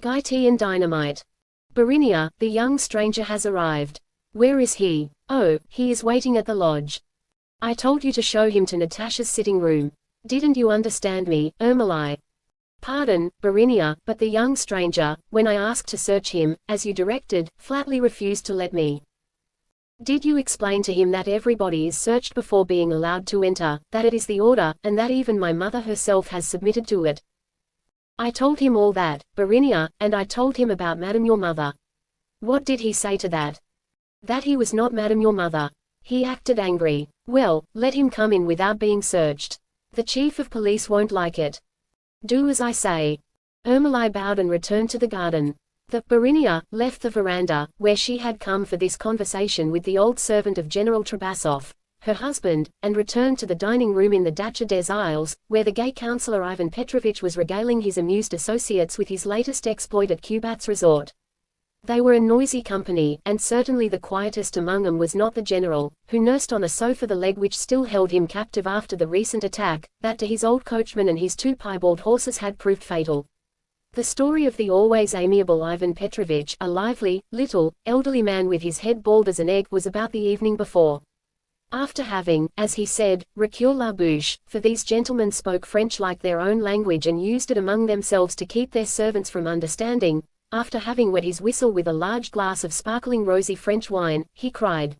Guy tea and dynamite. Barinia, the young stranger has arrived. Where is he? Oh, he is waiting at the lodge. I told you to show him to Natasha's sitting room. Didn't you understand me, Ermolai? Pardon, Barinia, but the young stranger, when I asked to search him, as you directed, flatly refused to let me. Did you explain to him that everybody is searched before being allowed to enter, that it is the order, and that even my mother herself has submitted to it? I told him all that, Barinia, and I told him about Madame your mother. What did he say to that? That he was not Madame your mother. He acted angry. Well, let him come in without being searched. The chief of police won't like it. Do as I say. Ermolai bowed and returned to the garden. The Barinia left the veranda, where she had come for this conversation with the old servant of General Trabasov, her husband, and returned to the dining room in the Dacha des Isles, where the gay councillor Ivan Petrovich was regaling his amused associates with his latest exploit at Kubat's resort. They were a noisy company, and certainly the quietest among them was not the general, who nursed on a sofa the leg which still held him captive after the recent attack, that to his old coachman and his two piebald horses had proved fatal. The story of the always amiable Ivan Petrovich, a lively, little, elderly man with his head bald as an egg, was about the evening before. After having, as he said, recure la bouche, for these gentlemen spoke French like their own language and used it among themselves to keep their servants from understanding, after having wet his whistle with a large glass of sparkling rosy French wine, he cried.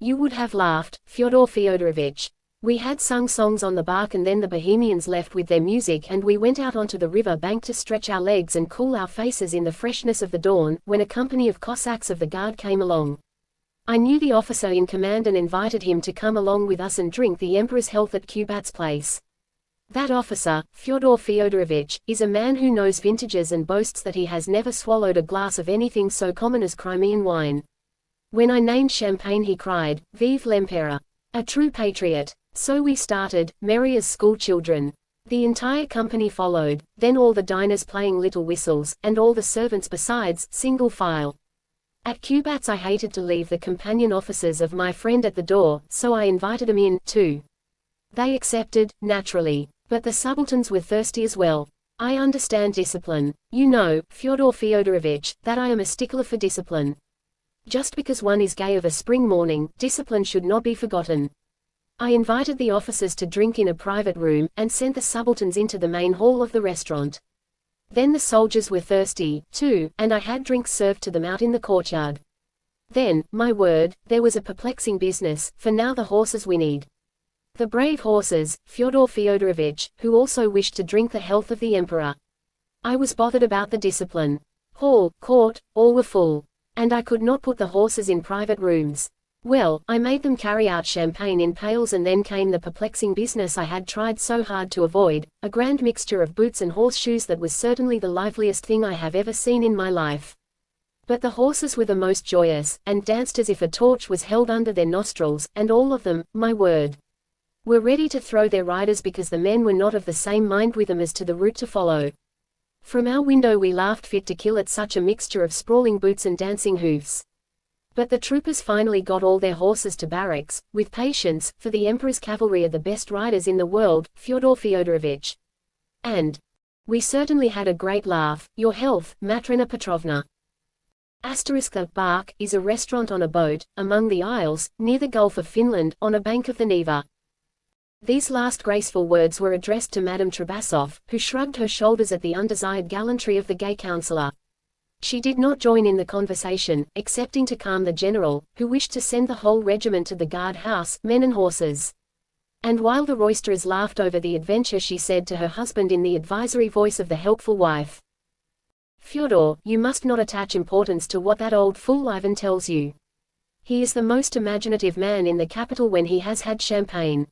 You would have laughed, Fyodor Fyodorovitch. We had sung songs on the bark and then the Bohemians left with their music and we went out onto the river bank to stretch our legs and cool our faces in the freshness of the dawn, when a company of Cossacks of the Guard came along. I knew the officer in command and invited him to come along with us and drink the Emperor's health at Kubat's place. That officer, Fyodor Fyodorovitch, is a man who knows vintages and boasts that he has never swallowed a glass of anything so common as Crimean wine. When I named champagne he cried, Vive l'Empereur! A true patriot. So we started, merry as school children. The entire company followed, then all the diners playing little whistles, and all the servants besides, single file. At Kubat's I hated to leave the companion officers of my friend at the door, so I invited them in, too. They accepted, naturally. But the subalterns were thirsty as well. I understand discipline. You know, Fyodor Fyodorovitch, that I am a stickler for discipline. Just because one is gay of a spring morning, discipline should not be forgotten. I invited the officers to drink in a private room, and sent the subalterns into the main hall of the restaurant. Then the soldiers were thirsty, too, and I had drinks served to them out in the courtyard. Then, my word, there was a perplexing business, for now the horses whinnied. The brave horses, Fyodor Fyodorovitch, who also wished to drink the health of the emperor. I was bothered about the discipline. Hall, court, all were full. And I could not put the horses in private rooms. Well, I made them carry out champagne in pails, and then came the perplexing business I had tried so hard to avoid, a grand mixture of boots and horseshoes that was certainly the liveliest thing I have ever seen in my life. But the horses were the most joyous, and danced as if a torch was held under their nostrils, and all of them, my word, were ready to throw their riders because the men were not of the same mind with them as to the route to follow. From our window we laughed fit to kill at such a mixture of sprawling boots and dancing hoofs. But the troopers finally got all their horses to barracks, with patience, for the Emperor's cavalry are the best riders in the world, Fyodor Fyodorovitch. And we certainly had a great laugh. Your health, Matrena Petrovna. The Bark is a restaurant on a boat, among the isles, near the Gulf of Finland, on a bank of the Neva. These last graceful words were addressed to Madame Trabasov, who shrugged her shoulders at the undesired gallantry of the gay councillor. She did not join in the conversation, excepting to calm the general, who wished to send the whole regiment to the guard house, men and horses. And while the roisterers laughed over the adventure, she said to her husband in the advisory voice of the helpful wife, Fyodor, you must not attach importance to what that old fool Ivan tells you. He is the most imaginative man in the capital when he has had champagne.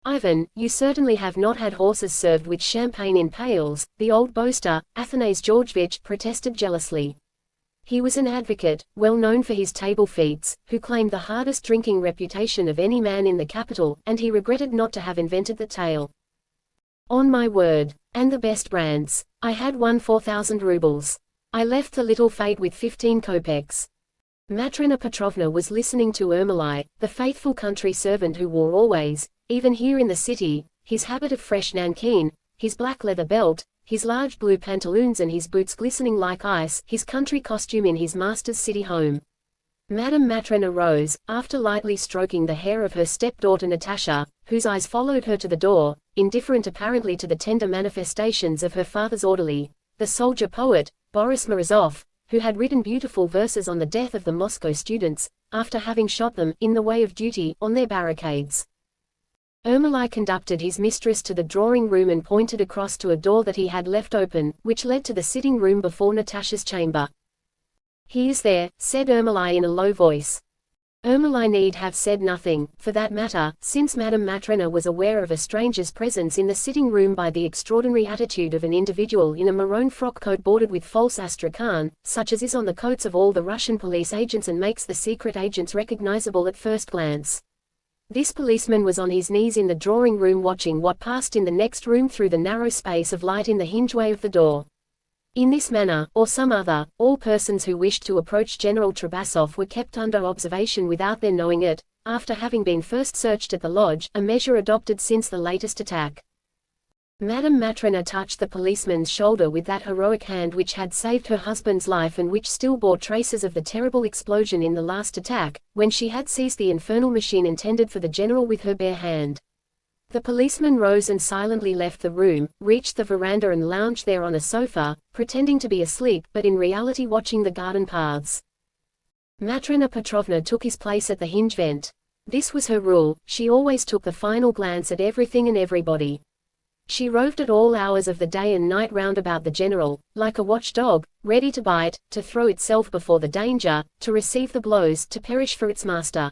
Ivan, you certainly have not had horses served with champagne in pails, the old boaster, Athanase Georgevich, protested jealously. He was an advocate, well known for his table feats, who claimed the hardest drinking reputation of any man in the capital, and he regretted not to have invented the tale. On my word. And the best brands. I had won 4,000 rubles. I left the little fete with 15 kopecks. Matrena Petrovna was listening to Ermolai, the faithful country servant who wore always, even here in the city, his habit of fresh nankeen, his black leather belt, his large blue pantaloons and his boots glistening like ice, his country costume in his master's city home. Madame Matrena rose, after lightly stroking the hair of her stepdaughter Natasha, whose eyes followed her to the door, indifferent apparently to the tender manifestations of her father's orderly, the soldier-poet, Boris Morozov, who had written beautiful verses on the death of the Moscow students, after having shot them, in the way of duty, on their barricades. Ermolai conducted his mistress to the drawing-room and pointed across to a door that he had left open, which led to the sitting-room before Natasha's chamber. "He is there," said Ermolai in a low voice. Ermolai need have said nothing, for that matter, since Madame Matrena was aware of a stranger's presence in the sitting-room by the extraordinary attitude of an individual in a maroon frock coat bordered with false astrakhan, such as is on the coats of all the Russian police agents and makes the secret agents recognizable at first glance. This policeman was on his knees in the drawing-room watching what passed in the next room through the narrow space of light in the hingeway of the door. In this manner, or some other, all persons who wished to approach General Trubasov were kept under observation without their knowing it, after having been first searched at the lodge, a measure adopted since the latest attack. Madame Matrena touched the policeman's shoulder with that heroic hand which had saved her husband's life and which still bore traces of the terrible explosion in the last attack, when she had seized the infernal machine intended for the general with her bare hand. The policeman rose and silently left the room, reached the veranda and lounged there on a sofa, pretending to be asleep but in reality watching the garden paths. Matrena Petrovna took his place at the hinge vent. This was her rule, she always took the final glance at everything and everybody. She roved at all hours of the day and night round about the general, like a watchdog, ready to bite, to throw itself before the danger, to receive the blows, to perish for its master.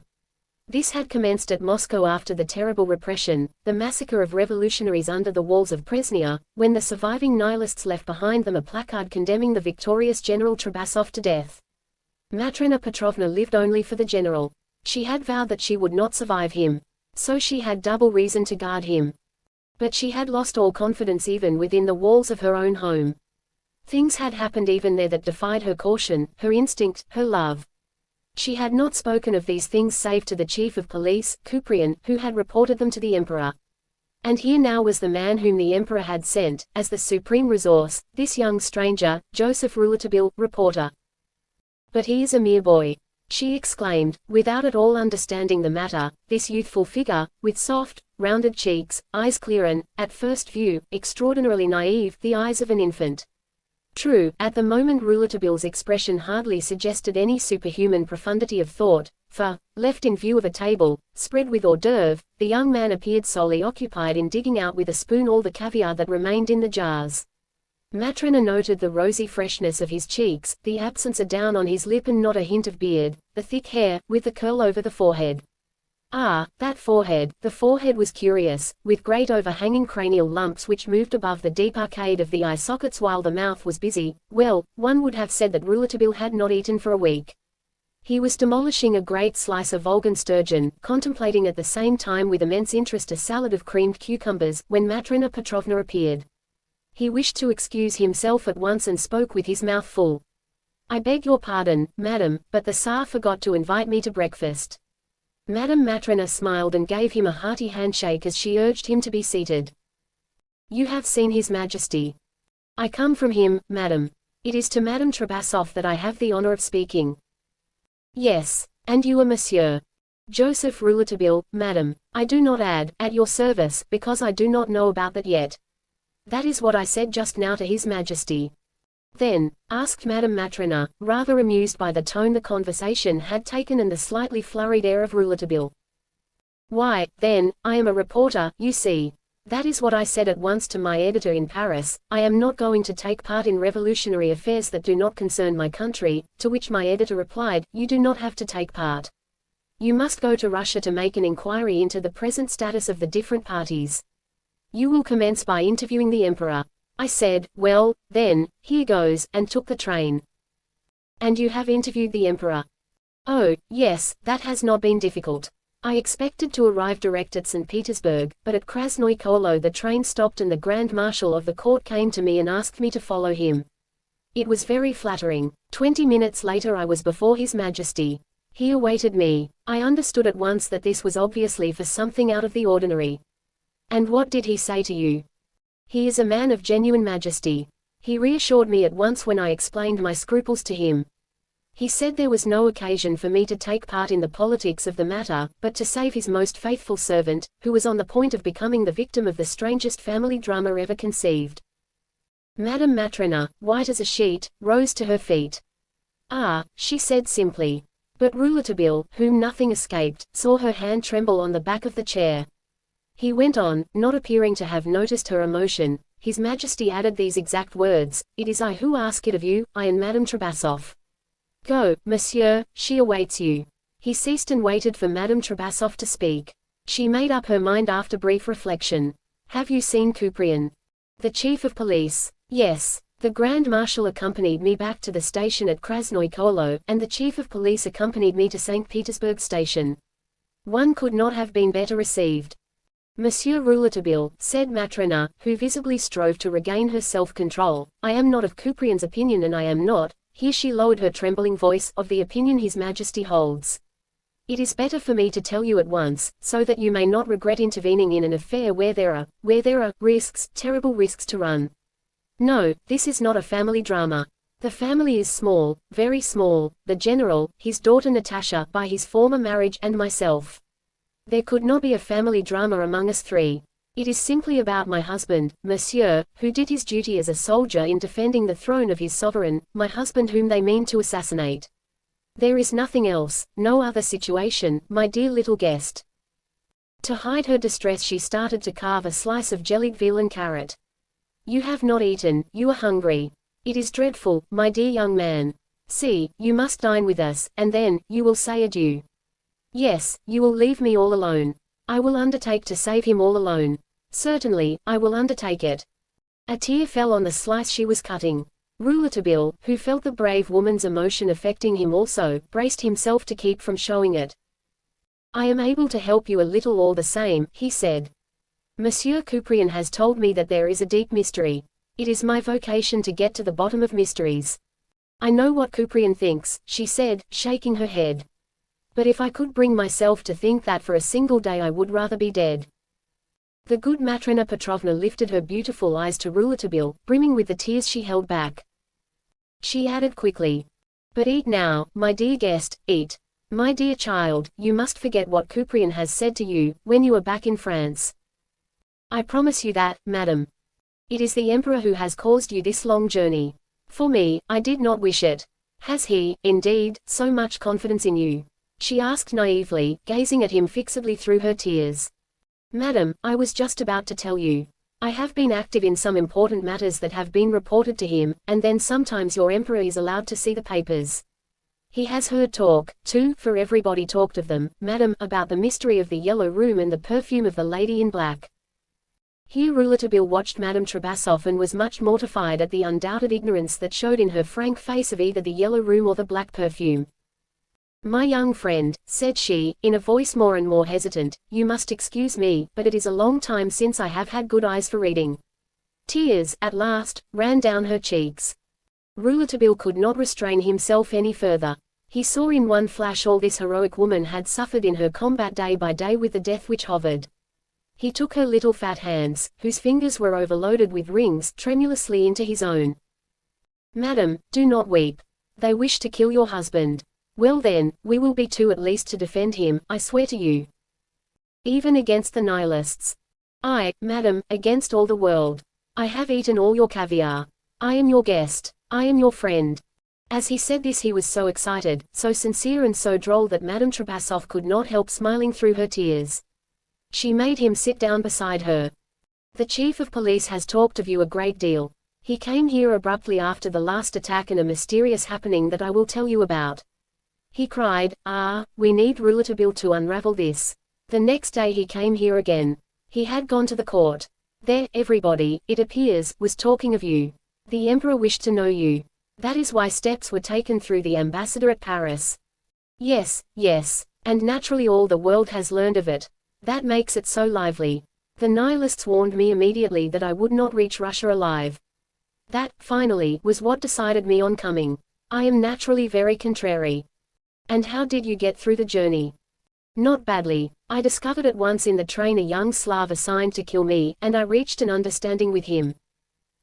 This had commenced at Moscow after the terrible repression, the massacre of revolutionaries under the walls of Presnia, when the surviving nihilists left behind them a placard condemning the victorious General Trubasov to death. Matrena Petrovna lived only for the general. She had vowed that she would not survive him. So she had double reason to guard him. But she had lost all confidence even within the walls of her own home. Things had happened even there that defied her caution, her instinct, her love. She had not spoken of these things save to the chief of police, Kuprian, who had reported them to the emperor. And here now was the man whom the emperor had sent, as the supreme resource, this young stranger, Joseph Rouletabille, reporter. "But he is a mere boy," she exclaimed, without at all understanding the matter, this youthful figure, with soft, rounded cheeks, eyes clear and, at first view, extraordinarily naive, the eyes of an infant. True, at the moment Rouletabille's expression hardly suggested any superhuman profundity of thought, for, left in view of a table, spread with hors d'oeuvre, the young man appeared solely occupied in digging out with a spoon all the caviar that remained in the jars. Matrena noted the rosy freshness of his cheeks, the absence of down on his lip and not a hint of beard, the thick hair, with the curl over the forehead. Ah, that forehead! The forehead was curious, with great overhanging cranial lumps which moved above the deep arcade of the eye sockets while the mouth was busy. Well, one would have said that Rouletabille had not eaten for a week. He was demolishing a great slice of Volgan sturgeon, contemplating at the same time with immense interest a salad of creamed cucumbers, when Matrena Petrovna appeared. He wished to excuse himself at once and spoke with his mouth full. "I beg your pardon, madam, but the Tsar forgot to invite me to breakfast." Madame Matrena smiled and gave him a hearty handshake as she urged him to be seated. "You have seen His Majesty." "I come from him, madam. It is to Madame Trubasov that I have the honor of speaking." "Yes, and you are Monsieur Joseph Rouletabille, madam. I do not add, at your service, because I do not know about that yet. That is what I said just now to His Majesty." "Then," asked Madame Matrena, rather amused by the tone the conversation had taken and the slightly flurried air of Rouletabille. "Why, then, I am a reporter, you see. That is what I said at once to my editor in Paris. I am not going to take part in revolutionary affairs that do not concern my country," to which my editor replied, "You do not have to take part. You must go to Russia to make an inquiry into the present status of the different parties. You will commence by interviewing the emperor." I said, "Well, then, here goes," and took the train. "And you have interviewed the emperor?" "Oh, yes, that has not been difficult. I expected to arrive direct at St. Petersburg, but at Krasnoye Kolo the train stopped and the Grand Marshal of the court came to me and asked me to follow him. It was very flattering. 20 minutes later I was before His Majesty. He awaited me. I understood at once that this was obviously for something out of the ordinary." "And what did he say to you?" He is a man of genuine majesty. He reassured me at once when I explained my scruples to him. He said there was no occasion for me to take part in the politics of the matter, but to save his most faithful servant, who was on the point of becoming the victim of the strangest family drama ever conceived. Madame Matrena, white as a sheet, rose to her feet. "Ah," she said simply. But Rouletabille, whom nothing escaped, saw her hand tremble on the back of the chair. He went on, not appearing to have noticed her emotion. His Majesty added these exact words: "It is I who ask it of you, I and Madame Trabassoff. Go, monsieur, she awaits you." He ceased and waited for Madame Trabassoff to speak. She made up her mind after brief reflection. "Have you seen Couprian?" "The chief of police?" "Yes. The Grand Marshal accompanied me back to the station at Krasnoye Kolo, and the chief of police accompanied me to St. Petersburg station. One could not have been better received." "Monsieur Rouletabille," said Matrena, who visibly strove to regain her self-control, "I am not of Couprian's opinion, and I am not," here she lowered her trembling voice, "of the opinion His Majesty holds. It is better for me to tell you at once, so that you may not regret intervening in an affair where there are risks, terrible risks to run. No, this is not a family drama. The family is small, very small: the general, his daughter Natasha by his former marriage, and myself. There could not be a family drama among us three. It is simply about my husband, monsieur, who did his duty as a soldier in defending the throne of his sovereign, my husband whom they mean to assassinate. There is nothing else, no other situation, my dear little guest." To hide her distress she started to carve a slice of jellied veal and carrot. "You have not eaten, you are hungry. It is dreadful, my dear young man. See, you must dine with us, and then, you will say adieu. Yes, you will leave me all alone. I will undertake to save him all alone. Certainly, I will undertake it." A tear fell on the slice she was cutting. Rouletabille, who felt the brave woman's emotion affecting him also, braced himself to keep from showing it. "I am able to help you a little all the same," he said. "Monsieur Couprian has told me that there is a deep mystery. It is my vocation to get to the bottom of mysteries. I know what Couprian thinks," she said, shaking her head. "But if I could bring myself to think that for a single day, I would rather be dead." The good Matrena Petrovna lifted her beautiful eyes to Rouletabille, brimming with the tears she held back. She added quickly, "But eat now, my dear guest, eat. My dear child, you must forget what Couprian has said to you, when you are back in France." "I promise you that, madam. It is the Emperor who has caused you this long journey. For me, I did not wish it." "Has he, indeed, so much confidence in you?" she asked naively, gazing at him fixedly through her tears. "Madam, I was just about to tell you. I have been active in some important matters that have been reported to him, and then sometimes your Emperor is allowed to see the papers. He has heard talk, too, for everybody talked of them, madam, about the mystery of the yellow room and the perfume of the lady in black." Here Rouletabille watched Madame Trabassoff and was much mortified at the undoubted ignorance that showed in her frank face of either the yellow room or the black perfume. "My young friend," said she, in a voice more and more hesitant, "you must excuse me, but it is a long time since I have had good eyes for reading." Tears, at last, ran down her cheeks. Rouletabille could not restrain himself any further. He saw in one flash all this heroic woman had suffered in her combat day by day with the death which hovered. He took her little fat hands, whose fingers were overloaded with rings, tremulously into his own. "Madam, do not weep. They wish to kill your husband. Well then, we will be two at least to defend him, I swear to you. Even against the Nihilists. I, madam, against all the world. I have eaten all your caviar. I am your guest. I am your friend." As he said this he was so excited, so sincere and so droll that Madame Trabassoff could not help smiling through her tears. She made him sit down beside her. "The chief of police has talked of you a great deal. He came here abruptly after the last attack and a mysterious happening that I will tell you about. He cried, 'Ah, we need Rouletabille to unravel this.' The next day he came here again. He had gone to the court. There, everybody, it appears, was talking of you. The Emperor wished to know you. That is why steps were taken through the ambassador at Paris." "Yes, yes. And naturally all the world has learned of it. That makes it so lively. The Nihilists warned me immediately that I would not reach Russia alive. That, finally, was what decided me on coming. I am naturally very contrary." "And how did you get through the journey?" Not badly. I discovered at once in the train a young Slav assigned to kill me, and I reached an understanding with him.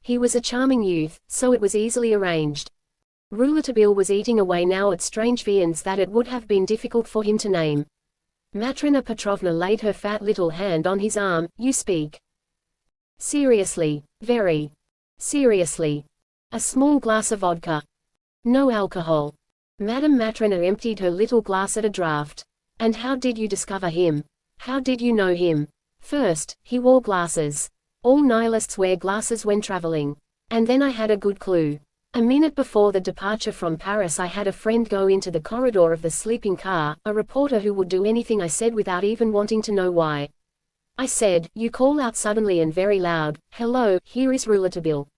He was a charming youth, so it was easily arranged. Rouletabille was eating away now at strange viands that it would have been difficult for him to name. Matrona Petrovna laid her fat little hand on his arm. You speak seriously? Very seriously. A small glass of vodka. No alcohol. Madame Matrona emptied her little glass at a draught. And how did you discover him? How did you know him? First, he wore glasses. All nihilists wear glasses when traveling. And then I had a good clue. A minute before the departure from Paris I had a friend go into the corridor of the sleeping car, a reporter who would do anything I said without even wanting to know why. I said, you call out suddenly and very loud, hello, here is Rouletabille.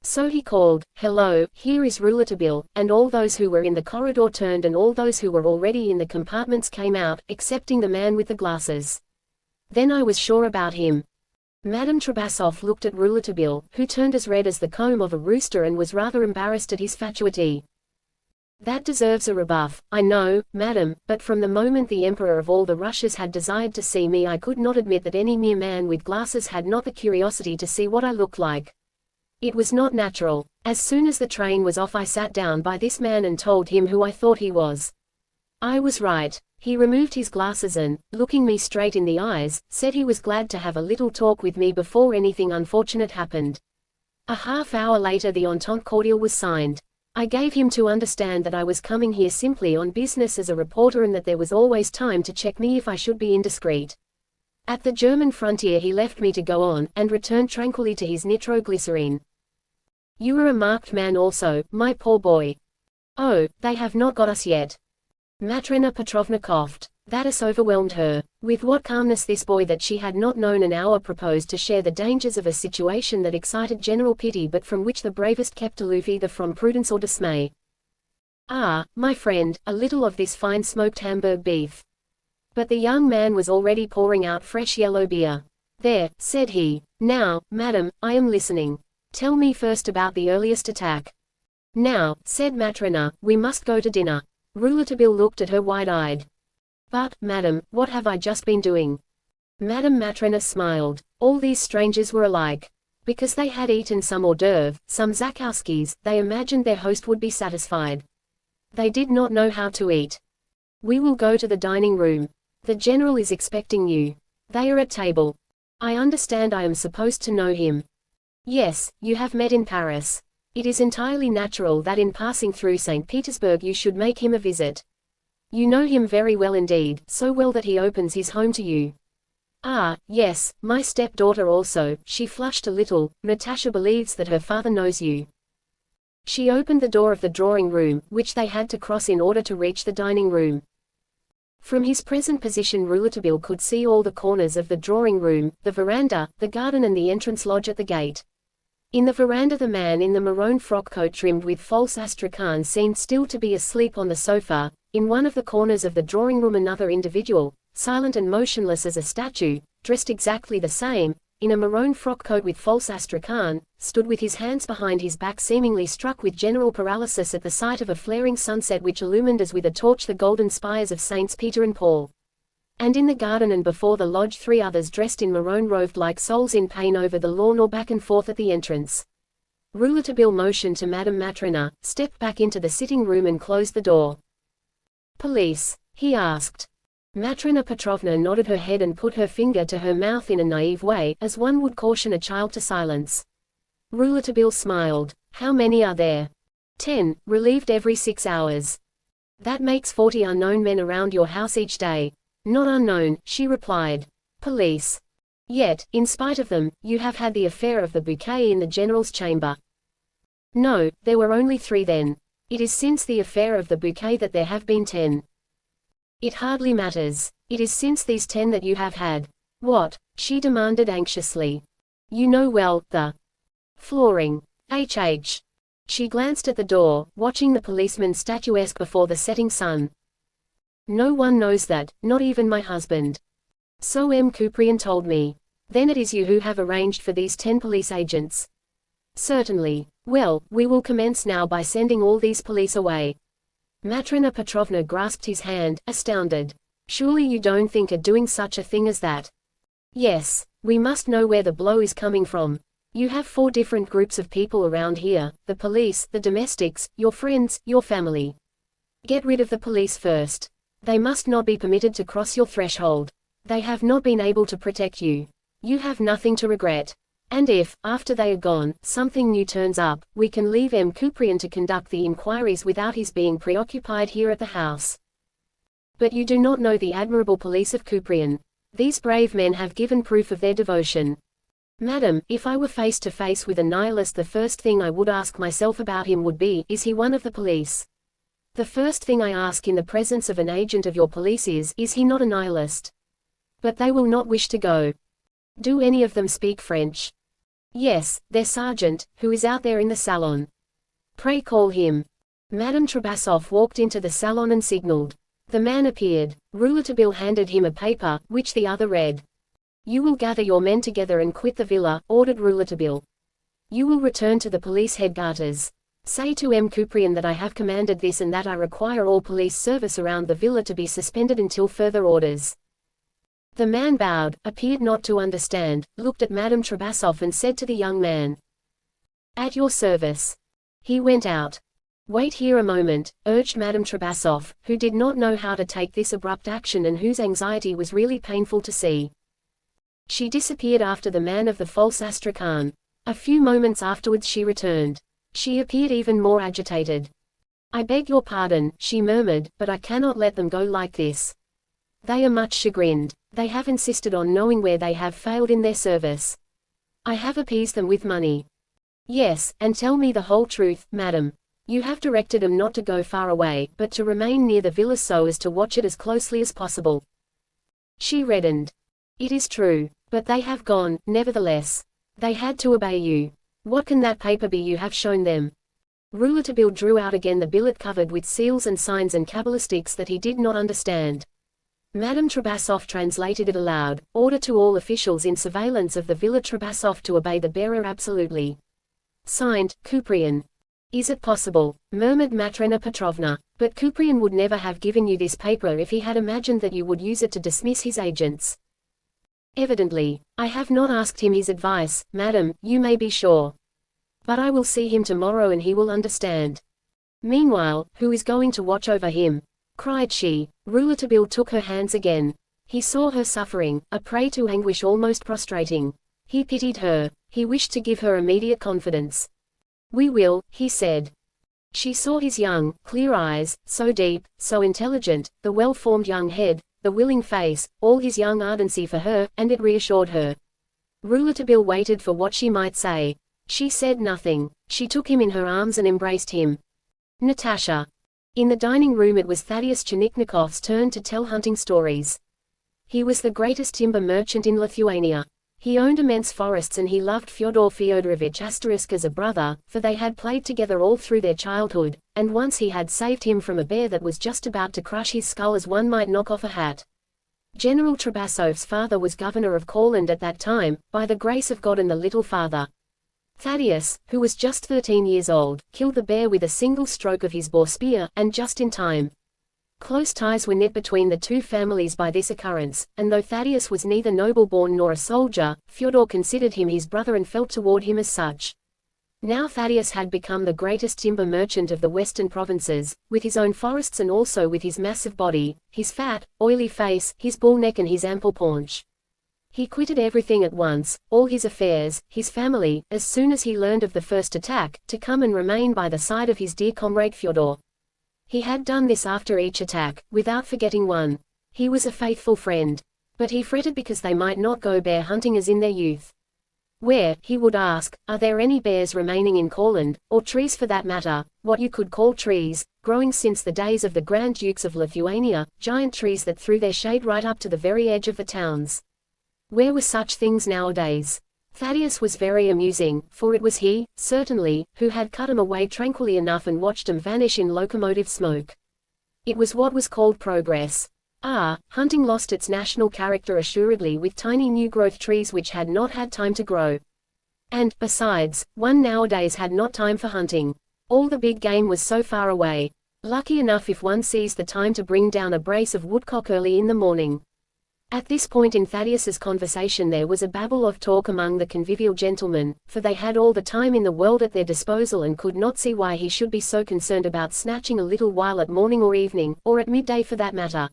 So he called, hello, here is Rouletabille, and all those who were in the corridor turned and all those who were already in the compartments came out, excepting the man with the glasses. Then I was sure about him. Madame Trabasov looked at Rouletabille, who turned as red as the comb of a rooster and was rather embarrassed at his fatuity. That deserves a rebuff, I know, madam, but from the moment the Emperor of all the Russias had desired to see me I could not admit that any mere man with glasses had not the curiosity to see what I looked like. It was not natural. As soon as the train was off I sat down by this man and told him who I thought he was. I was right. He removed his glasses and, looking me straight in the eyes, said he was glad to have a little talk with me before anything unfortunate happened. A half-hour later the Entente Cordiale was signed. I gave him to understand that I was coming here simply on business as a reporter and that there was always time to check me if I should be indiscreet. At the German frontier he left me to go on, and returned tranquilly to his nitroglycerine. You are a marked man also, my poor boy. Oh, they have not got us yet. Matrona Petrovna coughed. That overwhelmed her. With what calmness this boy that she had not known an hour proposed to share the dangers of a situation that excited general pity but from which the bravest kept aloof either from prudence or dismay. Ah, my friend, a little of this fine smoked Hamburg beef. But the young man was already pouring out fresh yellow beer. There, said he. Now, madam, I am listening. Tell me first about the earliest attack. Now, said Matrona, we must go to dinner. Rouletabille looked at her wide-eyed. But, madam, what have I just been doing? Madame Matrona smiled. All these strangers were alike. Because they had eaten some hors d'oeuvre, some Zakowskis, they imagined their host would be satisfied. They did not know how to eat. We will go to the dining room. The general is expecting you. They are at table. I understand I am supposed to know him. Yes, you have met in Paris. It is entirely natural that in passing through St. Petersburg you should make him a visit. You know him very well indeed, so well that he opens his home to you. Ah, yes, my stepdaughter also, she flushed a little. Natasha believes that her father knows you. She opened the door of the drawing room, which they had to cross in order to reach the dining room. From his present position Rouletabille could see all the corners of the drawing room, the veranda, the garden and the entrance lodge at the gate. In the veranda the man in the maroon frock coat trimmed with false astrakhan seemed still to be asleep on the sofa. In one of the corners of the drawing room another individual, silent and motionless as a statue, dressed exactly the same, in a maroon frock coat with false astrakhan, stood with his hands behind his back seemingly struck with general paralysis at the sight of a flaring sunset which illumined as with a torch the golden spires of Saints Peter and Paul. And in the garden and before the lodge 3 others dressed in maroon roved like souls in pain over the lawn or back and forth at the entrance. Rouletabille motioned to Madame Matrona, stepped back into the sitting room and closed the door. Police? He asked. Matrona Petrovna nodded her head and put her finger to her mouth in a naive way, as one would caution a child to silence. Rouletabille smiled. How many are there? 10, relieved every 6 hours. That makes 40 unknown men around your house each day. Not unknown, she replied. Police. Yet, in spite of them, you have had the affair of the bouquet in the general's chamber. No, there were only 3 then. It is since the affair of the bouquet that there have been 10. It hardly matters. It is since these 10 that you have had. What? She demanded anxiously. You know well, the flooring. H.H. She glanced at the door, watching the policeman statuesque before the setting sun. No one knows that, not even my husband. So M. Couprian told me. Then it is you who have arranged for these 10 police agents. Certainly. Well, we will commence now by sending all these police away. Matrona Petrovna grasped his hand, astounded. Surely you don't think of doing such a thing as that. Yes, we must know where the blow is coming from. You have 4 different groups of people around here: the police, the domestics, your friends, your family. Get rid of the police first. They must not be permitted to cross your threshold. They have not been able to protect you. You have nothing to regret. And if, after they are gone, something new turns up, we can leave M. Couprian to conduct the inquiries without his being preoccupied here at the house. But you do not know the admirable police of Couprian. These brave men have given proof of their devotion. Madam, if I were face to face with a nihilist, the first thing I would ask myself about him would be, is he one of the police? The first thing I ask in the presence of an agent of your police is he not a nihilist? But they will not wish to go. Do any of them speak French? Yes, their sergeant, who is out there in the salon. Pray call him. Madame Trabassoff walked into the salon and signaled. The man appeared. Rouletabille handed him a paper, which the other read. You will gather your men together and quit the villa, ordered Rouletabille. You will return to the police headquarters. Say to M. Couprian that I have commanded this and that I require all police service around the villa to be suspended until further orders. The man bowed, appeared not to understand, looked at Madame Trabassoff and said to the young man, At your service. He went out. Wait here a moment, urged Madame Trabassoff, who did not know how to take this abrupt action and whose anxiety was really painful to see. She disappeared after the man of the false Astrakhan. A few moments afterwards she returned. She appeared even more agitated. I beg your pardon, she murmured, but I cannot let them go like this. They are much chagrined. They have insisted on knowing where they have failed in their service. I have appeased them with money. Yes, and tell me the whole truth, madam. You have directed them not to go far away, but to remain near the villa so as to watch it as closely as possible. She reddened. It is true. But they have gone, nevertheless. They had to obey you. What can that paper be you have shown them? Rouletabille drew out again the billet covered with seals and signs and cabalistics that he did not understand. Madame Trabassoff translated it aloud. Order to all officials in surveillance of the Villa Trabassoff to obey the bearer absolutely. Signed, Couprian. Is it possible? Murmured Matrena Petrovna. But Couprian would never have given you this paper if he had imagined that you would use it to dismiss his agents. Evidently. I have not asked him his advice, madam, you may be sure. But I will see him tomorrow and he will understand. Meanwhile, who is going to watch over him? Cried she. Rouletabille took her hands again. He saw her suffering, a prey to anguish almost prostrating. He pitied her. He wished to give her immediate confidence. We will, he said. She saw his young, clear eyes, so deep, so intelligent, the well-formed young head, the willing face, all his young ardency for her, and it reassured her. Rouletabille waited for what she might say. She said nothing. She took him in her arms and embraced him. Natasha. In the dining room it was Thaddeus Chernignikov's turn to tell hunting stories. He was the greatest timber merchant in Lithuania. He owned immense forests and he loved Fyodor Fyodorovich Asterisk as a brother, for they had played together all through their childhood, and once he had saved him from a bear that was just about to crush his skull as one might knock off a hat. General Trabassov's father was governor of Courland at that time, by the grace of God, and the little father, Thaddeus, who was just 13 years old, killed the bear with a single stroke of his boar spear, and just in time. Close ties were knit between the two families by this occurrence, and though Thaddeus was neither noble-born nor a soldier, Fyodor considered him his brother and felt toward him as such. Now Thaddeus had become the greatest timber merchant of the western provinces, with his own forests and also with his massive body, his fat, oily face, his bull neck and his ample paunch. He quitted everything at once, all his affairs, his family, as soon as he learned of the first attack, to come and remain by the side of his dear comrade Fyodor. He had done this after each attack, without forgetting one. He was a faithful friend. But he fretted because they might not go bear hunting as in their youth. Where, he would ask, are there any bears remaining in Courland, or trees for that matter, what you could call trees, growing since the days of the Grand Dukes of Lithuania, giant trees that threw their shade right up to the very edge of the towns. Where were such things nowadays? Thaddeus was very amusing, for it was he, certainly, who had cut 'em away tranquilly enough and watched 'em vanish in locomotive smoke. It was what was called progress. Hunting lost its national character assuredly with tiny new-growth trees which had not had time to grow. And, besides, one nowadays had not time for hunting. All the big game was so far away. Lucky enough if one sees the time to bring down a brace of woodcock early in the morning. At this point in Thaddeus's conversation there was a babble of talk among the convivial gentlemen, for they had all the time in the world at their disposal and could not see why he should be so concerned about snatching a little while at morning or evening, or at midday for that matter.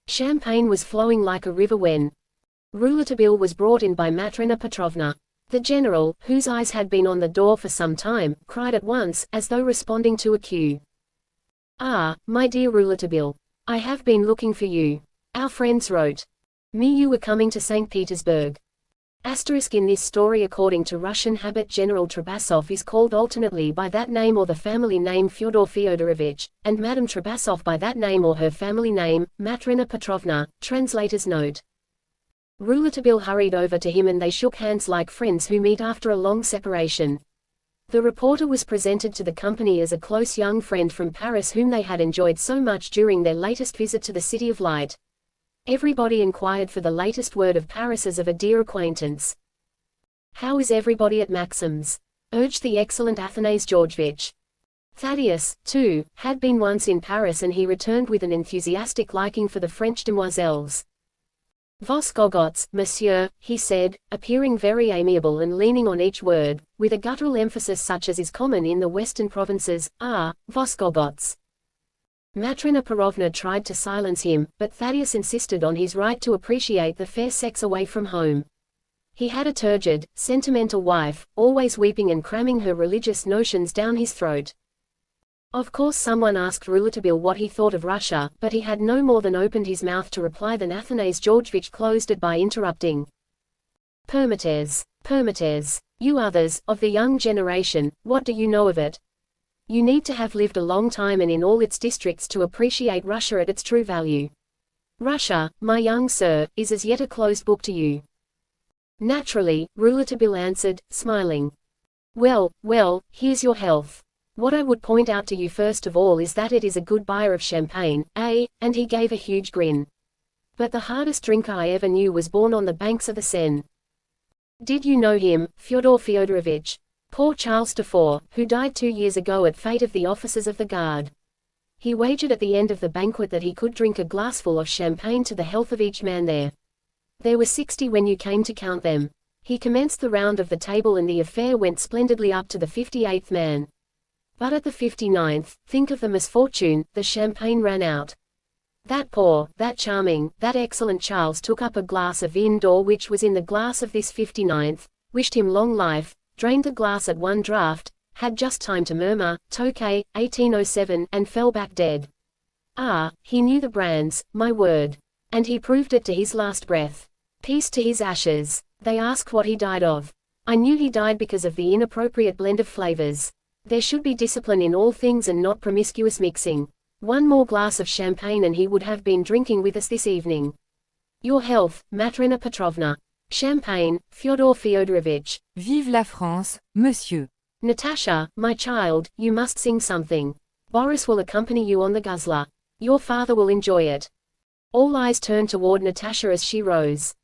Champagne was flowing like a river when Rouletabille was brought in by Matrena Petrovna. The general, whose eyes had been on the door for some time, cried at once, as though responding to a cue. "Ah, my dear Rouletabille. I have been looking for you. Our friends wrote me you were coming to St. Petersburg." In this story according to Russian habit General Trabasov is called alternately by that name or the family name Fyodor Fyodorovich, and Madame Trabasov by that name or her family name, Matrena Petrovna. Translator's note. Rouletabille hurried over to him and they shook hands like friends who meet after a long separation. The reporter was presented to the company as a close young friend from Paris whom they had enjoyed so much during their latest visit to the City of Light. Everybody inquired for the latest word of Paris as of a dear acquaintance. "How is everybody at Maxim's?" urged the excellent Athanase Georgevitch. Thaddeus, too, had been once in Paris and he returned with an enthusiastic liking for the French demoiselles. "Vos gogots, monsieur," he said, appearing very amiable and leaning on each word, with a guttural emphasis such as is common in the western provinces, "ah, vos gogots." Matrena Petrovna tried to silence him, but Thaddeus insisted on his right to appreciate the fair sex away from home. He had a turgid, sentimental wife, always weeping and cramming her religious notions down his throat. Of course someone asked Rouletabille what he thought of Russia, but he had no more than opened his mouth to reply than Athanase Georgevitch closed it by interrupting. Permettez, you others, of the young generation, what do you know of it? You need to have lived a long time and in all its districts to appreciate Russia at its true value. Russia, my young sir, is as yet a closed book to you. Naturally, Rouletabille answered, smiling. Well, here's your health. What I would point out to you first of all is that it is a good buyer of champagne, and he gave a huge grin. But the hardest drinker I ever knew was born on the banks of the Seine. Did you know him, Fyodor Fyodorovich? Poor Charles Dufour, who died 2 years ago at fate of the officers of the guard. He wagered at the end of the banquet that he could drink a glassful of champagne to the health of each man there. There were 60 when you came to count them. He commenced the round of the table and the affair went splendidly up to the 58th man. But at the 59th, think of the misfortune, the champagne ran out. That poor, that charming, that excellent Charles took up a glass of vin d'or which was in the glass of this 59th, wished him long life, drained the glass at one draught, had just time to murmur, Tokay, 1807, and fell back dead. Ah, he knew the brands, my word. And he proved it to his last breath. Peace to his ashes. They asked what he died of. I knew he died because of the inappropriate blend of flavors. There should be discipline in all things and not promiscuous mixing. One more glass of champagne and he would have been drinking with us this evening. Your health, Matrena Petrovna. Champagne, Fyodor Fyodorovich. Vive la France, monsieur. Natasha, my child, you must sing something. Boris will accompany you on the guzzler. Your father will enjoy it. All eyes turned toward Natasha as she rose.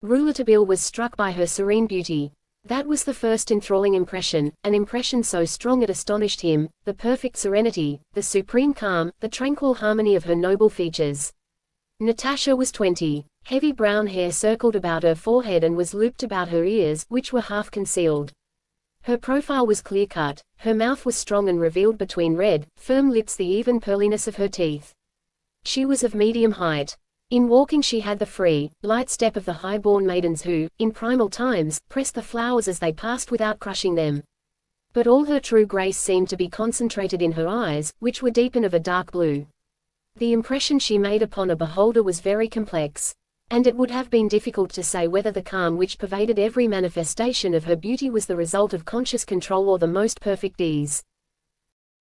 Rouletabille was struck by her serene beauty. That was the first enthralling impression, an impression so strong it astonished him, the perfect serenity, the supreme calm, the tranquil harmony of her noble features. Natasha was 20. Heavy brown hair circled about her forehead and was looped about her ears, which were half concealed. Her profile was clear-cut, her mouth was strong and revealed between red, firm lips the even pearliness of her teeth. She was of medium height. In walking she had the free, light step of the high-born maidens who, in primal times, pressed the flowers as they passed without crushing them. But all her true grace seemed to be concentrated in her eyes, which were deep and of a dark blue. The impression she made upon a beholder was very complex. And it would have been difficult to say whether the calm which pervaded every manifestation of her beauty was the result of conscious control or the most perfect ease.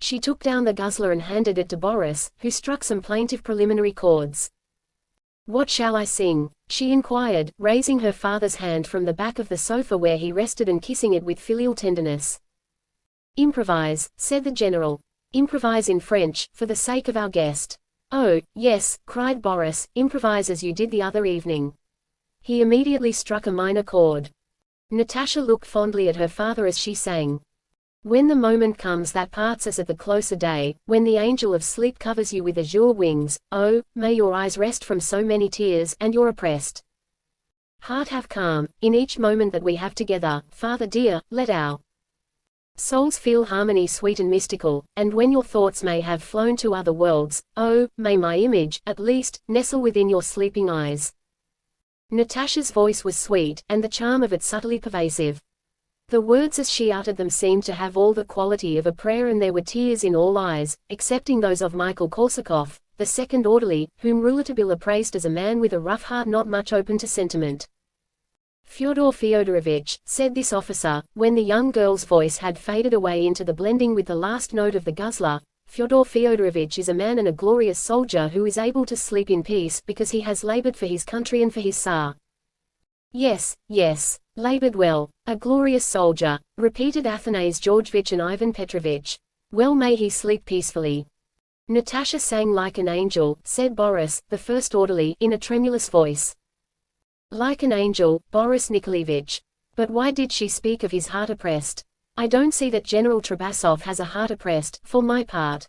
She took down the guzzler and handed it to Boris, who struck some plaintive preliminary chords. What shall I sing? She inquired, raising her father's hand from the back of the sofa where he rested and kissing it with filial tenderness. Improvise, said the general. Improvise in French, for the sake of our guest. Oh, yes, cried Boris, improvise as you did the other evening. He immediately struck a minor chord. Natasha looked fondly at her father as she sang. When the moment comes that parts us at the closer day, when the angel of sleep covers you with azure wings, oh, may your eyes rest from so many tears, and your oppressed heart have calm, in each moment that we have together, Father dear, let our souls feel harmony sweet and mystical, and when your thoughts may have flown to other worlds, oh, may my image, at least, nestle within your sleeping eyes. Natasha's voice was sweet, and the charm of it subtly pervasive. The words as she uttered them seemed to have all the quality of a prayer, and there were tears in all eyes, excepting those of Michael Korsakov, the second orderly, whom Rouletabille appraised as a man with a rough heart not much open to sentiment. Fyodor Fyodorovich, said this officer, when the young girl's voice had faded away into the blending with the last note of the guzzler, Fyodor Fyodorovich is a man and a glorious soldier who is able to sleep in peace because he has labored for his country and for his Tsar. Yes, yes, labored well, a glorious soldier, repeated Athanase Georgevich and Ivan Petrovich. Well may he sleep peacefully. Natasha sang like an angel, said Boris, the first orderly, in a tremulous voice. Like an angel, Boris Nikolaevich. But why did she speak of his heart oppressed? I don't see that General Trubasov has a heart oppressed, for my part.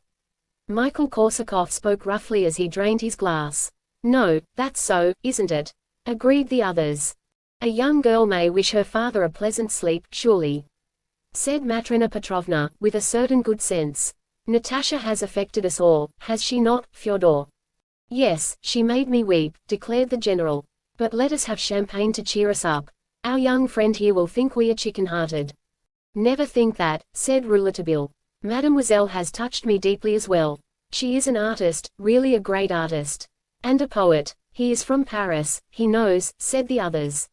Michael Korsakov spoke roughly as he drained his glass. No, that's so, isn't it? Agreed the others. A young girl may wish her father a pleasant sleep, surely, said Matrona Petrovna, with a certain good sense. Natasha has affected us all, has she not, Fyodor? Yes, she made me weep, declared the general. But let us have champagne to cheer us up. Our young friend here will think we are chicken-hearted. Never think that, said Rouletabille. Mademoiselle has touched me deeply as well. She is an artist, really a great artist. And a poet. He is from Paris, he knows, said the others.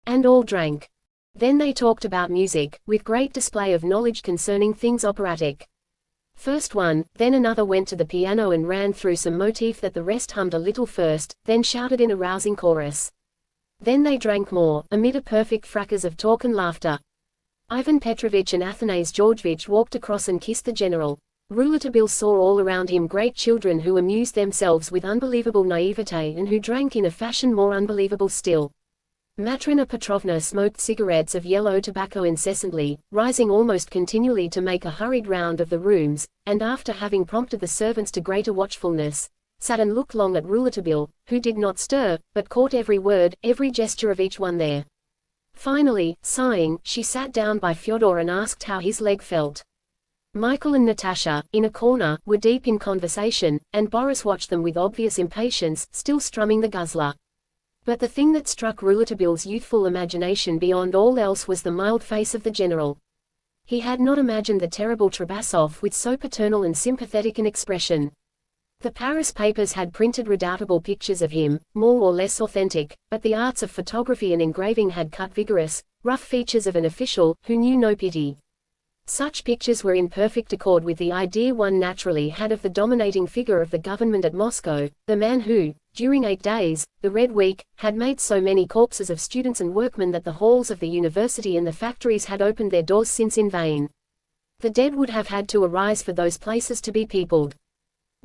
And all drank. Then they talked about music, with great display of knowledge concerning things operatic. First one, then another went to the piano and ran through some motif that the rest hummed a little first, then shouted in a rousing chorus. Then they drank more, amid a perfect fracas of talk and laughter. Ivan Petrovich and Athanase Georgevich walked across and kissed the general. Rouletabille saw all around him great children who amused themselves with unbelievable naivete and who drank in a fashion more unbelievable still. Matrona Petrovna smoked cigarettes of yellow tobacco incessantly, rising almost continually to make a hurried round of the rooms, and after having prompted the servants to greater watchfulness, sat and looked long at Rouletabille, who did not stir, but caught every word, every gesture of each one there. Finally, sighing, she sat down by Fyodor and asked how his leg felt. Michael and Natasha, in a corner, were deep in conversation, and Boris watched them with obvious impatience, still strumming the guzzler. But the thing that struck Rouletabille's youthful imagination beyond all else was the mild face of the general. He had not imagined the terrible Trubasov with so paternal and sympathetic an expression. The Paris papers had printed redoubtable pictures of him, more or less authentic, but the arts of photography and engraving had cut vigorous, rough features of an official, who knew no pity. Such pictures were in perfect accord with the idea one naturally had of the dominating figure of the government at Moscow, the man who, during 8 days, the Red Week, had made so many corpses of students and workmen that the halls of the university and the factories had opened their doors since in vain. The dead would have had to arise for those places to be peopled.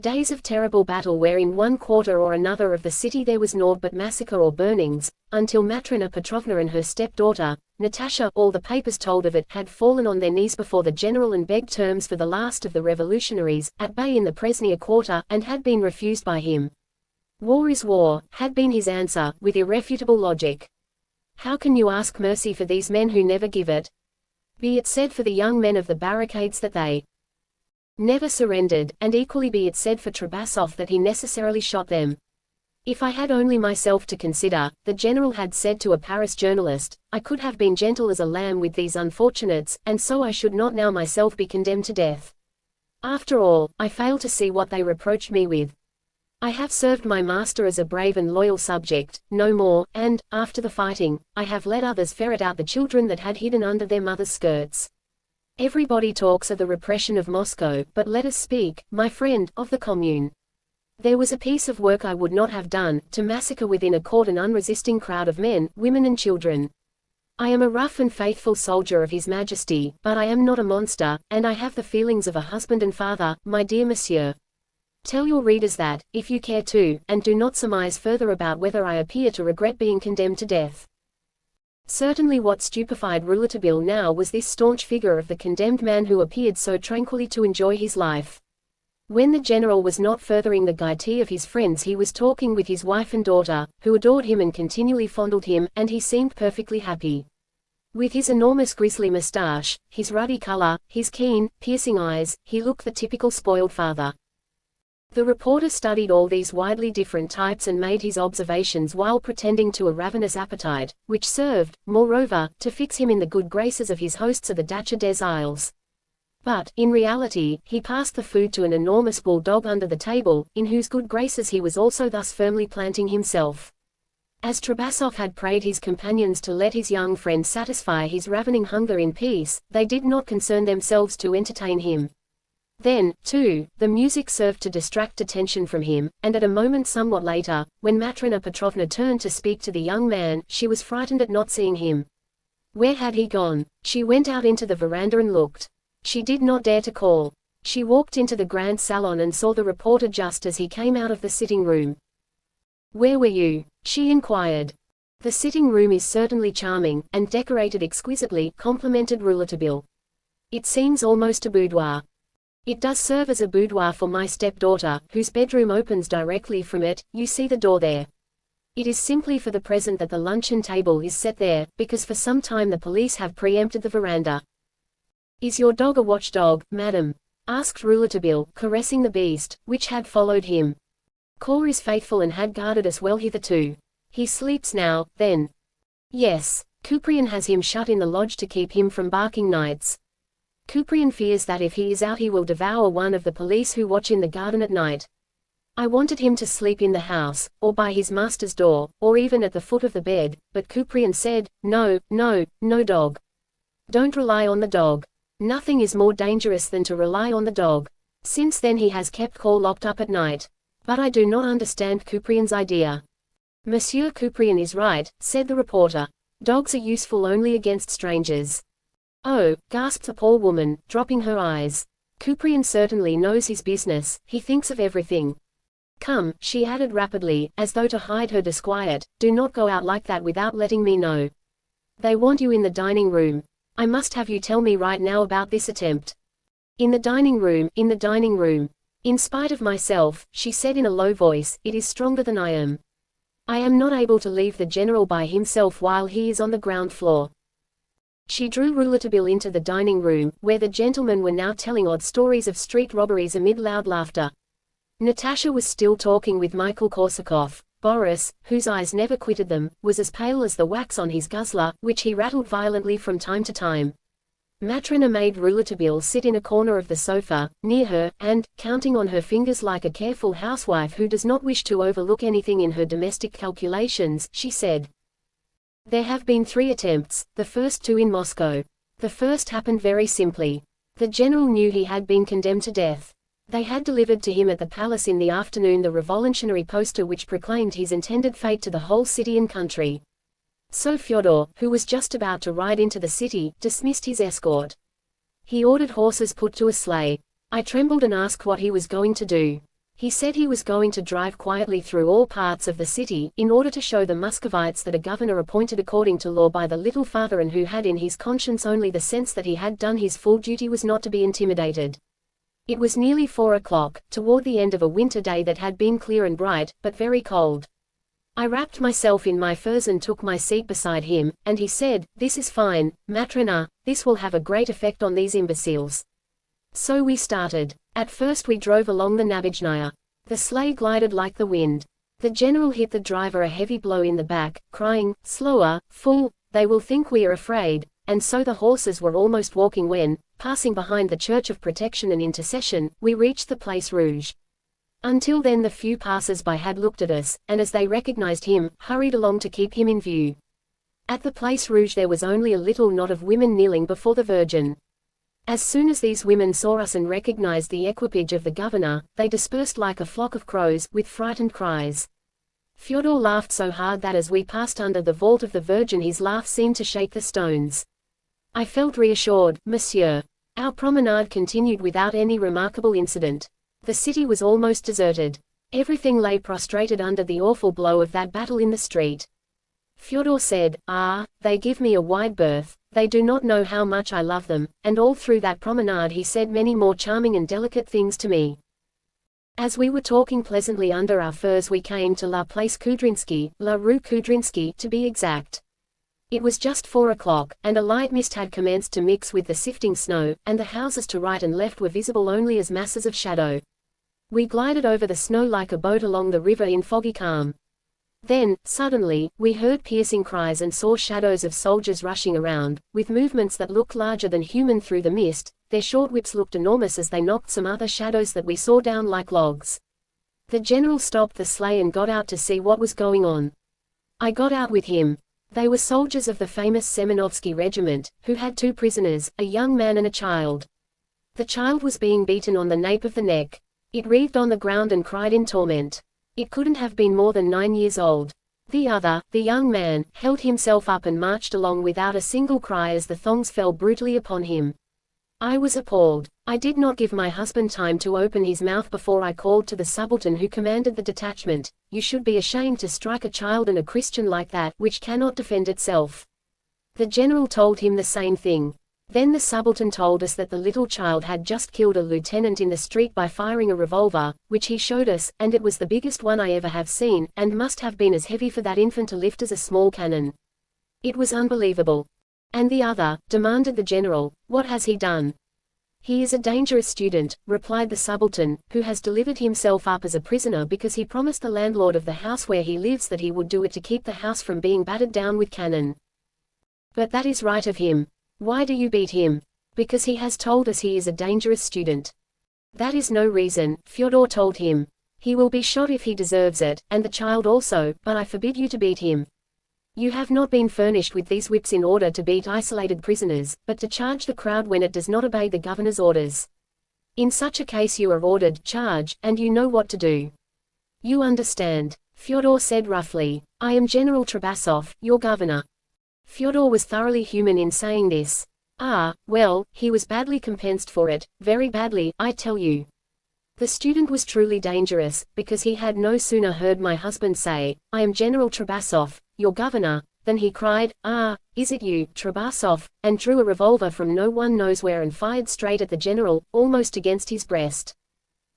Days of terrible battle where in one quarter or another of the city there was naught but massacre or burnings, until Matrona Petrovna and her stepdaughter, Natasha, all the papers told of it, had fallen on their knees before the general and begged terms for the last of the revolutionaries, at bay in the Presnia quarter, and had been refused by him. War is war, had been his answer, with irrefutable logic. How can you ask mercy for these men who never give it? Be it said for the young men of the barricades that they never surrendered, and equally be it said for Trubasov that he necessarily shot them. If I had only myself to consider, the general had said to a Paris journalist, I could have been gentle as a lamb with these unfortunates, and so I should not now myself be condemned to death. After all, I fail to see what they reproached me with. I have served my master as a brave and loyal subject, no more, and, after the fighting, I have let others ferret out the children that had hidden under their mothers' skirts. Everybody talks of the repression of Moscow, but let us speak, my friend, of the Commune. There was a piece of work I would not have done, to massacre within a court an unresisting crowd of men, women and children. I am a rough and faithful soldier of His Majesty, but I am not a monster, and I have the feelings of a husband and father, my dear monsieur. Tell your readers that, if you care to, and do not surmise further about whether I appear to regret being condemned to death. Certainly what stupefied Rouletabille now was this staunch figure of the condemned man who appeared so tranquilly to enjoy his life. When the general was not furthering the gaiety of his friends, he was talking with his wife and daughter, who adored him and continually fondled him, and he seemed perfectly happy. With his enormous grizzly moustache, his ruddy color, his keen, piercing eyes, he looked the typical spoiled father. The reporter studied all these widely different types and made his observations while pretending to a ravenous appetite, which served, moreover, to fix him in the good graces of his hosts of the Dacha des Isles. But, in reality, he passed the food to an enormous bulldog under the table, in whose good graces he was also thus firmly planting himself. As Trabasov had prayed his companions to let his young friend satisfy his ravening hunger in peace, they did not concern themselves to entertain him. Then, too, the music served to distract attention from him, and at a moment somewhat later, when Matrona Petrovna turned to speak to the young man, she was frightened at not seeing him. Where had he gone? She went out into the veranda and looked. She did not dare to call. She walked into the grand salon and saw the reporter just as he came out of the sitting room. "Where were you?" she inquired. "The sitting room is certainly charming, and decorated exquisitely," complimented Rouletabille. "It seems almost a boudoir." "It does serve as a boudoir for my stepdaughter, whose bedroom opens directly from it. You see the door there. It is simply for the present that the luncheon table is set there, because for some time the police have preempted the veranda." "Is your dog a watchdog, madam?" asked Rouletabille, caressing the beast, which had followed him. "Cor is faithful and had guarded us well hitherto. He sleeps now, then?" "Yes. Couprian has him shut in the lodge to keep him from barking nights. Couprian fears that if he is out he will devour one of the police who watch in the garden at night. I wanted him to sleep in the house, or by his master's door, or even at the foot of the bed, but Couprian said, no, no, no dog. Don't rely on the dog. Nothing is more dangerous than to rely on the dog. Since then he has kept Cor locked up at night. But I do not understand Couprian's idea." "Monsieur Couprian is right," said the reporter. "Dogs are useful only against strangers." "Oh," gasped the poor woman, dropping her eyes. "Couprian certainly knows his business, he thinks of everything. Come," she added rapidly, as though to hide her disquiet, "do not go out like that without letting me know. They want you in the dining room. I must have you tell me right now about this attempt." In the dining room, in the dining room. In spite of myself," she said in a low voice, "it is stronger than I am. I am not able to leave the general by himself while he is on the ground floor." She drew Rouletabille into the dining room, where the gentlemen were now telling odd stories of street robberies amid loud laughter. Natasha was still talking with Michael Korsakov. Boris, whose eyes never quitted them, was as pale as the wax on his guzzler, which he rattled violently from time to time. Matrona made Rouletabille sit in a corner of the sofa, near her, and, counting on her fingers like a careful housewife who does not wish to overlook anything in her domestic calculations, she said, "There have been 3 attempts, the first 2 in Moscow. The first happened very simply. The general knew he had been condemned to death. They had delivered to him at the palace in the afternoon the revolutionary poster which proclaimed his intended fate to the whole city and country. So Fyodor, who was just about to ride into the city, dismissed his escort. He ordered horses put to a sleigh. I trembled and asked what he was going to do. He said he was going to drive quietly through all parts of the city, in order to show the Muscovites that a governor appointed according to law by the little father and who had in his conscience only the sense that he had done his full duty was not to be intimidated. It was nearly 4 o'clock, toward the end of a winter day that had been clear and bright, but very cold. I wrapped myself in my furs and took my seat beside him, and he said, 'This is fine, Matrona, this will have a great effect on these imbeciles.' So we started. At first we drove along the Nabizhnaya. The sleigh glided like the wind. The general hit the driver a heavy blow in the back, crying, 'Slower, fool, they will think we are afraid,' and so the horses were almost walking when, passing behind the Church of Protection and Intercession, we reached the Place Rouge. Until then the few passers-by had looked at us, and as they recognized him, hurried along to keep him in view. At the Place Rouge there was only a little knot of women kneeling before the Virgin. As soon as these women saw us and recognized the equipage of the governor, they dispersed like a flock of crows, with frightened cries. Fyodor laughed so hard that as we passed under the vault of the Virgin his laugh seemed to shake the stones. I felt reassured, monsieur. Our promenade continued without any remarkable incident. The city was almost deserted. Everything lay prostrated under the awful blow of that battle in the street. Fyodor said, "Ah, they give me a wide berth, they do not know how much I love them," and all through that promenade he said many more charming and delicate things to me. As we were talking pleasantly under our furs we came to La Place Kudrinsky, La Rue Kudrinsky to be exact. It was just 4 o'clock, and a light mist had commenced to mix with the sifting snow, and the houses to right and left were visible only as masses of shadow. We glided over the snow like a boat along the river in foggy calm. Then, suddenly, we heard piercing cries and saw shadows of soldiers rushing around, with movements that looked larger than human through the mist. Their short whips looked enormous as they knocked some other shadows that we saw down like logs. The general stopped the sleigh and got out to see what was going on. I got out with him. They were soldiers of the famous Semenovsky regiment, who had 2 prisoners, a young man and a child. The child was being beaten on the nape of the neck. It writhed on the ground and cried in torment. It couldn't have been more than 9 years old. The other, the young man, held himself up and marched along without a single cry as the thongs fell brutally upon him. I was appalled. I did not give my husband time to open his mouth before I called to the subaltern who commanded the detachment, "You should be ashamed to strike a child and a Christian like that, which cannot defend itself." The general told him the same thing. Then the subaltern told us that the little child had just killed a lieutenant in the street by firing a revolver, which he showed us, and it was the biggest one I ever have seen, and must have been as heavy for that infant to lift as a small cannon. It was unbelievable. "And the other?" demanded the general. "What has he done?" "He is a dangerous student," replied the subaltern, "who has delivered himself up as a prisoner because he promised the landlord of the house where he lives that he would do it to keep the house from being battered down with cannon." "But that is right of him. Why do you beat him?" "Because he has told us he is a dangerous student." "That is no reason," Fyodor told him. "He will be shot if he deserves it, and the child also, but I forbid you to beat him. You have not been furnished with these whips in order to beat isolated prisoners, but to charge the crowd when it does not obey the governor's orders. In such a case you are ordered, charge, and you know what to do. You understand," Fyodor said roughly. "I am General Trabasov, your governor." Fyodor was thoroughly human in saying this. Ah, well, he was badly compensed for it, very badly, I tell you. The student was truly dangerous, because he had no sooner heard my husband say, "I am General Trabasov, your governor," than he cried, "Ah, is it you, Trabasov," and drew a revolver from no one knows where and fired straight at the general, almost against his breast.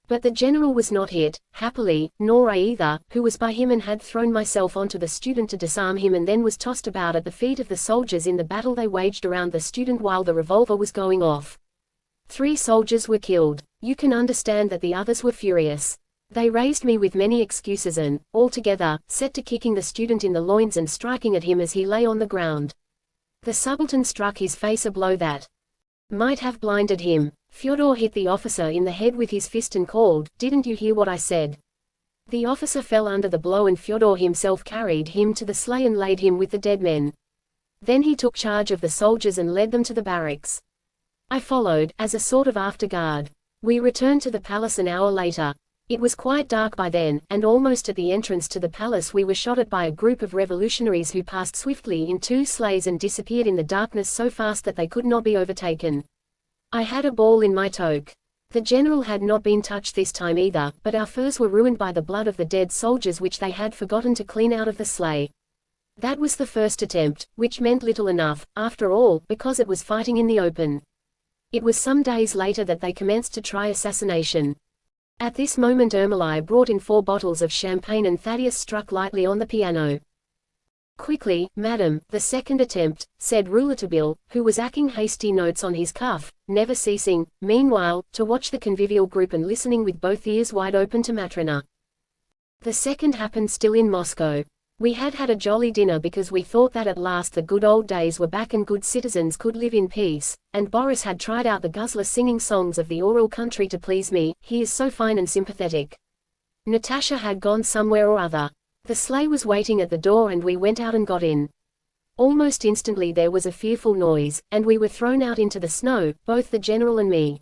But the general was not hit, happily, nor I either, who was by him and had thrown myself onto the student to disarm him and then was tossed about at the feet of the soldiers in the battle they waged around the student while the revolver was going off. 3 soldiers were killed. You can understand that the others were furious. They raised me with many excuses and, altogether, set to kicking the student in the loins and striking at him as he lay on the ground. The subaltern struck his face a blow that might have blinded him. Fyodor hit the officer in the head with his fist and called, "Didn't you hear what I said?" The officer fell under the blow and Fyodor himself carried him to the sleigh and laid him with the dead men. Then he took charge of the soldiers and led them to the barracks. I followed, as a sort of afterguard. We returned to the palace an hour later. It was quite dark by then, and almost at the entrance to the palace we were shot at by a group of revolutionaries who passed swiftly in 2 sleighs and disappeared in the darkness so fast that they could not be overtaken. I had a ball in my toque. The general had not been touched this time either, but our furs were ruined by the blood of the dead soldiers which they had forgotten to clean out of the sleigh. That was the first attempt, which meant little enough, after all, because it was fighting in the open. It was some days later that they commenced to try assassination. At this moment Ermolai brought in 4 bottles of champagne and Thaddeus struck lightly on the piano. "Quickly, madam, the second attempt," said Rouletabille, who was acting hasty notes on his cuff, never ceasing, meanwhile, to watch the convivial group and listening with both ears wide open to Matrona. The second happened still in Moscow. We had had a jolly dinner because we thought that at last the good old days were back and good citizens could live in peace, and Boris had tried out the guzzler singing songs of the Ural country to please me, he is so fine and sympathetic. Natasha had gone somewhere or other. The sleigh was waiting at the door and we went out and got in. Almost instantly there was a fearful noise, and we were thrown out into the snow, both the general and me.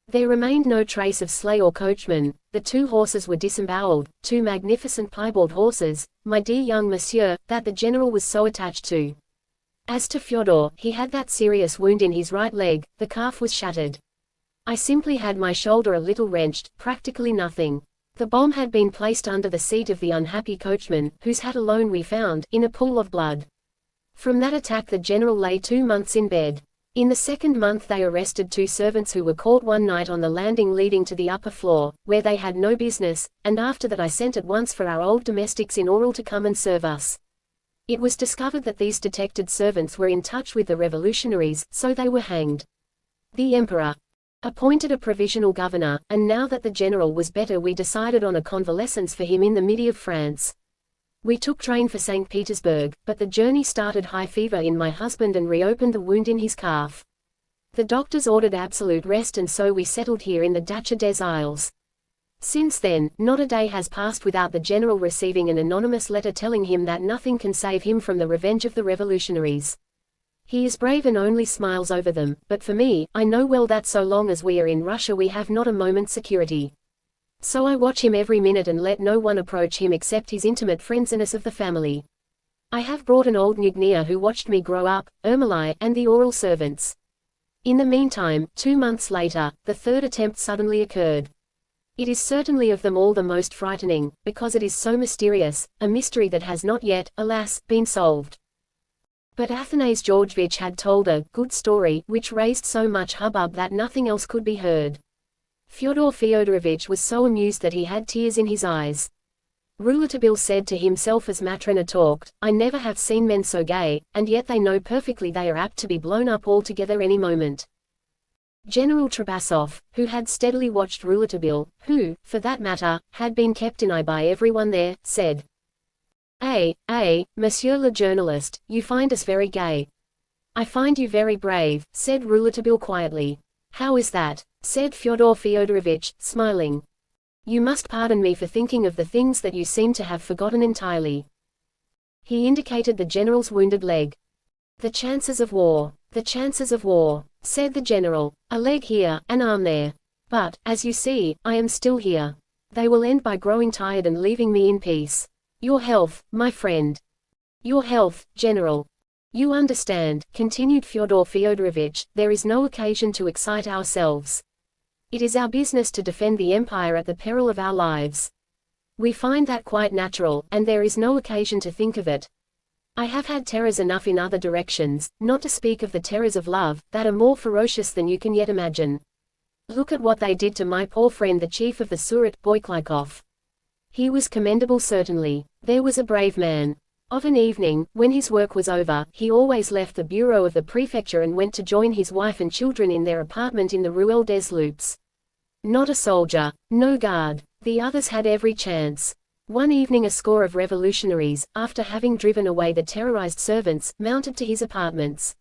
There remained no trace of sleigh or coachman. The 2 horses were disemboweled, 2 magnificent piebald horses, my dear young monsieur, that the general was so attached to. As to Fyodor, he had that serious wound in his right leg, the calf was shattered. I simply had my shoulder a little wrenched, practically nothing. The bomb had been placed under the seat of the unhappy coachman, whose hat alone we found, in a pool of blood. From that attack the general lay 2 months in bed. In the second month they arrested 2 servants who were caught one night on the landing leading to the upper floor, where they had no business, and after that I sent at once for our old domestics in Oral to come and serve us. It was discovered that these detected servants were in touch with the revolutionaries, so they were hanged. The emperor appointed a provisional governor, and now that the general was better we decided on a convalescence for him in the midi of France. We took train for St. Petersburg, but the journey started high fever in my husband and reopened the wound in his calf. The doctors ordered absolute rest and so we settled here in the Dacha des Isles. Since then, not a day has passed without the general receiving an anonymous letter telling him that nothing can save him from the revenge of the revolutionaries. He is brave and only smiles over them, but for me, I know well that so long as we are in Russia we have not a moment's security. So I watch him every minute and let no one approach him except his intimate friends and us of the family. I have brought an old Nugnia who watched me grow up, Ermolai, and the Oral servants. In the meantime, 2 months later, the third attempt suddenly occurred. It is certainly of them all the most frightening, because it is so mysterious, a mystery that has not yet, alas, been solved. But Athanase Georgevich had told a good story, which raised so much hubbub that nothing else could be heard. Fyodor Fyodorovich was so amused that he had tears in his eyes. Rouletabille said to himself as Matrona talked, I never have seen men so gay, and yet they know perfectly they are apt to be blown up altogether any moment. General Trabasov, who had steadily watched Rouletabille, who, for that matter, had been kept in eye by everyone there, said, Monsieur le journalist, you find us very gay. I find you very brave, said Rouletabille quietly. How is that? Said Fyodor Fyodorovich, smiling. You must pardon me for thinking of the things that you seem to have forgotten entirely. He indicated the general's wounded leg. The chances of war, said the general. A leg here, an arm there. But, as you see, I am still here. They will end by growing tired and leaving me in peace. Your health, my friend. Your health, general. You understand, continued Fyodor Fyodorovich, there is no occasion to excite ourselves. It is our business to defend the empire at the peril of our lives. We find that quite natural, and there is no occasion to think of it. I have had terrors enough in other directions, not to speak of the terrors of love, that are more ferocious than you can yet imagine. Look at what they did to my poor friend the chief of the Surat, Boyklikov. He was commendable certainly. There was a brave man. Of an evening, when his work was over, he always left the bureau of the prefecture and went to join his wife and children in their apartment in the Ruelle des Loups. Not a soldier, no guard. The others had every chance. One evening a score of revolutionaries, after having driven away the terrorized servants, mounted to his apartments.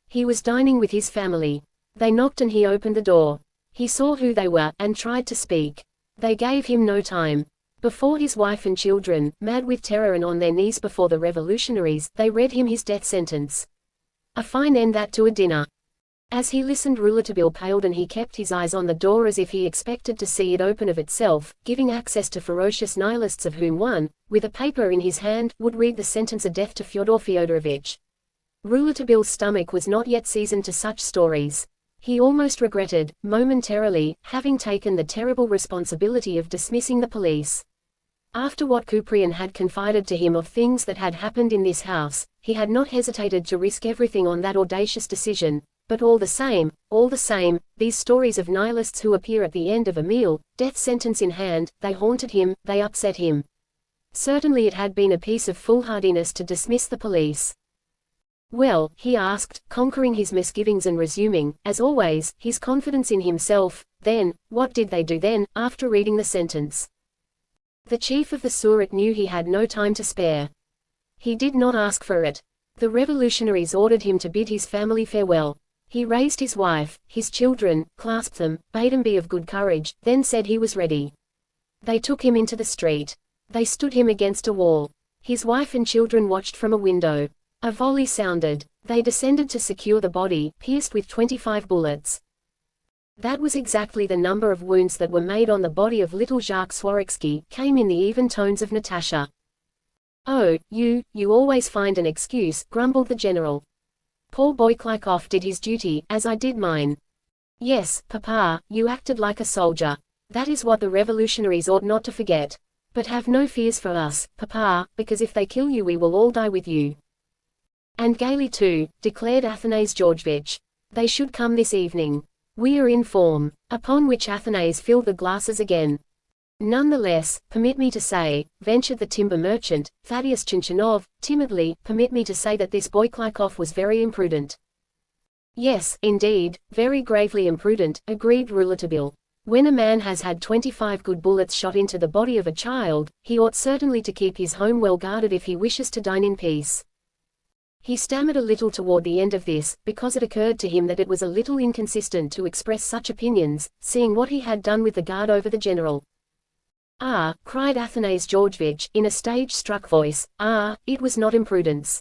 He was dining with his family. They knocked and he opened the door. He saw who they were, and tried to speak. They gave him no time. Before his wife and children, mad with terror and on their knees before the revolutionaries, they read him his death sentence. A fine end that to a dinner. As he listened Rouletabille paled and he kept his eyes on the door as if he expected to see it open of itself, giving access to ferocious nihilists of whom one, with a paper in his hand, would read the sentence of death to Fyodor Fyodorovich. Rouletabille's stomach was not yet seasoned to such stories. He almost regretted, momentarily, having taken the terrible responsibility of dismissing the police. After what Kuprian had confided to him of things that had happened in this house, he had not hesitated to risk everything on that audacious decision, but all the same, these stories of nihilists who appear at the end of a meal, death sentence in hand, they haunted him, they upset him. Certainly it had been a piece of foolhardiness to dismiss the police. Well, he asked, conquering his misgivings and resuming, as always, his confidence in himself, then, what did they do then, after reading the sentence? The chief of the Surat knew he had no time to spare. He did not ask for it. The revolutionaries ordered him to bid his family farewell. He raised his wife, his children, clasped them, bade them be of good courage, then said he was ready. They took him into the street. They stood him against a wall. His wife and children watched from a window. A volley sounded. They descended to secure the body, pierced with 25 bullets. That was exactly the number of wounds that were made on the body of little Jacques Swarovski, came in the even tones of Natasha. Oh, you always find an excuse, grumbled the general. Poor Boyklikov did his duty, as I did mine. Yes, Papa, you acted like a soldier. That is what the revolutionaries ought not to forget. But have no fears for us, Papa, because if they kill you we will all die with you. And gaily too, declared Athanase Georgievich. They should come this evening. We are in form. Upon which Athanase filled the glasses again. None the less, permit me to say, ventured the timber merchant, Thaddeus Chinchinov, timidly, permit me to say that this Boyklikov was very imprudent. Yes, indeed, very gravely imprudent, agreed Rouletabille. When a man has had 25 good bullets shot into the body of a child, he ought certainly to keep his home well guarded if he wishes to dine in peace. He stammered a little toward the end of this, because it occurred to him that it was a little inconsistent to express such opinions, seeing what he had done with the guard over the general. Ah, cried Athanase Georgievich, in a stage-struck voice, ah, it was not imprudence.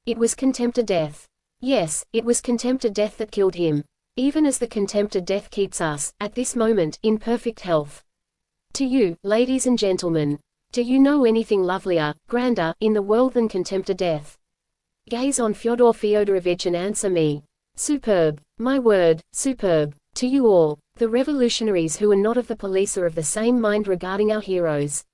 It was contempt of death. Yes, it was contempt of death that killed him. Even as the contempt of death keeps us, at this moment, in perfect health. To you, ladies and gentlemen, do you know anything lovelier, grander, in the world than contempt of death? Gaze on Fyodor Fyodorovich and answer me. Superb. My word, superb. To you all, the revolutionaries who are not of the police are of the same mind regarding our heroes.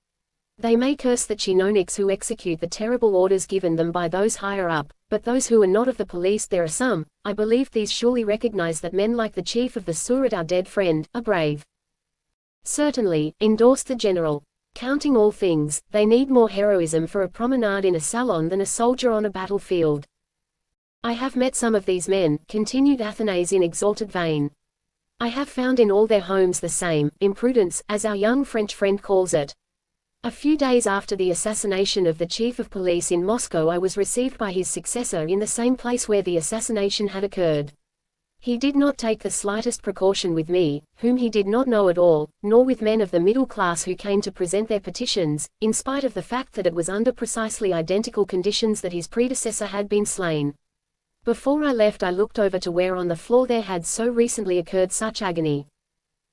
They may curse the chinovniks who execute the terrible orders given them by those higher up, but those who are not of the police, there are some, I believe these surely recognize that men like the chief of the Surat, our dead friend, are brave. Certainly, endorsed the general. Counting all things, they need more heroism for a promenade in a salon than a soldier on a battlefield. I have met some of these men, continued Athanase in exalted vein. I have found in all their homes the same imprudence, as our young French friend calls it. A few days after the assassination of the chief of police in Moscow, I was received by his successor in the same place where the assassination had occurred. He did not take the slightest precaution with me, whom he did not know at all, nor with men of the middle class who came to present their petitions, in spite of the fact that it was under precisely identical conditions that his predecessor had been slain. Before I left I looked over to where on the floor there had so recently occurred such agony.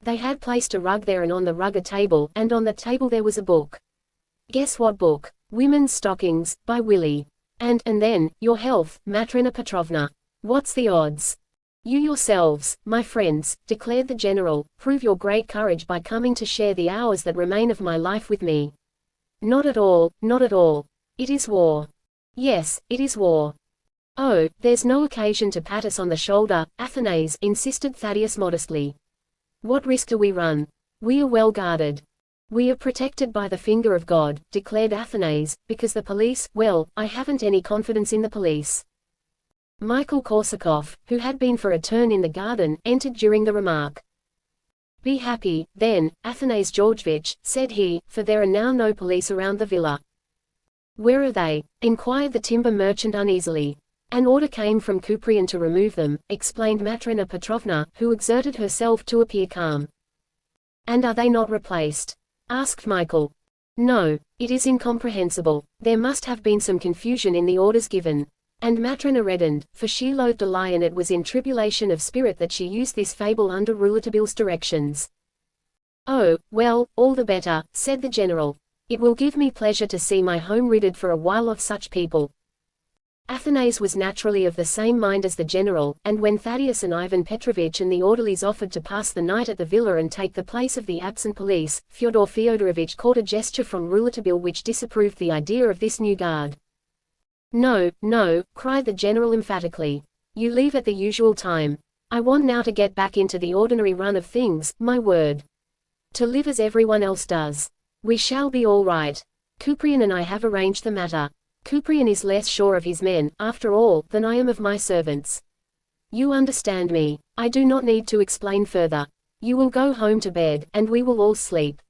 They had placed a rug there and on the rug a table, and on the table there was a book. Guess what book? Women's Stockings, by Willie. And then, your health, Matrona Petrovna. What's the odds? You yourselves, my friends, declared the general, prove your great courage by coming to share the hours that remain of my life with me. Not at all, not at all. It is war. Yes, it is war. Oh, there's no occasion to pat us on the shoulder, Athanase, insisted Thaddeus modestly. What risk do we run? We are well guarded. We are protected by the finger of God, declared Athanase, because the police, well, I haven't any confidence in the police. Michael Korsakov, who had been for a turn in the garden, entered during the remark. Be happy, then, Athanase Georgievich, said he, for there are now no police around the villa. Where are they? Inquired the timber merchant uneasily. An order came from Kuprian to remove them, explained Matrona Petrovna, who exerted herself to appear calm. And are they not replaced? Asked Michael. No, it is incomprehensible. There must have been some confusion in the orders given. And Matrona reddened, for she loathed a lie, and it was in tribulation of spirit that she used this fable under Rouletabille's directions. Oh, well, all the better, said the general. It will give me pleasure to see my home ridded for a while of such people. Athanase was naturally of the same mind as the general, and when Thaddeus and Ivan Petrovich and the orderlies offered to pass the night at the villa and take the place of the absent police, Fyodor Fyodorovich caught a gesture from Rouletabille which disapproved the idea of this new guard. No, no, cried the general emphatically. You leave at the usual time. I want now to get back into the ordinary run of things, my word. To live as everyone else does. We shall be all right. Kuprian and I have arranged the matter. Kuprian is less sure of his men, after all, than I am of my servants. You understand me. I do not need to explain further. You will go home to bed, and we will all sleep.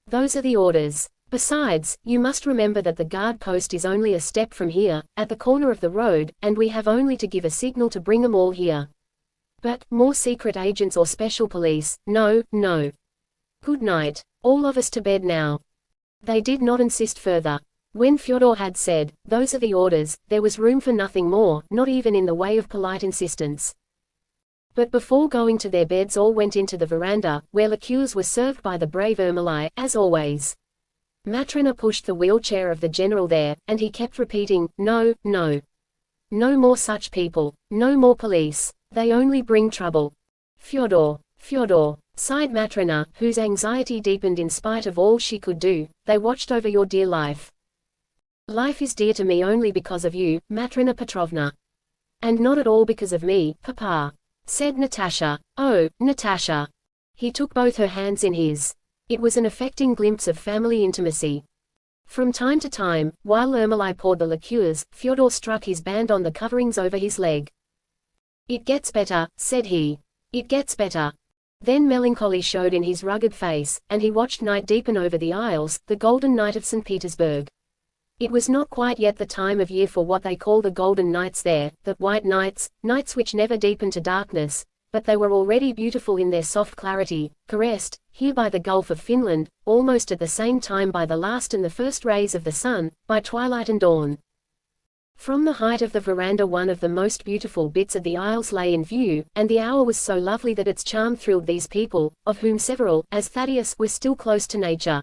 Those are the orders. Besides, you must remember that the guard post is only a step from here, at the corner of the road, and we have only to give a signal to bring them all here. But, more secret agents or special police, no, no. Good night. All of us to bed now. They did not insist further. When Fyodor had said, those are the orders, there was room for nothing more, not even in the way of polite insistence. But before going to their beds all went into the veranda, where liqueurs were served by the brave Ermolai, as always. Matrona pushed the wheelchair of the general there, and he kept repeating, no, no. No more such people. No more police. They only bring trouble. Fyodor, Fyodor, sighed Matrona, whose anxiety deepened in spite of all she could do. They watched over your dear life. Life is dear to me only because of you, Matrona Petrovna. And not at all because of me, Papa, said Natasha. Oh, Natasha. He took both her hands in his. It was an affecting glimpse of family intimacy. From time to time, while Ermolai poured the liqueurs, Fyodor struck his band on the coverings over his leg. It gets better, said he. It gets better. Then melancholy showed in his rugged face, and he watched night deepen over the Isles, the golden night of St. Petersburg. It was not quite yet the time of year for what they call the golden nights there, the white nights, nights which never deepen to darkness, but they were already beautiful in their soft clarity, caressed, here by the Gulf of Finland, almost at the same time by the last and the first rays of the sun, by twilight and dawn. From the height of the veranda one of the most beautiful bits of the Isles lay in view, and the hour was so lovely that its charm thrilled these people, of whom several, as Thaddeus, were still close to nature.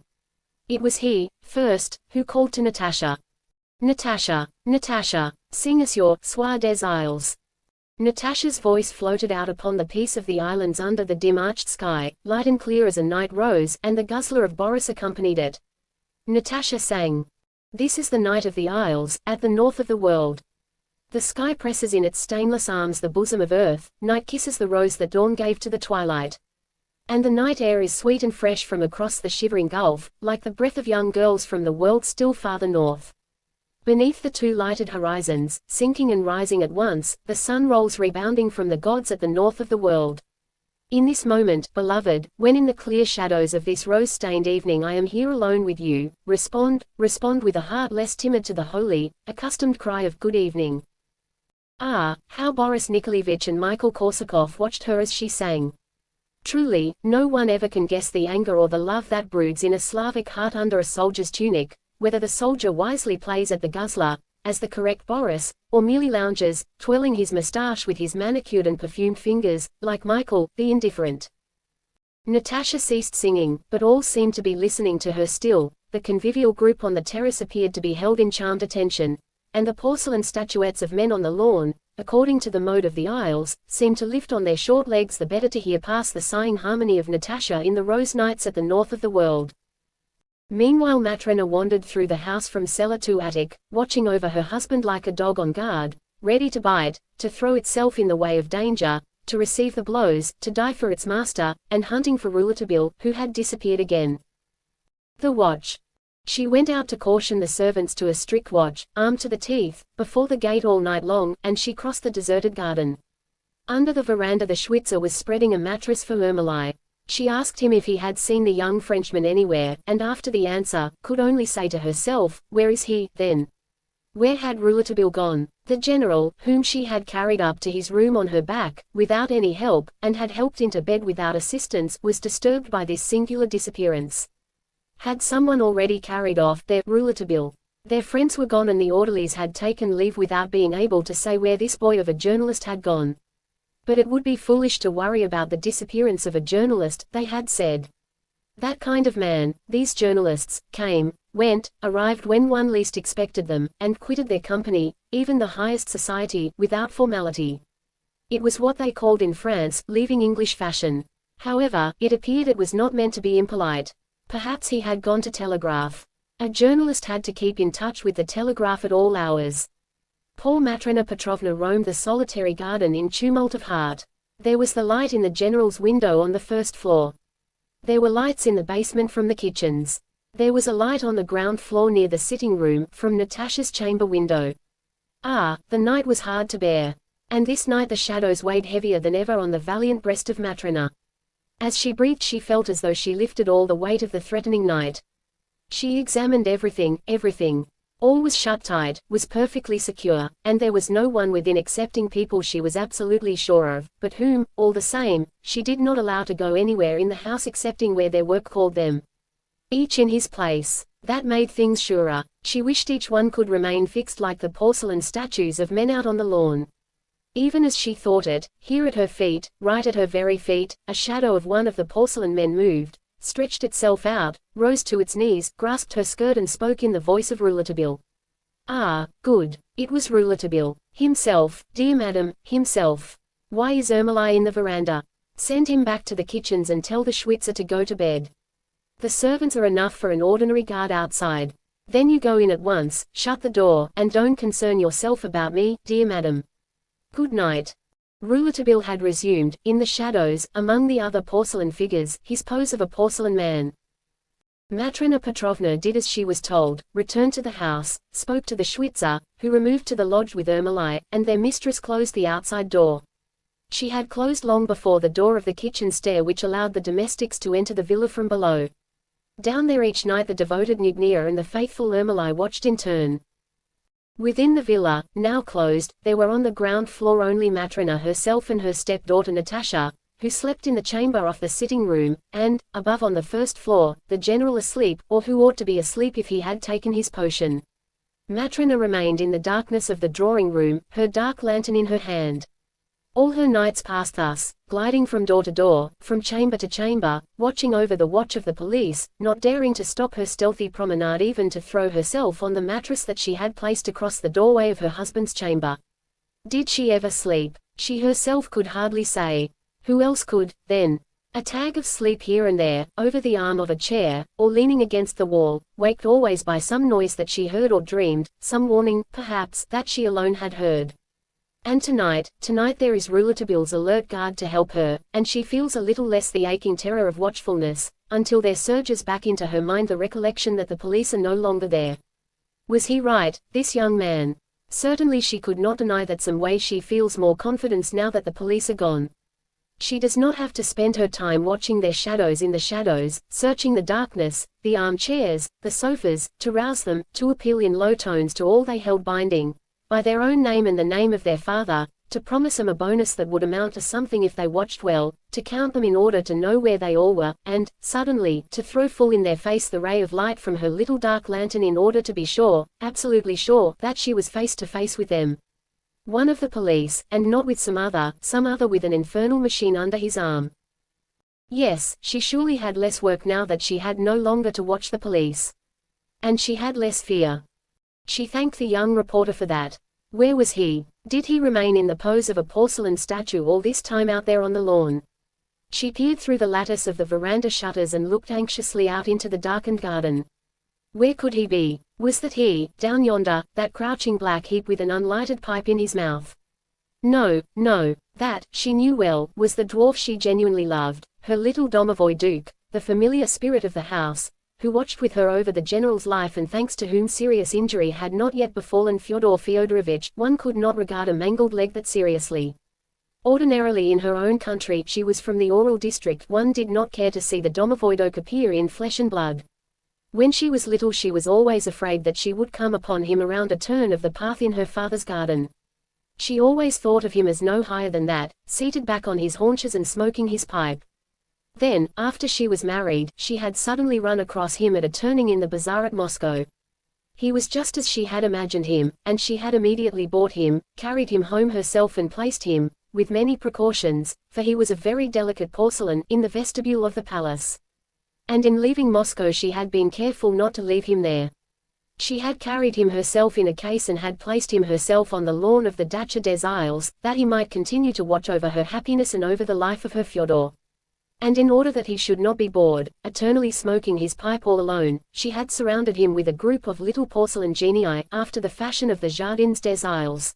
It was he, first, who called to Natasha. Natasha, Natasha, sing us your Soir des Isles. Natasha's voice floated out upon the peace of the islands under the dim arched sky, light and clear as a night rose, and the guzzler of Boris accompanied it. Natasha sang. This is the night of the Isles, at the north of the world. The sky presses in its stainless arms the bosom of earth, night kisses the rose that dawn gave to the twilight. And the night air is sweet and fresh from across the shivering gulf, like the breath of young girls from the world still farther north. Beneath the two lighted horizons, sinking and rising at once, the sun rolls rebounding from the gods at the north of the world. In this moment, beloved, when in the clear shadows of this rose-stained evening I am here alone with you, respond with a heart less timid to the holy, accustomed cry of good evening. Ah, how Boris Nikolaevich and Michael Korsakov watched her as she sang. Truly, no one ever can guess the anger or the love that broods in a Slavic heart under a soldier's tunic, whether the soldier wisely plays at the guzzler, as the correct Boris, or merely lounges, twirling his moustache with his manicured and perfumed fingers, like Michael, the indifferent. Natasha ceased singing, but all seemed to be listening to her still. The convivial group on the terrace appeared to be held in charmed attention, and the porcelain statuettes of men on the lawn, according to the mode of the Isles, seemed to lift on their short legs the better to hear pass the sighing harmony of Natasha in the rose nights at the north of the world. Meanwhile Matrona wandered through the house from cellar to attic, watching over her husband like a dog on guard, ready to bite, to throw itself in the way of danger, to receive the blows, to die for its master, and hunting for Rouletabille, who had disappeared again. The watch. She went out to caution the servants to a strict watch, armed to the teeth, before the gate all night long, and she crossed the deserted garden. Under the veranda the Schwitzer was spreading a mattress for Ermolai. She asked him if he had seen the young Frenchman anywhere, and after the answer, could only say to herself, where is he, then? Where had Rouletabille gone? The general, whom she had carried up to his room on her back, without any help, and had helped into bed without assistance, was disturbed by this singular disappearance. Had someone already carried off their Rouletabille? Their friends were gone and the orderlies had taken leave without being able to say where this boy of a journalist had gone. But it would be foolish to worry about the disappearance of a journalist, they had said. That kind of man, these journalists, came, went, arrived when one least expected them, and quitted their company, even the highest society, without formality. It was what they called in France, leaving English fashion. However, it appeared it was not meant to be impolite. Perhaps he had gone to telegraph. A journalist had to keep in touch with the telegraph at all hours. Poor Matrona Petrovna roamed the solitary garden in tumult of heart. There was the light in the general's window on the first floor. There were lights in the basement from the kitchens. There was a light on the ground floor near the sitting room, from Natasha's chamber window. Ah, the night was hard to bear. And this night the shadows weighed heavier than ever on the valiant breast of Matrona. As she breathed she felt as though she lifted all the weight of the threatening night. She examined everything, everything. All was shut tight, was perfectly secure, and there was no one within excepting people she was absolutely sure of, but whom, all the same, she did not allow to go anywhere in the house excepting where their work called them. Each in his place. That made things surer. She wished each one could remain fixed like the porcelain statues of men out on the lawn. Even as she thought it, here at her feet, right at her very feet, a shadow of one of the porcelain men moved, stretched itself out, rose to its knees, grasped her skirt and spoke in the voice of Rouletabille. Ah, good. It was Rouletabille. Himself, dear madam, himself. Why is Ermolai in the veranda? Send him back to the kitchens and tell the Schwitzer to go to bed. The servants are enough for an ordinary guard outside. Then you go in at once, shut the door, and don't concern yourself about me, dear madam. Good night. Rouletabille had resumed, in the shadows, among the other porcelain figures, his pose of a porcelain man. Matrona Petrovna did as she was told, returned to the house, spoke to the Schwitzer, who removed to the lodge with Ermolai, and their mistress closed the outside door. She had closed long before the door of the kitchen stair which allowed the domestics to enter the villa from below. Down there each night the devoted Nugnia and the faithful Ermolai watched in turn. Within the villa, now closed, there were on the ground floor only Matrona herself and her stepdaughter Natasha, who slept in the chamber off the sitting room, and, above on the first floor, the general asleep, or who ought to be asleep if he had taken his potion. Matrona remained in the darkness of the drawing room, her dark lantern in her hand. All her nights passed thus, gliding from door to door, from chamber to chamber, watching over the watch of the police, not daring to stop her stealthy promenade even to throw herself on the mattress that she had placed across the doorway of her husband's chamber. Did she ever sleep? She herself could hardly say. Who else could, then? A tag of sleep here and there, over the arm of a chair, or leaning against the wall, waked always by some noise that she heard or dreamed, some warning, perhaps, that she alone had heard. And tonight there is Rouletabille's alert guard to help her, and she feels a little less the aching terror of watchfulness, until there surges back into her mind the recollection that the police are no longer there. Was he right, this young man? Certainly she could not deny that some way she feels more confidence now that the police are gone. She does not have to spend her time watching their shadows in the shadows, searching the darkness, the armchairs, the sofas, to rouse them, to appeal in low tones to all they held binding, by their own name and the name of their father, to promise them a bonus that would amount to something if they watched well, to count them in order to know where they all were, and, suddenly, to throw full in their face the ray of light from her little dark lantern in order to be sure, absolutely sure, that she was face to face with them. One of the police, and not with some other with an infernal machine under his arm. Yes, she surely had less work now that she had no longer to watch the police. And she had less fear. She thanked the young reporter for that. Where was he? Did he remain in the pose of a porcelain statue all this time out there on the lawn? She peered through the lattice of the veranda shutters and looked anxiously out into the darkened garden. Where could he be? Was that he, down yonder, that crouching black heap with an unlighted pipe in his mouth? No, no, that, she knew well, was the dwarf she genuinely loved, her little domovoi Duke, the familiar spirit of the house, who watched with her over the general's life and thanks to whom serious injury had not yet befallen Fyodor Fyodorovich. One could not regard a mangled leg that seriously. Ordinarily in her own country, she was from the Oral district, one did not care to see the domovoi Duke appear in flesh and blood. When she was little she was always afraid that she would come upon him around a turn of the path in her father's garden. She always thought of him as no higher than that, seated back on his haunches and smoking his pipe. Then, after she was married, she had suddenly run across him at a turning in the bazaar at Moscow. He was just as she had imagined him, and she had immediately bought him, carried him home herself and placed him, with many precautions, for he was of very delicate porcelain, in the vestibule of the palace. And in leaving Moscow she had been careful not to leave him there. She had carried him herself in a case and had placed him herself on the lawn of the Dacha des Isles, that he might continue to watch over her happiness and over the life of her Fyodor. And in order that he should not be bored, eternally smoking his pipe all alone, she had surrounded him with a group of little porcelain genii, after the fashion of the Jardins des Isles.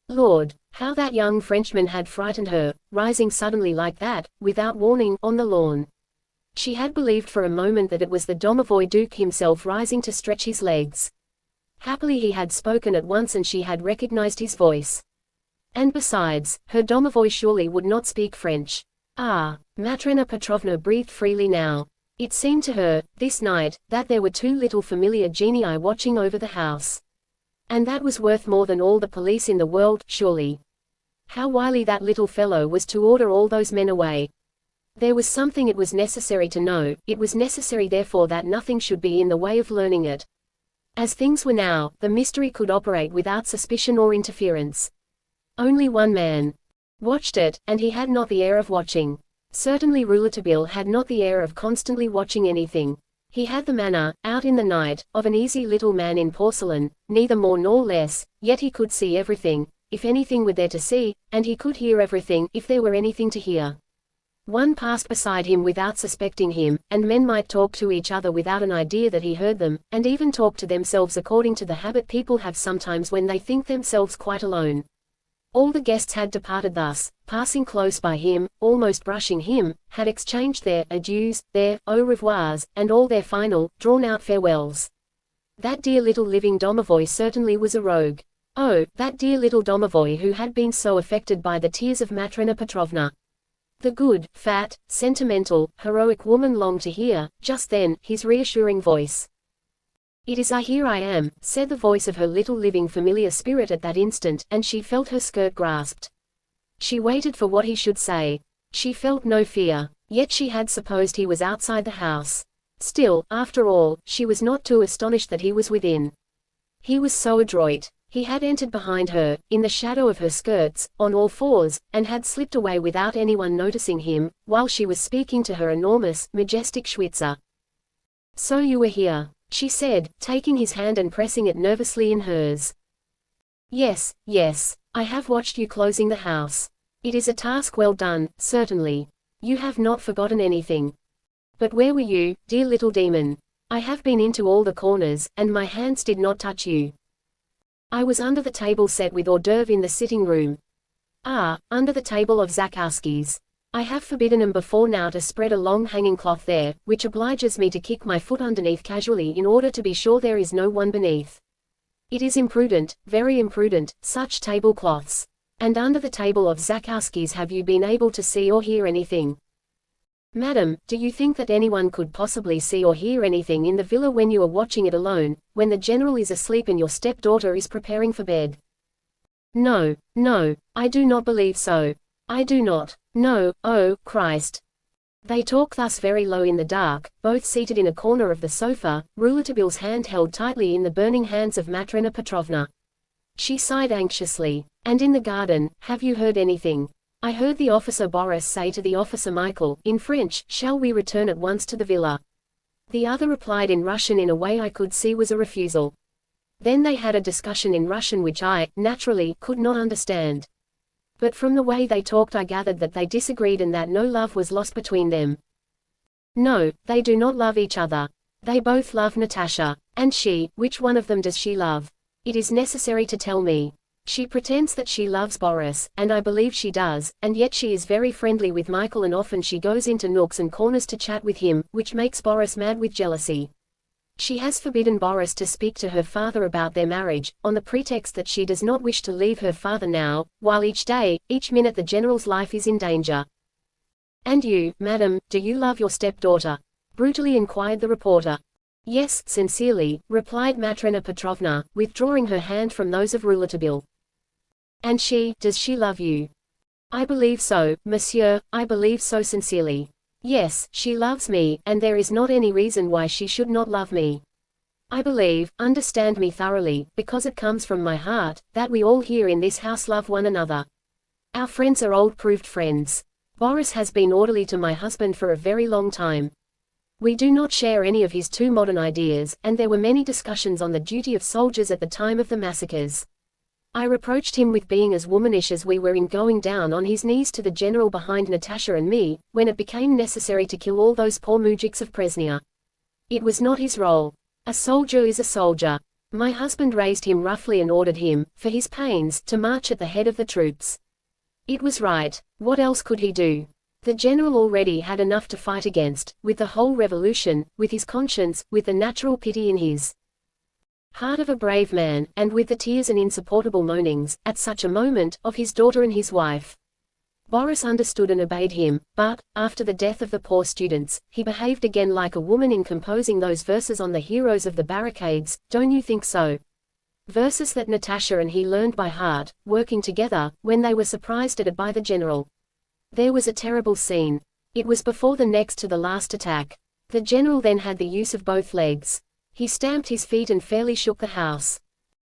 Lord, how that young Frenchman had frightened her, rising suddenly like that, without warning, on the lawn. She had believed for a moment that it was the domovoi Duke himself rising to stretch his legs. Happily he had spoken at once and she had recognized his voice. And besides, her domovoi surely would not speak French. Ah, Matrona Petrovna breathed freely now. It seemed to her, this night, that there were two little familiar genii watching over the house. And that was worth more than all the police in the world, surely. How wily that little fellow was to order all those men away. There was something it was necessary to know, it was necessary therefore that nothing should be in the way of learning it. As things were now, the mystery could operate without suspicion or interference. Only one man watched it, and he had not the air of watching. Certainly Rouletabille had not the air of constantly watching anything. He had the manner, out in the night, of an easy little man in porcelain, neither more nor less, yet he could see everything, if anything were there to see, and he could hear everything, if there were anything to hear. One passed beside him without suspecting him, and men might talk to each other without an idea that he heard them, and even talk to themselves according to the habit people have sometimes when they think themselves quite alone. All the guests had departed thus, passing close by him, almost brushing him, had exchanged their adieus, their au revoirs, and all their final, drawn-out farewells. That dear little living domovoi certainly was a rogue. Oh, that dear little domovoi who had been so affected by the tears of Matrena Petrovna. The good, fat, sentimental, heroic woman longed to hear, just then, his reassuring voice. "It is here I am," said the voice of her little living familiar spirit at that instant, and she felt her skirt grasped. She waited for what he should say. She felt no fear, yet she had supposed he was outside the house. Still, after all, she was not too astonished that he was within. He was so adroit. He had entered behind her, in the shadow of her skirts, on all fours, and had slipped away without anyone noticing him, while she was speaking to her enormous, majestic Schwitzer. "So you were here," she said, taking his hand and pressing it nervously in hers. "Yes, yes. I have watched you closing the house. It is a task well done, certainly. You have not forgotten anything. But where were you, dear little demon? I have been into all the corners, and my hands did not touch you." "I was under the table set with hors d'oeuvre in the sitting room." "Ah, under the table of Zakowski's. I have forbidden 'em before now to spread a long hanging cloth there, which obliges me to kick my foot underneath casually in order to be sure there is no one beneath. It is imprudent, very imprudent, such tablecloths. And under the table of Zakowski's have you been able to see or hear anything?" "Madam, do you think that anyone could possibly see or hear anything in the villa when you are watching it alone, when the general is asleep and your stepdaughter is preparing for bed?" "No, no, I do not believe so. I do not. No, oh, Christ." They talk thus very low in the dark, both seated in a corner of the sofa, Rouletabille's hand held tightly in the burning hands of Matrena Petrovna. She sighed anxiously. "And in the garden, have you heard anything? I heard the officer Boris say to the officer Michael, in French, 'Shall we return at once to the villa?' The other replied in Russian in a way I could see was a refusal. Then they had a discussion in Russian which I, naturally, could not understand. But from the way they talked I gathered that they disagreed and that no love was lost between them." "No, they do not love each other. They both love Natasha. And she, which one of them does she love? It is necessary to tell me. She pretends that she loves Boris, and I believe she does, and yet she is very friendly with Michael and often she goes into nooks and corners to chat with him, which makes Boris mad with jealousy. She has forbidden Boris to speak to her father about their marriage, on the pretext that she does not wish to leave her father now, while each day, each minute the general's life is in danger." "And you, madam, do you love your stepdaughter?" brutally inquired the reporter. "Yes, sincerely," replied Matrena Petrovna, withdrawing her hand from those of Rouletabille. "And does she love you?" "I believe so, monsieur, I believe so sincerely. Yes, she loves me, and there is not any reason why she should not love me. I believe, understand me thoroughly, because it comes from my heart, that we all here in this house love one another. Our friends are old proved friends. Boris has been orderly to my husband for a very long time. We do not share any of his too modern ideas, and there were many discussions on the duty of soldiers at the time of the massacres. I reproached him with being as womanish as we were in going down on his knees to the general behind Natasha and me, when it became necessary to kill all those poor mujiks of Presnia. It was not his role. A soldier is a soldier. My husband raised him roughly and ordered him, for his pains, to march at the head of the troops. It was right. What else could he do? The general already had enough to fight against, with the whole revolution, with his conscience, with the natural pity in his heart of a brave man, and with the tears and insupportable moanings, at such a moment, of his daughter and his wife. Boris understood and obeyed him, but, after the death of the poor students, he behaved again like a woman in composing those verses on the heroes of the barricades, don't you think so? Verses that Natasha and he learned by heart, working together, when they were surprised at it by the general. There was a terrible scene. It was before the next to the last attack. The general then had the use of both legs. He stamped his feet and fairly shook the house.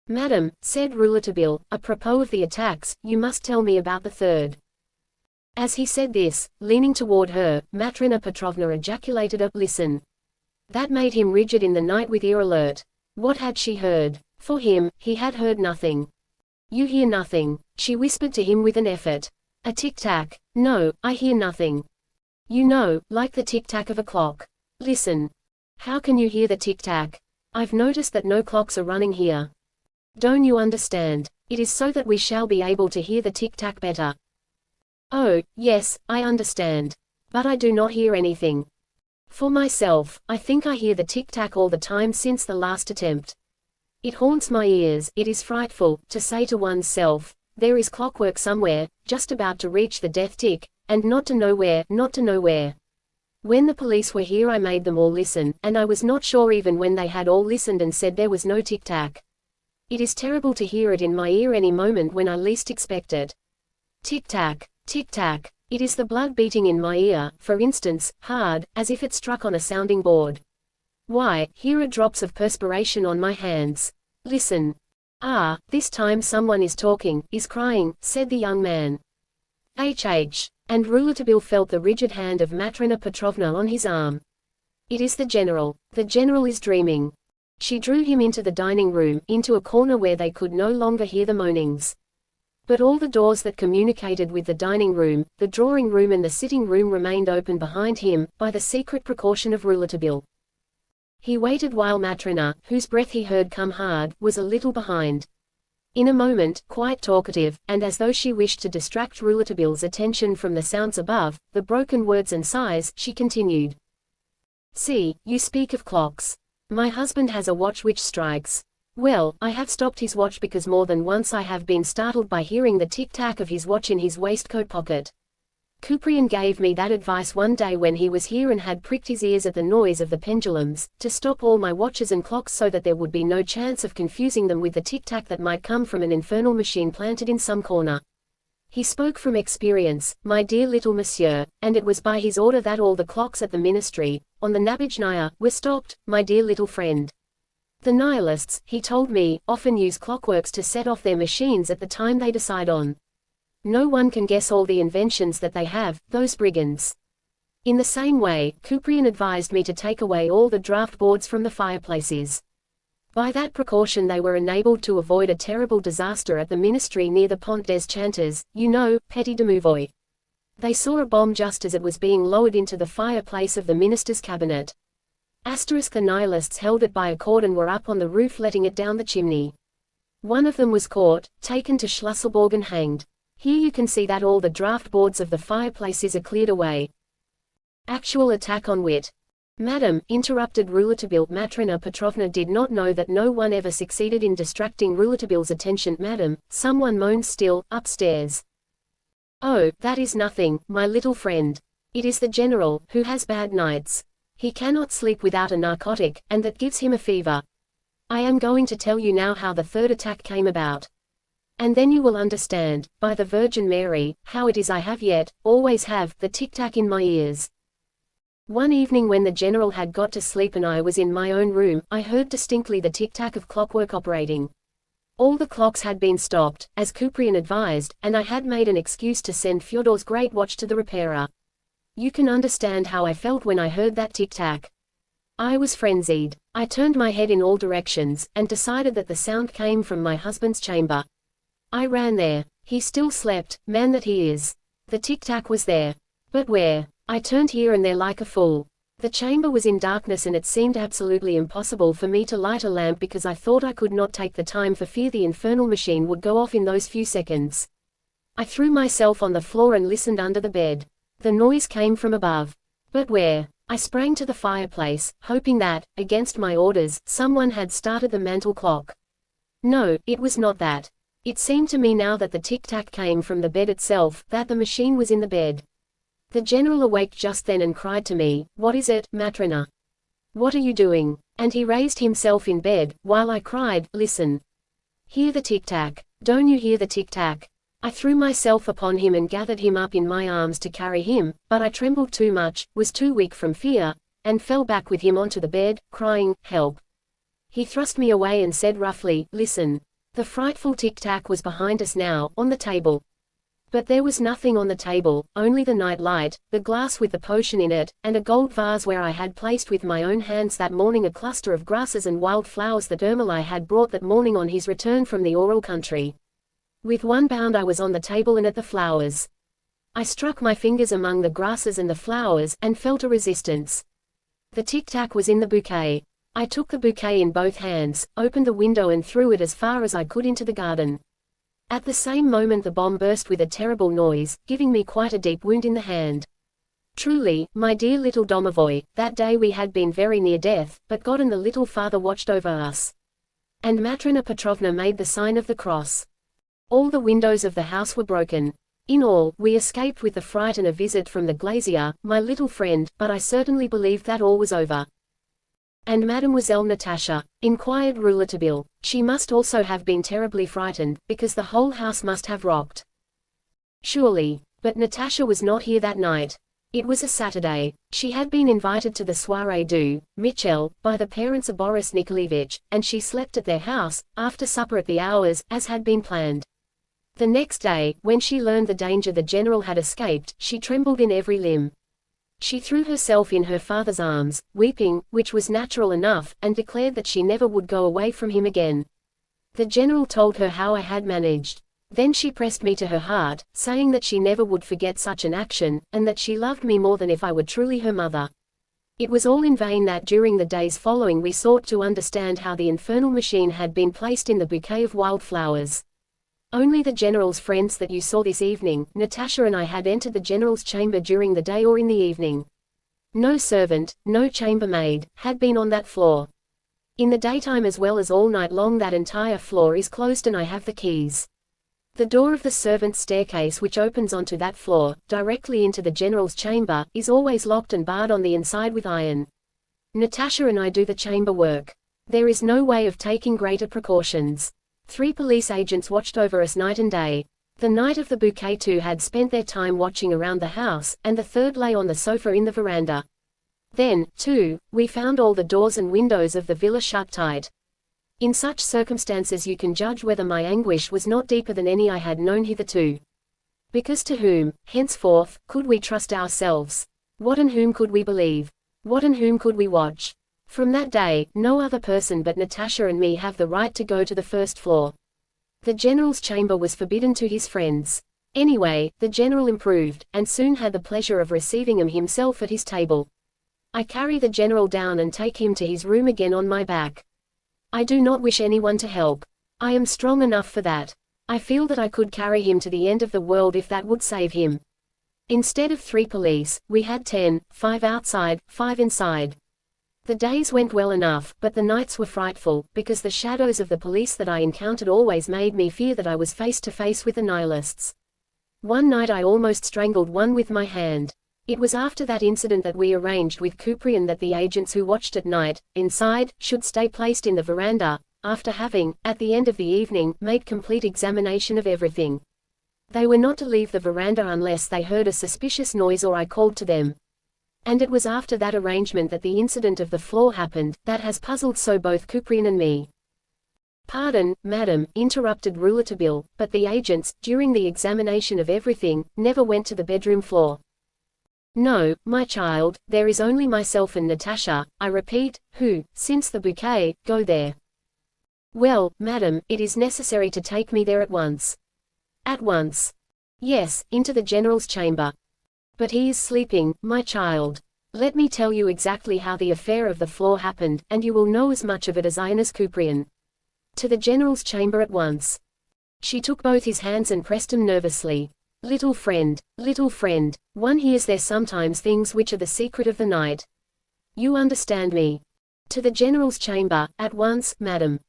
"Madam," said Rouletabille, "apropos of the attacks, you must tell me about the third." As he said this, leaning toward her, Matrena Petrovna ejaculated a "Listen." That made him rigid in the night with ear alert. What had she heard? For him, he had heard nothing. "You hear nothing," she whispered to him with an effort. "A tic-tac. No, I hear nothing." You know, like the tick-tack of a clock. Listen. How can you hear the tick-tack? I've noticed that no clocks are running here. Don't you understand? It is so that we shall be able to hear the tick-tack better. Oh, yes, I understand. But I do not hear anything. For myself, I think I hear the tick-tack all the time since the last attempt. It haunts my ears. It is frightful, to say to one's self, there is clockwork somewhere, just about to reach the death tick, and not to know where, not to know where. When the police were here I made them all listen, and I was not sure even when they had all listened and said there was no tick-tack. It is terrible to hear it in my ear any moment when I least expect it. Tick-tack, tick-tack. It is the blood beating in my ear, for instance, hard, as if it struck on a sounding board. Why, here are drops of perspiration on my hands. Listen. Ah, this time someone is talking, is crying, said the young man. H.H. And Rouletabille felt the rigid hand of Matrona Petrovna on his arm. It is the general. The general is dreaming. She drew him into the dining room, into a corner where they could no longer hear the moanings. But all the doors that communicated with the dining room, the drawing room and the sitting room remained open behind him, by the secret precaution of Rouletabille. He waited while Matrona, whose breath he heard come hard, was a little behind. In a moment, quite talkative, and as though she wished to distract Rouletabille's attention from the sounds above, the broken words and sighs, she continued. See, you speak of clocks. My husband has a watch which strikes. Well, I have stopped his watch because more than once I have been startled by hearing the tick-tack of his watch in his waistcoat pocket. Couprian gave me that advice one day when he was here and had pricked his ears at the noise of the pendulums, to stop all my watches and clocks so that there would be no chance of confusing them with the tic-tac that might come from an infernal machine planted in some corner. He spoke from experience, my dear little monsieur, and it was by his order that all the clocks at the ministry, on the Nabizhnaya, were stopped, my dear little friend. The nihilists, he told me, often use clockworks to set off their machines at the time they decide on. No one can guess all the inventions that they have, those brigands. In the same way, Couprian advised me to take away all the draft boards from the fireplaces. By that precaution they were enabled to avoid a terrible disaster at the ministry near the Pont des Chanteurs, you know, Petit de Mouvois. They saw a bomb just as it was being lowered into the fireplace of the minister's cabinet. The nihilists held it by a cord and were up on the roof letting it down the chimney. One of them was caught, taken to Schlüsselburg and hanged. Here you can see that all the draft boards of the fireplaces are cleared away. Actual attack on wit. Madam, interrupted Rouletabille, Matrona Petrovna did not know that no one ever succeeded in distracting Rouletabille's attention. Madam, someone moans still, upstairs. Oh, that is nothing, my little friend. It is the general, who has bad nights. He cannot sleep without a narcotic, and that gives him a fever. I am going to tell you now how the third attack came about. And then you will understand, by the Virgin Mary, how it is I have yet, always have, the tic-tac in my ears. One evening when the general had got to sleep and I was in my own room, I heard distinctly the tic-tac of clockwork operating. All the clocks had been stopped, as Couprian advised, and I had made an excuse to send Fyodor's great watch to the repairer. You can understand how I felt when I heard that tic-tac. I was frenzied. I turned my head in all directions, and decided that the sound came from my husband's chamber. I ran there. He still slept, man that he is. The tic-tac was there. But where? I turned here and there like a fool. The chamber was in darkness and it seemed absolutely impossible for me to light a lamp because I thought I could not take the time for fear the infernal machine would go off in those few seconds. I threw myself on the floor and listened under the bed. The noise came from above. But where? I sprang to the fireplace, hoping that, against my orders, someone had started the mantel clock. No, it was not that. It seemed to me now that the tic-tac came from the bed itself, that the machine was in the bed. The general awaked just then and cried to me, "What is it, Matrona? What are you doing?" And he raised himself in bed, while I cried, "Listen. Hear the tic-tac. Don't you hear the tic-tac?" I threw myself upon him and gathered him up in my arms to carry him, but I trembled too much, was too weak from fear, and fell back with him onto the bed, crying, "Help." He thrust me away and said roughly, "Listen." The frightful tic-tac was behind us now, on the table. But there was nothing on the table, only the night light, the glass with the potion in it, and a gold vase where I had placed with my own hands that morning a cluster of grasses and wild flowers that Ermolai had brought that morning on his return from the Oral country. With one bound I was on the table and at the flowers. I struck my fingers among the grasses and the flowers, and felt a resistance. The tic-tac was in the bouquet. I took the bouquet in both hands, opened the window and threw it as far as I could into the garden. At the same moment the bomb burst with a terrible noise, giving me quite a deep wound in the hand. Truly, my dear little Domovoy, that day we had been very near death, but God and the little Father watched over us. And Matrona Petrovna made the sign of the cross. All the windows of the house were broken. In all, we escaped with the fright and a visit from the glazier, my little friend, but I certainly believed that all was over. And Mademoiselle Natasha? Inquired Rouletabille. She must also have been terribly frightened, because the whole house must have rocked. Surely. But Natasha was not here that night. It was a Saturday. She had been invited to the soirée du Mitchell by the parents of Boris Nikolaevich, and she slept at their house, after supper at the hours, as had been planned. The next day, when she learned the danger the general had escaped, she trembled in every limb. She threw herself in her father's arms, weeping, which was natural enough, and declared that she never would go away from him again. The general told her how I had managed. Then she pressed me to her heart, saying that she never would forget such an action, and that she loved me more than if I were truly her mother. It was all in vain that during the days following we sought to understand how the infernal machine had been placed in the bouquet of wildflowers. Only the general's friends that you saw this evening, Natasha and I, had entered the general's chamber during the day or in the evening. No servant, no chambermaid, had been on that floor. In the daytime as well as all night long that entire floor is closed and I have the keys. The door of the servants' staircase which opens onto that floor, directly into the general's chamber, is always locked and barred on the inside with iron. Natasha and I do the chamber work. There is no way of taking greater precautions. 3 police agents watched over us night and day. The night of the bouquet 2 had spent their time watching around the house, and the 3rd lay on the sofa in the veranda. Then, too, we found all the doors and windows of the villa shut tight. In such circumstances you can judge whether my anguish was not deeper than any I had known hitherto. Because to whom, henceforth, could we trust ourselves? What and whom could we believe? What and whom could we watch? From that day, no other person but Natasha and me have the right to go to the 1st floor. The general's chamber was forbidden to his friends. Anyway, the general improved, and soon had the pleasure of receiving him himself at his table. I carry the general down and take him to his room again on my back. I do not wish anyone to help. I am strong enough for that. I feel that I could carry him to the end of the world if that would save him. Instead of 3 police, we had 10, 5 outside, 5 inside. The days went well enough, but the nights were frightful, because the shadows of the police that I encountered always made me fear that I was face to face with the nihilists. One night I almost strangled one with my hand. It was after that incident that we arranged with Kuprian that the agents who watched at night, inside, should stay placed in the veranda, after having, at the end of the evening, made complete examination of everything. They were not to leave the veranda unless they heard a suspicious noise or I called to them. And it was after that arrangement that the incident of the floor happened, that has puzzled so both Kuprian and me. Pardon, madam, interrupted Rouletabille, but the agents, during the examination of everything, never went to the bedroom floor. No, my child, there is only myself and Natasha, I repeat, who, since the bouquet, go there. Well, madam, it is necessary to take me there at once. At once. Yes, into the general's chamber. But he is sleeping, my child. Let me tell you exactly how the affair of the floor happened, and you will know as much of it as I and as Kuprian. To the general's chamber at once. She took both his hands and pressed them nervously. Little friend, one hears there sometimes things which are the secret of the night. You understand me. To the general's chamber, at once, madam.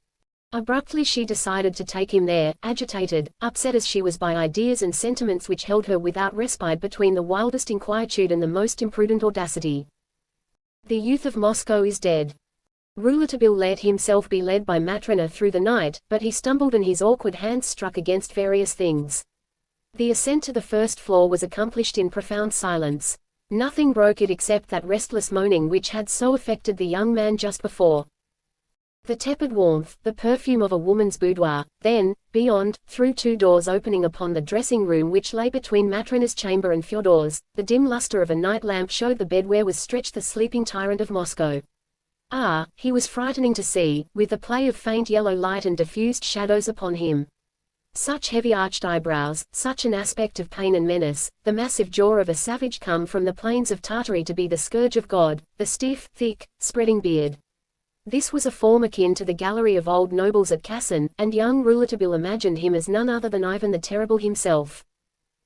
Abruptly she decided to take him there, agitated, upset as she was by ideas and sentiments which held her without respite between the wildest inquietude and the most imprudent audacity. The youth of Moscow is dead. Rouletabille let himself be led by Matrona through the night, but he stumbled and his awkward hands struck against various things. The ascent to the 1st floor was accomplished in profound silence. Nothing broke it except that restless moaning which had so affected the young man just before. The tepid warmth, the perfume of a woman's boudoir, then, beyond, through 2 doors opening upon the dressing room which lay between Matrona's chamber and Fyodor's, the dim luster of a night lamp showed the bed where was stretched the sleeping tyrant of Moscow. Ah, he was frightening to see, with the play of faint yellow light and diffused shadows upon him. Such heavy arched eyebrows, such an aspect of pain and menace, the massive jaw of a savage come from the plains of Tartary to be the scourge of God, the stiff, thick, spreading beard. This was a form akin to the gallery of old nobles at Kassin, and young Rouletabille imagined him as none other than Ivan the Terrible himself.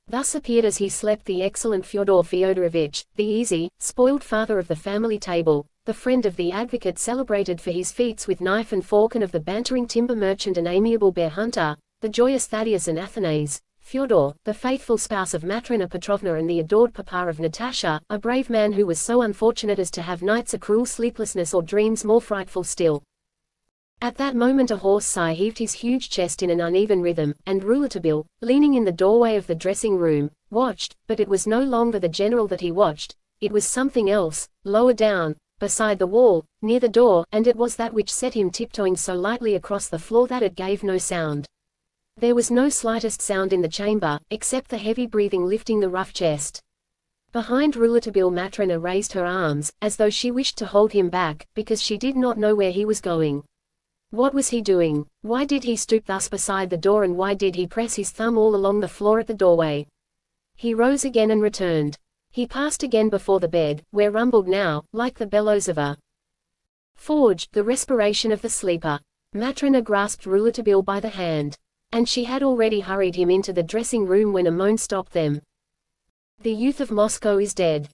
Thus appeared as he slept the excellent Fyodor Fyodorovitch, the easy, spoiled father of the family table, the friend of the advocate celebrated for his feats with knife and fork and of the bantering timber merchant and amiable bear hunter, the joyous Thaddeus and Athanase, Fyodor, the faithful spouse of Matrona Petrovna and the adored papa of Natasha, a brave man who was so unfortunate as to have nights of cruel sleeplessness or dreams more frightful still. At that moment a hoarse sigh heaved his huge chest in an uneven rhythm, and Rouletabille, leaning in the doorway of the dressing room, watched, but it was no longer the general that he watched, it was something else, lower down, beside the wall, near the door, and it was that which set him tiptoeing so lightly across the floor that it gave no sound. There was no slightest sound in the chamber, except the heavy breathing lifting the rough chest. Behind Rouletabille Matrona raised her arms, as though she wished to hold him back, because she did not know where he was going. What was he doing? Why did he stoop thus beside the door, and why did he press his thumb all along the floor at the doorway? He rose again and returned. He passed again before the bed, where rumbled now, like the bellows of a forge, the respiration of the sleeper. Matrona grasped Rouletabille by the hand. And she had already hurried him into the dressing room when a moan stopped them. The youth of Moscow is dead.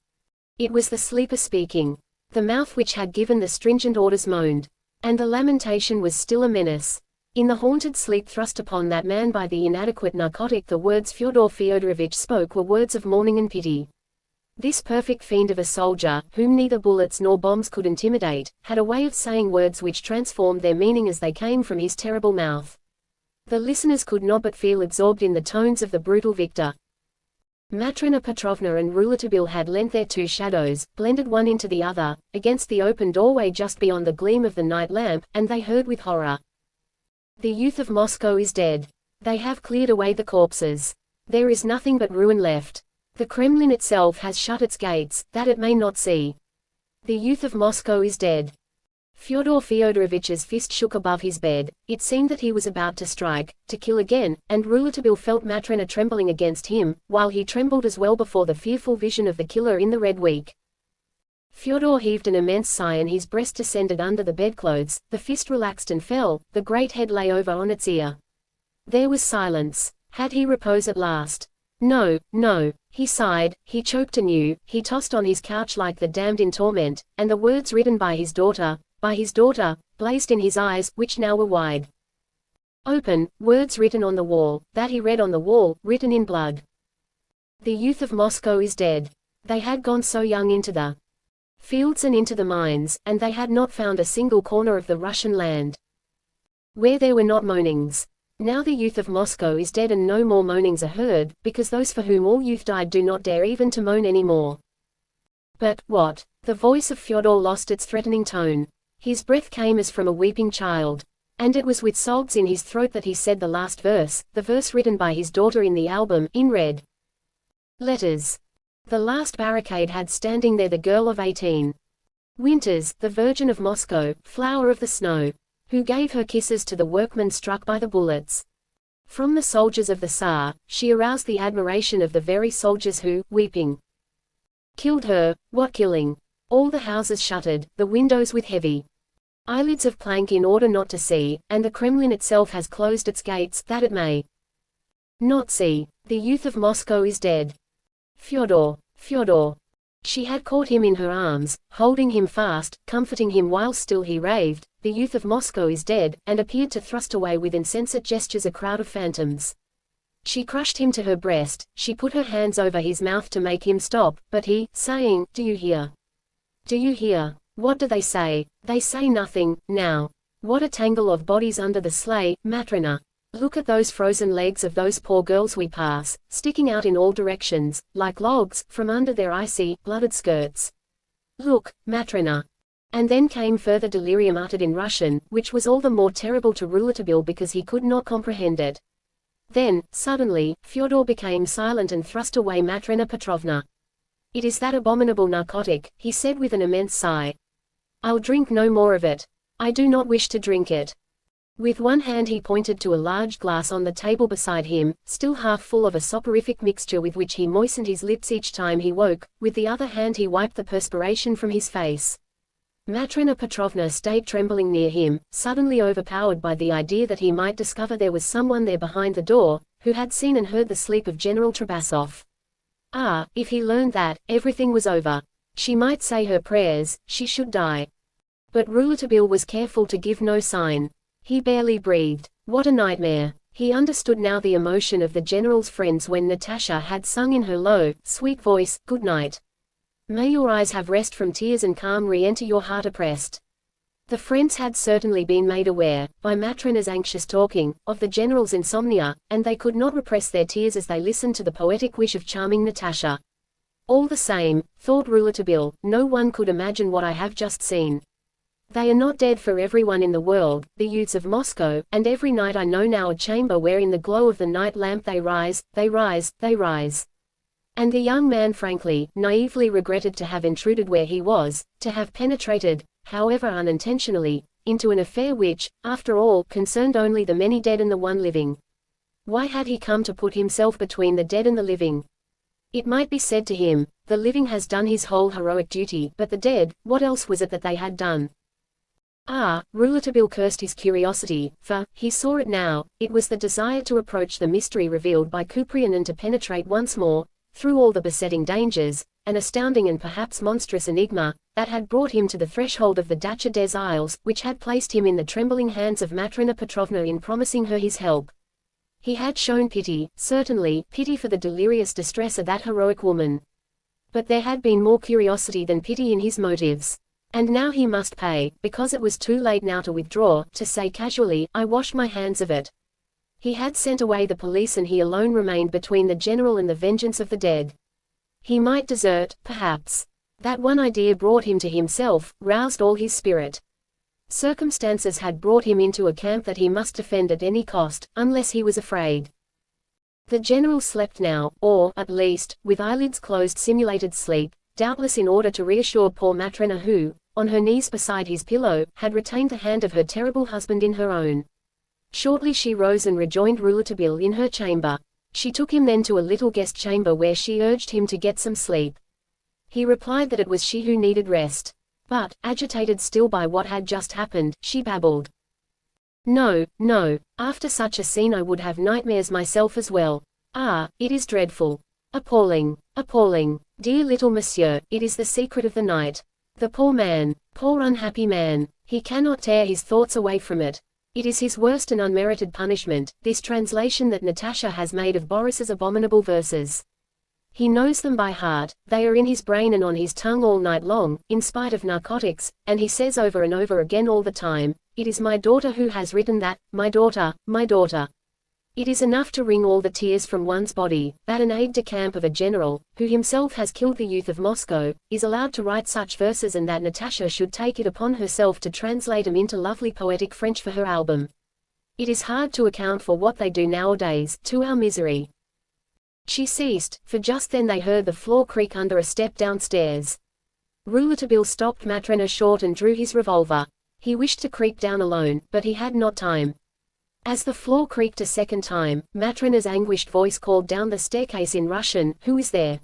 It was the sleeper speaking. The mouth which had given the stringent orders moaned. And the lamentation was still a menace. In the haunted sleep thrust upon that man by the inadequate narcotic, the words Fyodor Fyodorovitch spoke were words of mourning and pity. This perfect fiend of a soldier, whom neither bullets nor bombs could intimidate, had a way of saying words which transformed their meaning as they came from his terrible mouth. The listeners could not but feel absorbed in the tones of the brutal victor. Matrona Petrovna and Rouletabille had lent their two shadows, blended one into the other, against the open doorway just beyond the gleam of the night lamp, and they heard with horror. The youth of Moscow is dead. They have cleared away the corpses. There is nothing but ruin left. The Kremlin itself has shut its gates, that it may not see. The youth of Moscow is dead. Fyodor Fyodorovitch's fist shook above his bed. It seemed that he was about to strike, to kill again, and Rouletabille felt Matrona trembling against him, while he trembled as well before the fearful vision of the killer in the red week. Fyodor heaved an immense sigh and his breast descended under the bedclothes, the fist relaxed and fell, the great head lay over on its ear. There was silence. Had he repose at last? No, no. He sighed, he choked anew, he tossed on his couch like the damned in torment, and the words written by his daughter, blazed in his eyes, which now were wide open, words written on the wall, that he read on the wall, written in blood. The youth of Moscow is dead. They had gone so young into the fields and into the mines, and they had not found a single corner of the Russian land where there were not moanings. Now the youth of Moscow is dead and no more moanings are heard, because those for whom all youth died do not dare even to moan any more. But, what? The voice of Fyodor lost its threatening tone. His breath came as from a weeping child. And it was with sobs in his throat that he said the last verse, the verse written by his daughter in the album, in red letters. The last barricade had standing there the girl of 18. Winters, the virgin of Moscow, flower of the snow, who gave her kisses to the workmen struck by the bullets. From the soldiers of the Tsar, she aroused the admiration of the very soldiers who, weeping, killed her. What killing! All the houses shuttered, the windows with heavy eyelids of plank in order not to see, and the Kremlin itself has closed its gates, that it may not see. The youth of Moscow is dead. Fyodor, Fyodor. She had caught him in her arms, holding him fast, comforting him while still he raved, the youth of Moscow is dead, and appeared to thrust away with insensate gestures a crowd of phantoms. She crushed him to her breast, she put her hands over his mouth to make him stop, but he, saying, "Do you hear? Do you hear? What do they say? They say nothing, now. What a tangle of bodies under the sleigh, Matrona. Look at those frozen legs of those poor girls we pass, sticking out in all directions, like logs, from under their icy, blooded skirts. Look, Matrona." And then came further delirium uttered in Russian, which was all the more terrible to Rouletabille because he could not comprehend it. Then, suddenly, Fyodor became silent and thrust away Matrona Petrovna. "It is that abominable narcotic," he said with an immense sigh. "I'll drink no more of it. I do not wish to drink it." With one hand he pointed to a large glass on the table beside him, still half full of a soporific mixture with which he moistened his lips each time he woke, with the other hand he wiped the perspiration from his face. Matrona Petrovna stayed trembling near him, suddenly overpowered by the idea that he might discover there was someone there behind the door, who had seen and heard the sleep of General Trabasov. Ah, if he learned that, everything was over. She might say her prayers, she should die. But Rouletabille was careful to give no sign. He barely breathed. What a nightmare. He understood now the emotion of the general's friends when Natasha had sung in her low, sweet voice, "Good night. May your eyes have rest from tears and calm re-enter your heart oppressed." The friends had certainly been made aware, by Matrona's anxious talking, of the general's insomnia, and they could not repress their tears as they listened to the poetic wish of charming Natasha. All the same, thought Rouletabille, no one could imagine what I have just seen. They are not dead for everyone in the world, the youths of Moscow, and every night I know now a chamber where in the glow of the night lamp they rise, they rise, they rise. And the young man frankly, naively regretted to have intruded where he was, to have penetrated, however unintentionally, into an affair which, after all, concerned only the many dead and the one living. Why had he come to put himself between the dead and the living? It might be said to him, the living has done his whole heroic duty, but the dead, what else was it that they had done? Ah, Rouletabille cursed his curiosity, for, he saw it now, it was the desire to approach the mystery revealed by Kuprian and to penetrate once more, through all the besetting dangers, an astounding and perhaps monstrous enigma, that had brought him to the threshold of the Dacha des Isles, which had placed him in the trembling hands of Matrona Petrovna in promising her his help. He had shown pity, certainly, pity for the delirious distress of that heroic woman. But there had been more curiosity than pity in his motives. And now he must pay, because it was too late now to withdraw, to say casually, "I wash my hands of it." He had sent away the police and he alone remained between the general and the vengeance of the dead. He might desert, perhaps. That one idea brought him to himself, roused all his spirit. Circumstances had brought him into a camp that he must defend at any cost, unless he was afraid. The general slept now, or, at least, with eyelids closed simulated sleep, doubtless in order to reassure poor Matrona who, on her knees beside his pillow, had retained the hand of her terrible husband in her own. Shortly she rose and rejoined Rouletabille in her chamber. She took him then to a little guest chamber where she urged him to get some sleep. He replied that it was she who needed rest. But, agitated still by what had just happened, she babbled. "No, no, after such a scene I would have nightmares myself as well. Ah, it is dreadful. Appalling, appalling. Dear little monsieur, it is the secret of the night. The poor man, poor unhappy man, he cannot tear his thoughts away from it. It is his worst and unmerited punishment, this translation that Natasha has made of Boris's abominable verses. He knows them by heart, they are in his brain and on his tongue all night long, in spite of narcotics, and he says over and over again all the time, 'It is my daughter who has written that, my daughter, my daughter.' It is enough to wring all the tears from one's body, that an aide-de-camp of a general, who himself has killed the youth of Moscow, is allowed to write such verses and that Natasha should take it upon herself to translate them into lovely poetic French for her album. It is hard to account for what they do nowadays, to our misery." She ceased, for just then they heard the floor creak under a step downstairs. Rouletabille stopped Matrona short and drew his revolver. He wished to creep down alone, but he had not time. As the floor creaked a second time, Matrona's anguished voice called down the staircase in Russian, "Who is there?"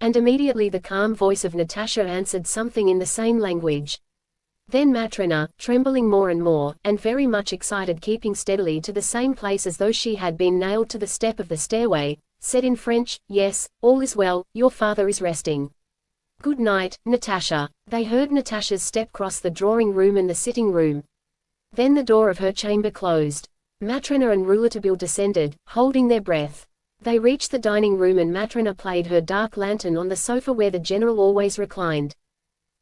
And immediately the calm voice of Natasha answered something in the same language. Then Matrona, trembling more and more, and very much excited, keeping steadily to the same place as though she had been nailed to the step of the stairway, said in French, "Yes, all is well, your father is resting. Good night, Natasha." They heard Natasha's step cross the drawing-room and the sitting-room. Then the door of her chamber closed. Matrona and Rouletabille descended, holding their breath. They reached the dining-room and Matrona played her dark lantern on the sofa where the general always reclined.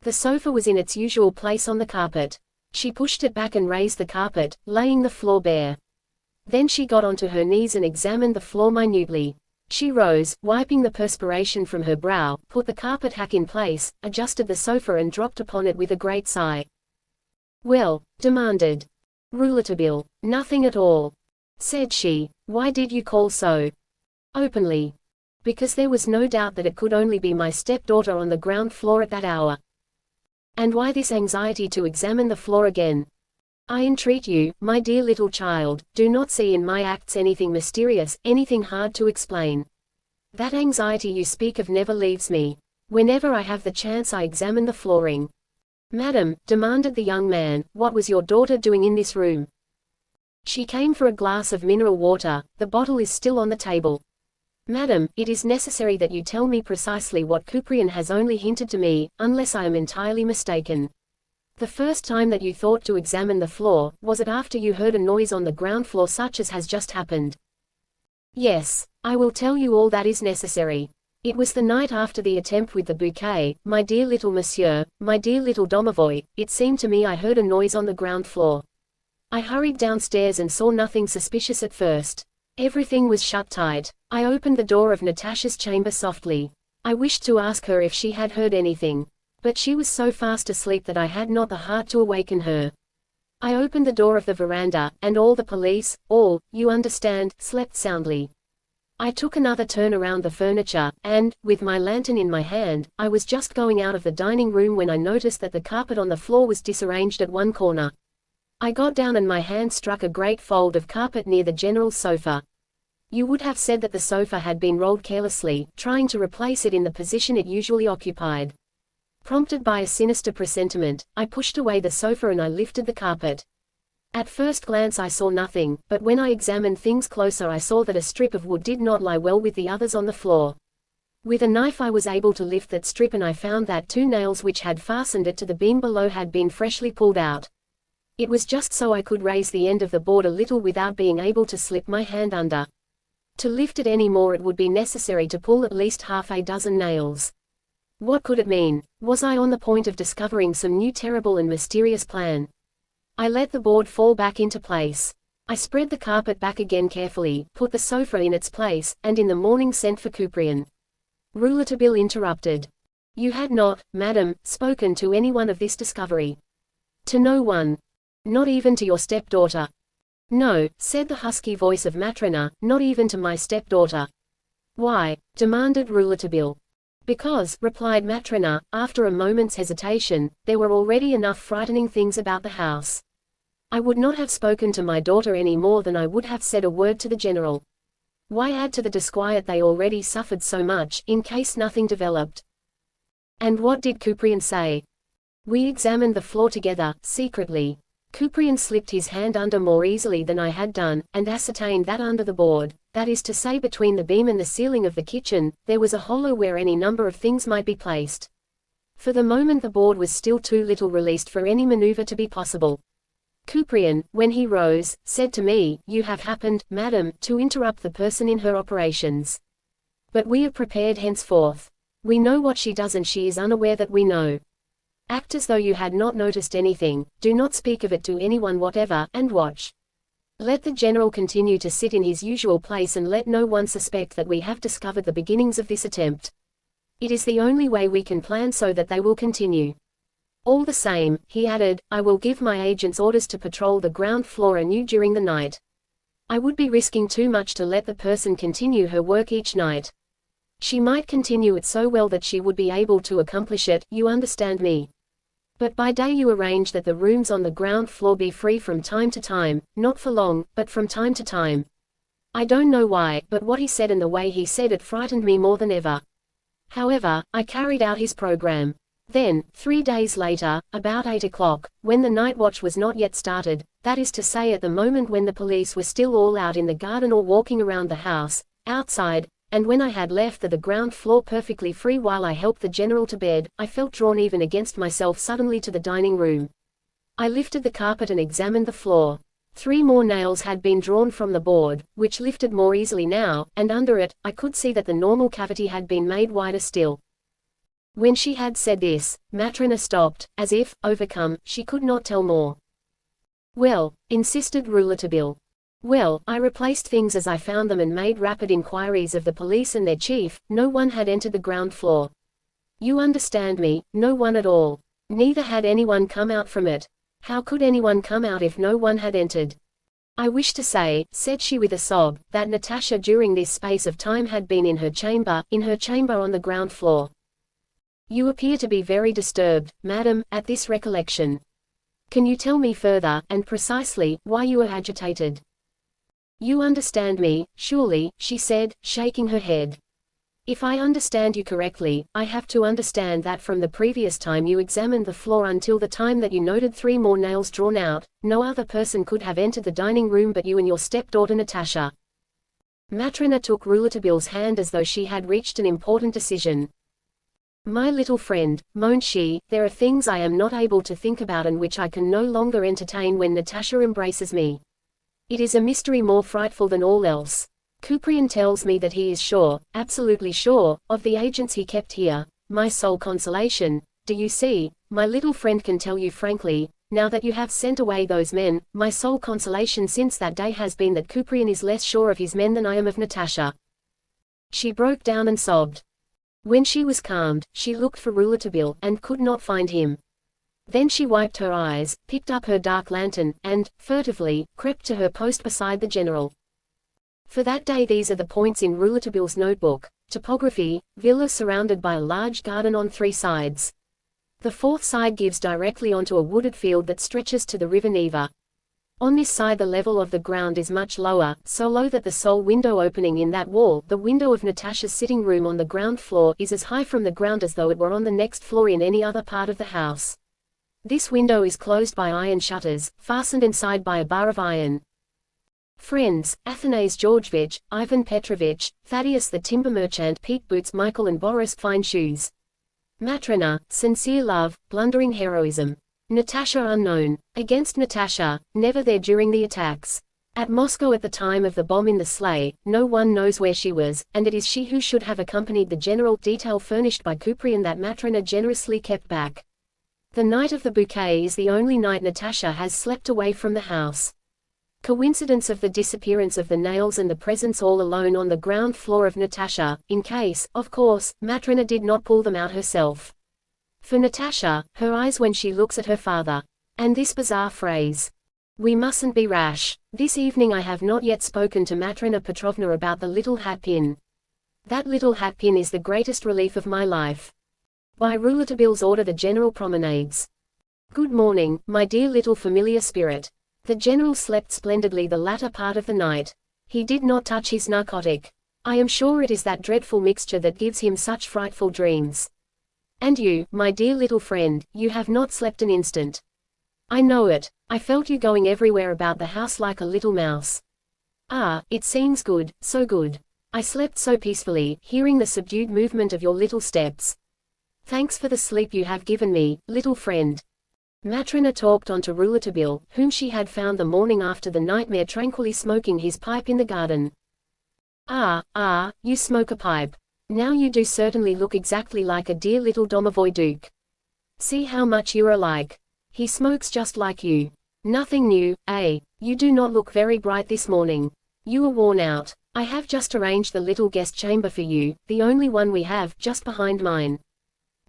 The sofa was in its usual place on the carpet. She pushed it back and raised the carpet, laying the floor bare. Then she got onto her knees and examined the floor minutely. She rose, wiping the perspiration from her brow, put the carpet hack in place, adjusted the sofa and dropped upon it with a great sigh. "Well?" demanded Rouletabille. "Nothing at all," said she. "Why did you call so openly?" "Because there was no doubt that it could only be my stepdaughter on the ground floor at that hour." "And why this anxiety to examine the floor again?" I entreat you, my dear little child, do not see in my acts anything mysterious, anything hard to explain. That anxiety you speak of never leaves me. Whenever I have the chance I examine the flooring. Madam, demanded the young man, what was your daughter doing in this room? She came for a glass of mineral water, the bottle is still on the table. Madam, it is necessary that you tell me precisely what Couprian has only hinted to me, unless I am entirely mistaken. The first time that you thought to examine the floor, was it after you heard a noise on the ground floor such as has just happened? Yes, I will tell you all that is necessary. It was the night after the attempt with the bouquet, my dear little monsieur, my dear little domovoi. It seemed to me I heard a noise on the ground floor. I hurried downstairs and saw nothing suspicious at first. Everything was shut tight. I opened the door of Natasha's chamber softly. I wished to ask her if she had heard anything. But she was so fast asleep that I had not the heart to awaken her. I opened the door of the veranda, and all the police, all, you understand, slept soundly. I took another turn around the furniture, and, with my lantern in my hand, I was just going out of the dining room when I noticed that the carpet on the floor was disarranged at one corner. I got down and my hand struck a great fold of carpet near the general's sofa. You would have said that the sofa had been rolled carelessly, trying to replace it in the position it usually occupied. Prompted by a sinister presentiment, I pushed away the sofa and I lifted the carpet. At first glance I saw nothing, but when I examined things closer I saw that a strip of wood did not lie well with the others on the floor. With a knife I was able to lift that strip and I found that 2 nails which had fastened it to the beam below had been freshly pulled out. It was just so I could raise the end of the board a little without being able to slip my hand under. To lift it any more it would be necessary to pull at least half a dozen nails. What could it mean? Was I on the point of discovering some new terrible and mysterious plan? I let the board fall back into place. I spread the carpet back again carefully, put the sofa in its place, and in the morning sent for Couprian. Rouletabille interrupted. You had not, madam, spoken to anyone of this discovery. To no one. Not even to your stepdaughter. No, said the husky voice of Matrona, not even to my stepdaughter. Why? Demanded Rouletabille. Because, replied Matrona, after a moment's hesitation, there were already enough frightening things about the house. I would not have spoken to my daughter any more than I would have said a word to the general. Why add to the disquiet they already suffered so much, in case nothing developed? And what did Couprian say? We examined the floor together, secretly. Couprian slipped his hand under more easily than I had done, and ascertained that under the board, that is to say between the beam and the ceiling of the kitchen, there was a hollow where any number of things might be placed. For the moment the board was still too little released for any maneuver to be possible. Couprian, when he rose, said to me, You have happened, madam, to interrupt the person in her operations. But we are prepared henceforth. We know what she does and she is unaware that we know. Act as though you had not noticed anything, do not speak of it to anyone whatever, and watch. Let the general continue to sit in his usual place and let no one suspect that we have discovered the beginnings of this attempt. It is the only way we can plan so that they will continue. All the same, he added, I will give my agents orders to patrol the ground floor anew during the night. I would be risking too much to let the person continue her work each night. She might continue it so well that she would be able to accomplish it, you understand me. But by day you arrange that the rooms on the ground floor be free from time to time, not for long, but from time to time. I don't know why, but what he said and the way he said it frightened me more than ever. However, I carried out his program. Then, 3 days later, about 8 o'clock, when the night watch was not yet started, that is to say at the moment when the police were still all out in the garden or walking around the house, outside, and when I had left the ground floor perfectly free while I helped the general to bed, I felt drawn even against myself suddenly to the dining room. I lifted the carpet and examined the floor. 3 more nails had been drawn from the board, which lifted more easily now, and under it, I could see that the normal cavity had been made wider still. When she had said this, Matrona stopped, as if, overcome, she could not tell more. Well, insisted Rouletabille. Well, I replaced things as I found them and made rapid inquiries of the police and their chief. No one had entered the ground floor. You understand me, no one at all. Neither had anyone come out from it. How could anyone come out if no one had entered? I wish to say, said she with a sob, that Natasha during this space of time had been in her chamber on the ground floor. You appear to be very disturbed, madam, at this recollection. Can you tell me further, and precisely, why you are agitated? You understand me, surely, she said, shaking her head. If I understand you correctly, I have to understand that from the previous time you examined the floor until the time that you noted 3 more nails drawn out, no other person could have entered the dining room but you and your stepdaughter Natasha. Matrona took Rouletabille's hand as though she had reached an important decision. My little friend, moaned she, there are things I am not able to think about and which I can no longer entertain when Natasha embraces me. It is a mystery more frightful than all else. Couprian tells me that he is sure, absolutely sure, of the agents he kept here. My sole consolation, do you see, my little friend can tell you frankly, now that you have sent away those men, my sole consolation since that day has been that Couprian is less sure of his men than I am of Natasha. She broke down and sobbed. When she was calmed, she looked for Rouletabille, and could not find him. Then she wiped her eyes, picked up her dark lantern, and, furtively, crept to her post beside the general. For that day these are the points in Rouletabille's notebook. Topography, villa surrounded by a large garden on 3 sides. The 4th side gives directly onto a wooded field that stretches to the river Neva. On this side the level of the ground is much lower, so low that the sole window opening in that wall, the window of Natasha's sitting room on the ground floor, is as high from the ground as though it were on the next floor in any other part of the house. This window is closed by iron shutters, fastened inside by a bar of iron. Friends, Athanase Georgievich, Ivan Petrovich, Thaddeus the timber merchant, Pete Boots, Michael and Boris Fine Shoes. Matrona, sincere love, blundering heroism. Natasha unknown. Against Natasha, never there during the attacks. At Moscow at the time of the bomb in the sleigh, no one knows where she was, and it is she who should have accompanied the general, detail furnished by Couprian that Matrona generously kept back. The night of the bouquet is the only night Natasha has slept away from the house. Coincidence of the disappearance of the nails and the presence all alone on the ground floor of Natasha, in case, of course, Matrona did not pull them out herself. For Natasha, her eyes when she looks at her father. And this bizarre phrase. We mustn't be rash. This evening I have not yet spoken to Matrona Petrovna about the little hat pin. That little hat pin is the greatest relief of my life. By Rouletabille's order the general promenades. Good morning, my dear little familiar spirit. The general slept splendidly the latter part of the night. He did not touch his narcotic. I am sure it is that dreadful mixture that gives him such frightful dreams. And you, my dear little friend, you have not slept an instant. I know it. I felt you going everywhere about the house like a little mouse. Ah, it seems good, so good. I slept so peacefully, hearing the subdued movement of your little steps. Thanks for the sleep you have given me, little friend. Matrona talked on to Rouletabille, whom she had found the morning after the nightmare tranquilly smoking his pipe in the garden. Ah, you smoke a pipe. Now you do certainly look exactly like a dear little domovoi duke. See how much you are alike. He smokes just like you. Nothing new, eh? You do not look very bright this morning. You are worn out. I have just arranged the little guest chamber for you, the only one we have, just behind mine.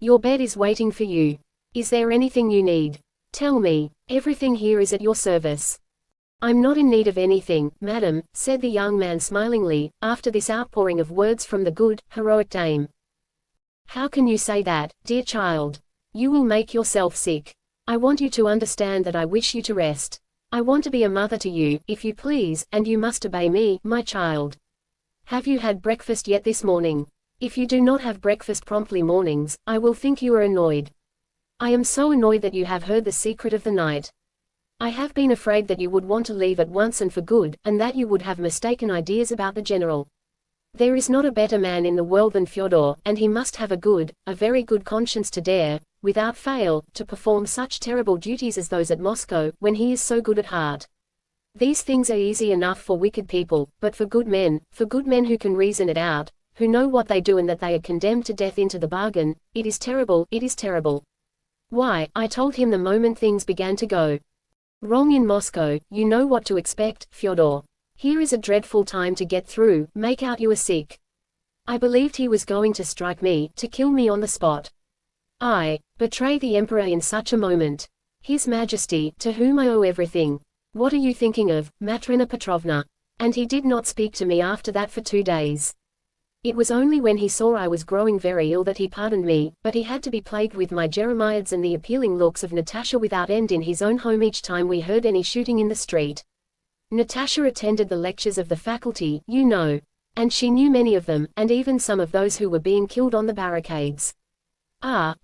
Your bed is waiting for you. Is there anything you need? Tell me. Everything here is at your service. I'm not in need of anything, madam, said the young man smilingly, after this outpouring of words from the good, heroic dame. How can you say that, dear child? You will make yourself sick. I want you to understand that I wish you to rest. I want to be a mother to you, if you please, and you must obey me, my child. Have you had breakfast yet this morning? If you do not have breakfast promptly mornings, I will think you are annoyed. I am so annoyed that you have heard the secret of the night. I have been afraid that you would want to leave at once and for good, and that you would have mistaken ideas about the general. There is not a better man in the world than Fyodor, and he must have a very good conscience to dare, without fail, to perform such terrible duties as those at Moscow, when he is so good at heart. These things are easy enough for wicked people, but for good men who can reason it out, who know what they do and that they are condemned to death into the bargain, it is terrible, it is terrible. Why, I told him the moment things began to go wrong in Moscow, you know what to expect, Fyodor. Here is a dreadful time to get through, make out you are sick. I believed he was going to strike me, to kill me on the spot. I betray the Emperor in such a moment. His Majesty, to whom I owe everything. What are you thinking of, Matrona Petrovna? And he did not speak to me after that for 2 days. It was only when he saw I was growing very ill that he pardoned me, but he had to be plagued with my Jeremiads and the appealing looks of Natasha without end in his own home each time we heard any shooting in the street. Natasha attended the lectures of the faculty, you know. And she knew many of them, and even some of those who were being killed on the barricades.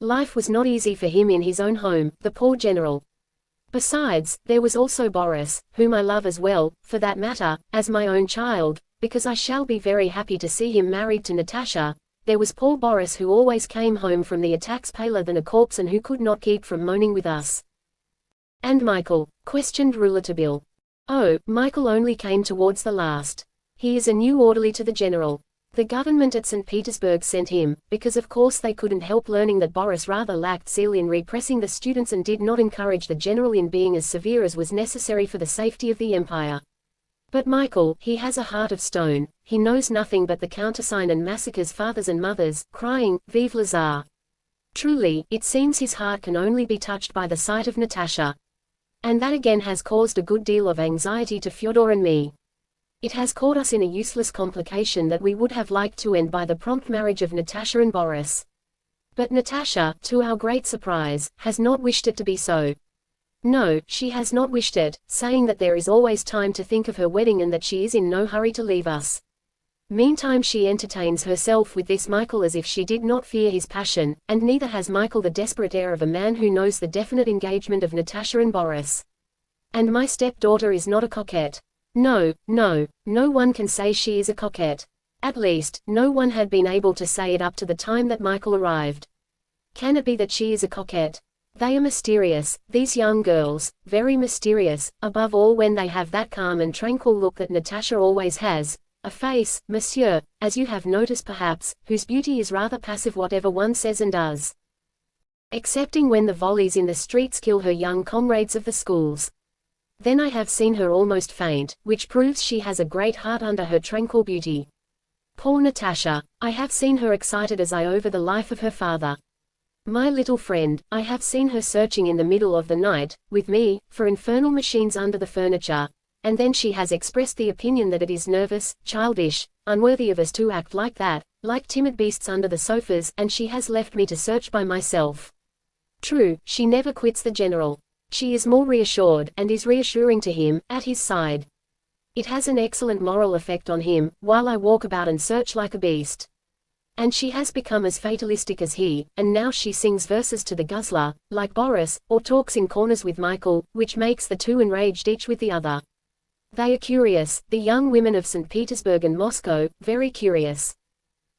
Life was not easy for him in his own home, the poor general. Besides, there was also Boris, whom I love as well, for that matter, as my own child, because I shall be very happy to see him married to Natasha. There was poor Boris who always came home from the attacks paler than a corpse and who could not keep from moaning with us. And Michael? Questioned Rouletabille. Oh, Michael only came towards the last. He is a new orderly to the general. The government at St. Petersburg sent him, because of course they couldn't help learning that Boris rather lacked zeal in repressing the students and did not encourage the general in being as severe as was necessary for the safety of the empire. But Michael, he has a heart of stone, he knows nothing but the countersign and massacres fathers and mothers, crying, Vive le Tsar. Truly, it seems his heart can only be touched by the sight of Natasha. And that again has caused a good deal of anxiety to Fyodor and me. It has caught us in a useless complication that we would have liked to end by the prompt marriage of Natasha and Boris. But Natasha, to our great surprise, has not wished it to be so. No, she has not wished it, saying that there is always time to think of her wedding and that she is in no hurry to leave us. Meantime she entertains herself with this Michael as if she did not fear his passion, and neither has Michael the desperate air of a man who knows the definite engagement of Natasha and Boris. And my stepdaughter is not a coquette. No one can say she is a coquette. At least, no one had been able to say it up to the time that Michael arrived. Can it be that she is a coquette? They are mysterious, these young girls, very mysterious, above all when they have that calm and tranquil look that Natasha always has, a face, monsieur, as you have noticed perhaps, whose beauty is rather passive whatever one says and does. Excepting when the volleys in the streets kill her young comrades of the schools. Then I have seen her almost faint, which proves she has a great heart under her tranquil beauty. Poor Natasha, I have seen her excited as I over the life of her father. My little friend, I have seen her searching in the middle of the night, with me, for infernal machines under the furniture, and then she has expressed the opinion that it is nervous, childish, unworthy of us to act like that, like timid beasts under the sofas, and she has left me to search by myself. True, she never quits the general. She is more reassured, and is reassuring to him, at his side. It has an excellent moral effect on him, while I walk about and search like a beast. And she has become as fatalistic as he, and now she sings verses to the guzzler, like Boris, or talks in corners with Michael, which makes the two enraged each with the other. They are curious, the young women of St. Petersburg and Moscow, very curious.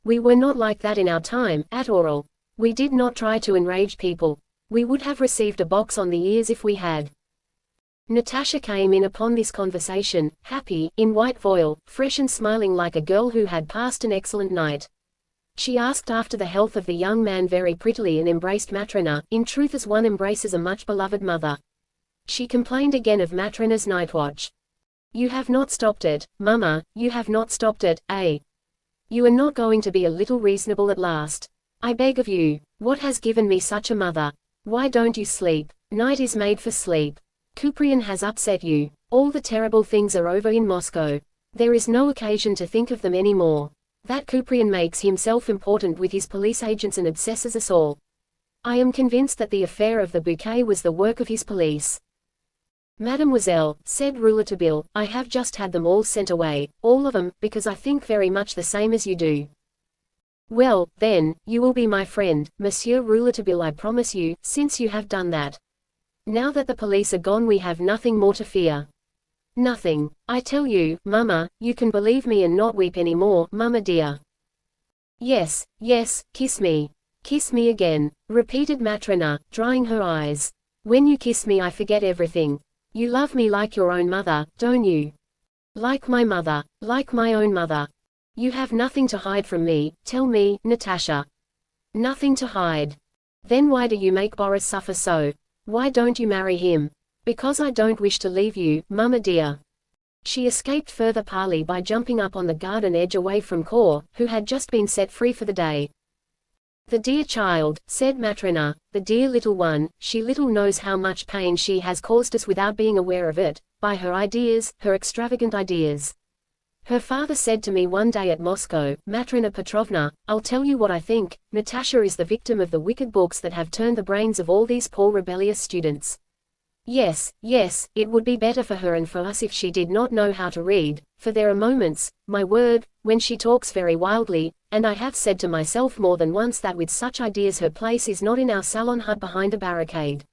We were not like that in our time, at Oral. We did not try to enrage people. We would have received a box on the ears if we had. Natasha came in upon this conversation, happy, in white voile, fresh and smiling like a girl who had passed an excellent night. She asked after the health of the young man very prettily and embraced Matrona, in truth as one embraces a much-beloved mother. She complained again of Matrona's night watch. You have not stopped it, Mama, you have not stopped it, eh? You are not going to be a little reasonable at last. I beg of you. What has given me such a mother? Why don't you sleep? Night is made for sleep. Kuprian has upset you. All the terrible things are over in Moscow. There is no occasion to think of them any more. That Kuprian makes himself important with his police agents and obsesses us all. I am convinced that the affair of the bouquet was the work of his police. Mademoiselle, said Rouletabille, I have just had them all sent away, all of them, because I think very much the same as you do. Well, then, you will be my friend, Monsieur Rouletabille, I promise you, since you have done that. Now that the police are gone we have nothing more to fear. Nothing. I tell you, Mama, you can believe me and not weep any more, Mama dear. Yes, kiss me. Kiss me again, repeated Matrona, drying her eyes. When you kiss me I forget everything. You love me like your own mother, don't you? Like my mother, like my own mother. You have nothing to hide from me, tell me, Natasha. Nothing to hide. Then why do you make Boris suffer so? Why don't you marry him? Because I don't wish to leave you, Mama dear. She escaped further parley by jumping up on the garden edge away from Kor, who had just been set free for the day. The dear child, said Matrona, the dear little one, she little knows how much pain she has caused us without being aware of it, by her ideas, her extravagant ideas. Her father said to me one day at Moscow, Matrona Petrovna, I'll tell you what I think, Natasha is the victim of the wicked books that have turned the brains of all these poor rebellious students. Yes, yes, it would be better for her and for us if she did not know how to read, for there are moments, my word, when she talks very wildly, and I have said to myself more than once that with such ideas her place is not in our salon hut behind a barricade.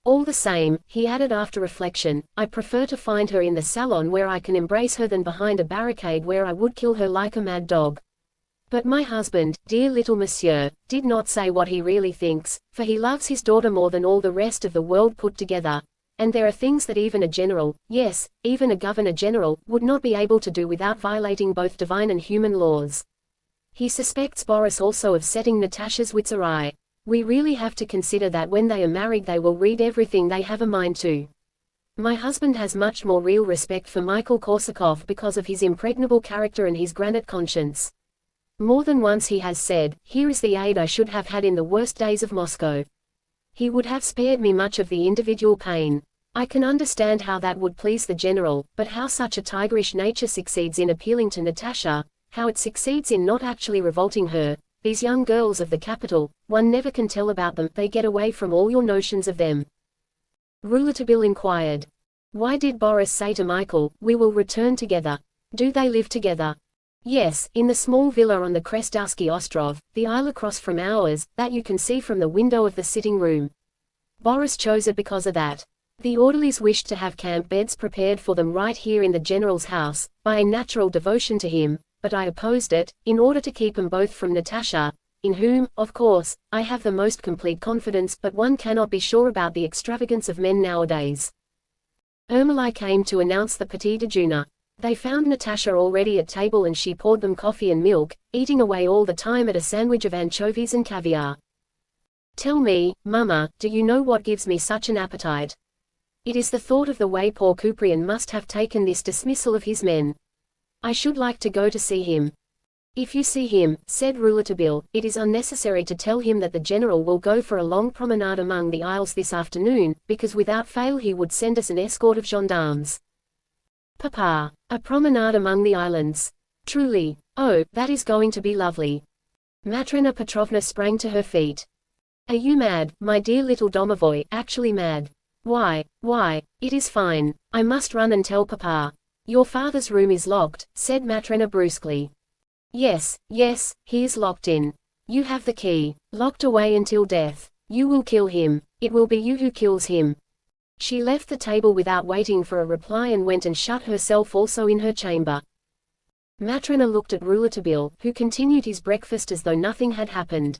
All the same, he added after reflection, I prefer to find her in the salon where I can embrace her than behind a barricade where I would kill her like a mad dog. But my husband, dear little monsieur, did not say what he really thinks, for he loves his daughter more than all the rest of the world put together. And there are things that even a general, yes, even a governor-general, would not be able to do without violating both divine and human laws. He suspects Boris also of setting Natasha's wits awry. We really have to consider that when they are married they will read everything they have a mind to. My husband has much more real respect for Michael Korsakov because of his impregnable character and his granite conscience. More than once he has said, here is the aid I should have had in the worst days of Moscow. He would have spared me much of the individual pain. I can understand how that would please the general, but how such a tigerish nature succeeds in appealing to Natasha, how it succeeds in not actually revolting her, these young girls of the capital, one never can tell about them, they get away from all your notions of them. Rouletabille inquired. Why did Boris say to Michael, we will return together? Do they live together? Yes, in the small villa on the Krestovsky Ostrov, the isle across from ours, that you can see from the window of the sitting room. Boris chose it because of that. The orderlies wished to have camp beds prepared for them right here in the general's house, by a natural devotion to him, but I opposed it, in order to keep them both from Natasha, in whom, of course, I have the most complete confidence, but one cannot be sure about the extravagance of men nowadays. Ermolai came to announce the petit déjeuner. They found Natasha already at table and she poured them coffee and milk, eating away all the time at a sandwich of anchovies and caviar. Tell me, Mama, do you know what gives me such an appetite? It is the thought of the way poor Kuprian must have taken this dismissal of his men. I should like to go to see him. If you see him, said Rouletabille, it is unnecessary to tell him that the general will go for a long promenade among the isles this afternoon, because without fail he would send us an escort of gendarmes. Papa, a promenade among the islands. Truly, oh, that is going to be lovely. Matrona Petrovna sprang to her feet. Are you mad, my dear little domovoi, actually mad? Why, it is fine. I must run and tell Papa. Your father's room is locked, said Matrona brusquely. Yes, he is locked in. You have the key, locked away until death. You will kill him. It will be you who kills him. She left the table without waiting for a reply and went and shut herself also in her chamber. Matrona looked at Rouletabille, who continued his breakfast as though nothing had happened.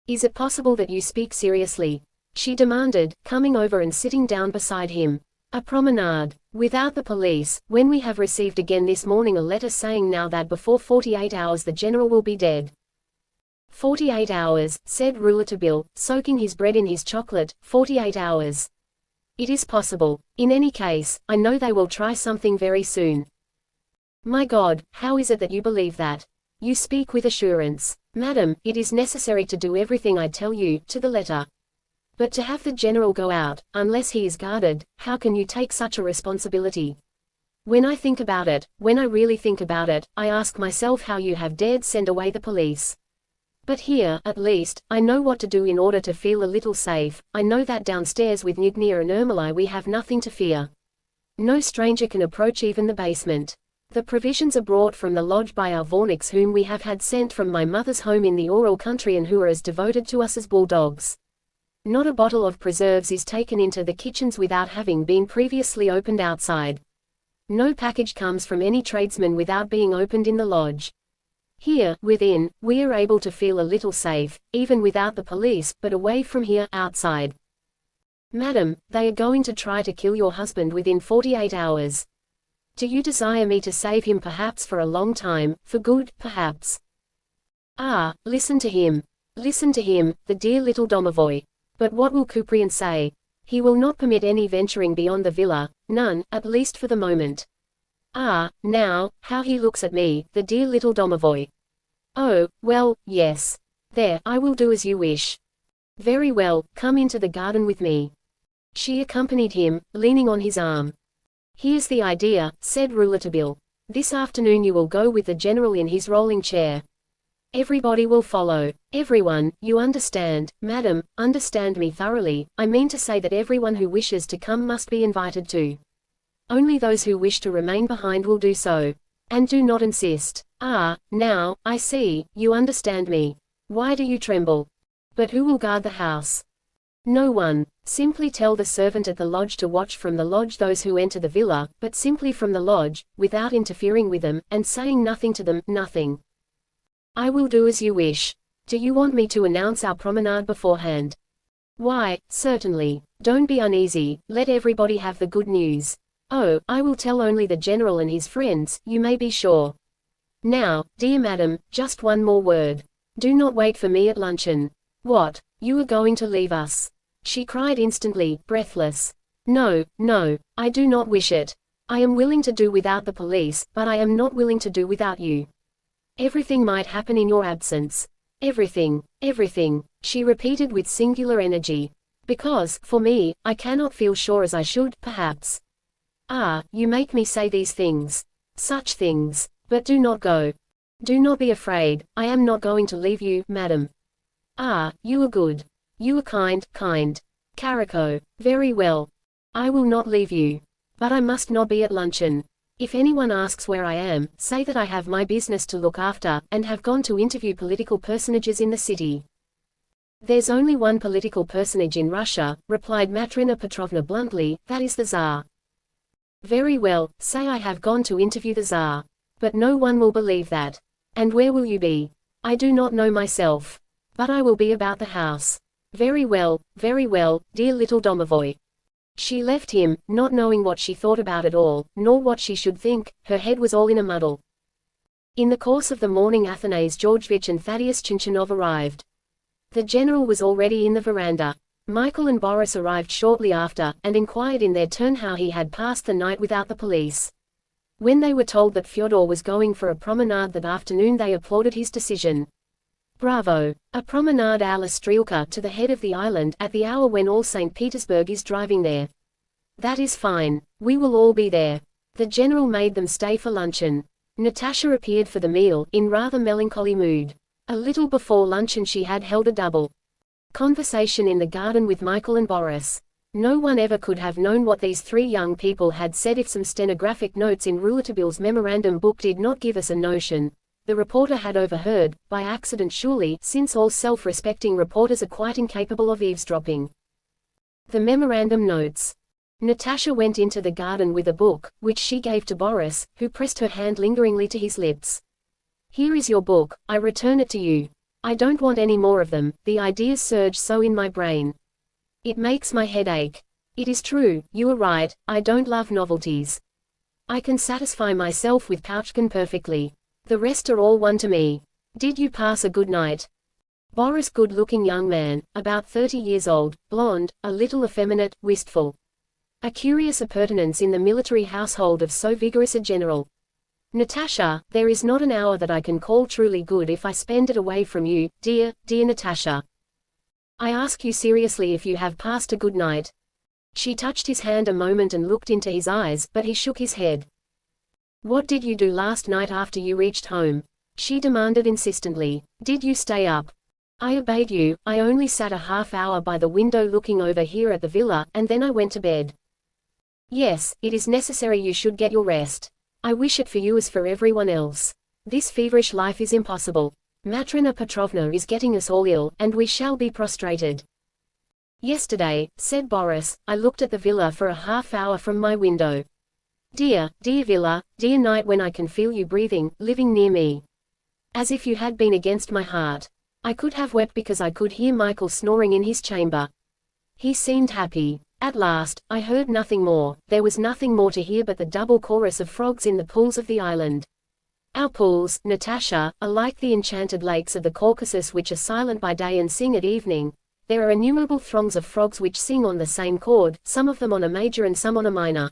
Is it possible that you speak seriously? She demanded, coming over and sitting down beside him. A promenade, without the police, when we have received again this morning a letter saying now that before 48 hours the general will be dead. 48 hours, said Rouletabille, soaking his bread in his chocolate, 48 hours. It is possible. In any case, I know they will try something very soon. My God, how is it that you believe that? You speak with assurance. Madam, it is necessary to do everything I tell you, to the letter. But to have the general go out, unless he is guarded, how can you take such a responsibility? When I think about it, when I really think about it, I ask myself how you have dared send away the police. But here, at least, I know what to do in order to feel a little safe. I know that downstairs with Nugnia and Ermolai we have nothing to fear. No stranger can approach even the basement. The provisions are brought from the lodge by our Vorniks whom we have had sent from my mother's home in the Ural country and who are as devoted to us as bulldogs. Not a bottle of preserves is taken into the kitchens without having been previously opened outside. No package comes from any tradesman without being opened in the lodge. Here, within, we are able to feel a little safe, even without the police, but away from here, outside. Madam, they are going to try to kill your husband within 48 hours. Do you desire me to save him perhaps for a long time, for good, perhaps? Ah, listen to him, the dear little domovoi. But what will Kuprian say? He will not permit any venturing beyond the villa, none, at least for the moment. Ah, now, how he looks at me, the dear little domovoi. Oh, well, yes. There, I will do as you wish. Very well, come into the garden with me. She accompanied him, leaning on his arm. Here's the idea, said Rouletabille. This afternoon you will go with the general in his rolling chair. Everybody will follow. Everyone, you understand, madam, understand me thoroughly. I mean to say that everyone who wishes to come must be invited to. Only those who wish to remain behind will do so. And do not insist. Ah, now, I see, you understand me. Why do you tremble? But who will guard the house? No one. Simply tell the servant at the lodge to watch from the lodge those who enter the villa, but simply from the lodge, without interfering with them, and saying nothing to them, nothing. I will do as you wish. Do you want me to announce our promenade beforehand? Why, certainly. Don't be uneasy, let everybody have the good news. Oh, I will tell only the general and his friends, you may be sure. Now, dear madam, just one more word. Do not wait for me at luncheon. What? You are going to leave us? She cried instantly, breathless. No, no, I do not wish it. I am willing to do without the police, but I am not willing to do without you. Everything might happen in your absence. Everything, everything, she repeated with singular energy. Because, for me, I cannot feel sure as I should, perhaps. Ah, you make me say these things. Such things. But do not go. Do not be afraid, I am not going to leave you, madam. Ah, you are good. You are kind. Kariko. Very well. I will not leave you. But I must not be at luncheon. If anyone asks where I am, say that I have my business to look after, and have gone to interview political personages in the city. There's only one political personage in Russia, replied Matrona Petrovna bluntly, that is the Tsar. Very well, say I have gone to interview the Tsar. But no one will believe that. And where will you be? I do not know myself. But I will be about the house. Very well, dear little domovoi. She left him, not knowing what she thought about it all, nor what she should think. Her head was all in a muddle. In the course of the morning Athanase Georgevich and Thaddeus Chinchinov arrived. The general was already in the veranda. Michael and Boris arrived shortly after, and inquired in their turn how he had passed the night without the police. When they were told that Fyodor was going for a promenade that afternoon, they applauded his decision. Bravo! A promenade à la Strelka to the head of the island, at the hour when all St. Petersburg is driving there. That is fine. We will all be there. The general made them stay for luncheon. Natasha appeared for the meal, in rather melancholy mood. A little before luncheon she had held a double conversation in the garden with Michael and Boris. No one ever could have known what these three young people had said if some stenographic notes in Rouletabille's memorandum book did not give us a notion. The reporter had overheard, by accident surely, since all self-respecting reporters are quite incapable of eavesdropping. The memorandum notes. Natasha went into the garden with a book, which she gave to Boris, who pressed her hand lingeringly to his lips. Here is your book, I return it to you. I don't want any more of them, the ideas surge so in my brain. It makes my head ache. It is true, you are right, I don't love novelties. I can satisfy myself with Pouchkin perfectly. The rest are all one to me. Did you pass a good night? Boris, good-looking young man, about 30 years old, blonde, a little effeminate, wistful. A curious appurtenance in the military household of so vigorous a general. Natasha, there is not an hour that I can call truly good if I spend it away from you, dear Natasha. I ask you seriously if you have passed a good night. She touched his hand a moment and looked into his eyes, but he shook his head. What did you do last night after you reached home? She demanded insistently. Did you stay up? I obeyed you, I only sat a half hour by the window looking over here at the villa, and then I went to bed. Yes, it is necessary you should get your rest. I wish it for you as for everyone else. This feverish life is impossible. Matrona Petrovna is getting us all ill, and we shall be prostrated. Yesterday, said Boris, I looked at the villa for a half hour from my window. Dear villa, dear night when I can feel you breathing, living near me. As if you had been against my heart. I could have wept because I could hear Michael snoring in his chamber. He seemed happy. At last, I heard nothing more, there was nothing more to hear but the double chorus of frogs in the pools of the island. Our pools, Natasha, are like the enchanted lakes of the Caucasus which are silent by day and sing at evening. There are innumerable throngs of frogs which sing on the same chord, some of them on a major and some on a minor.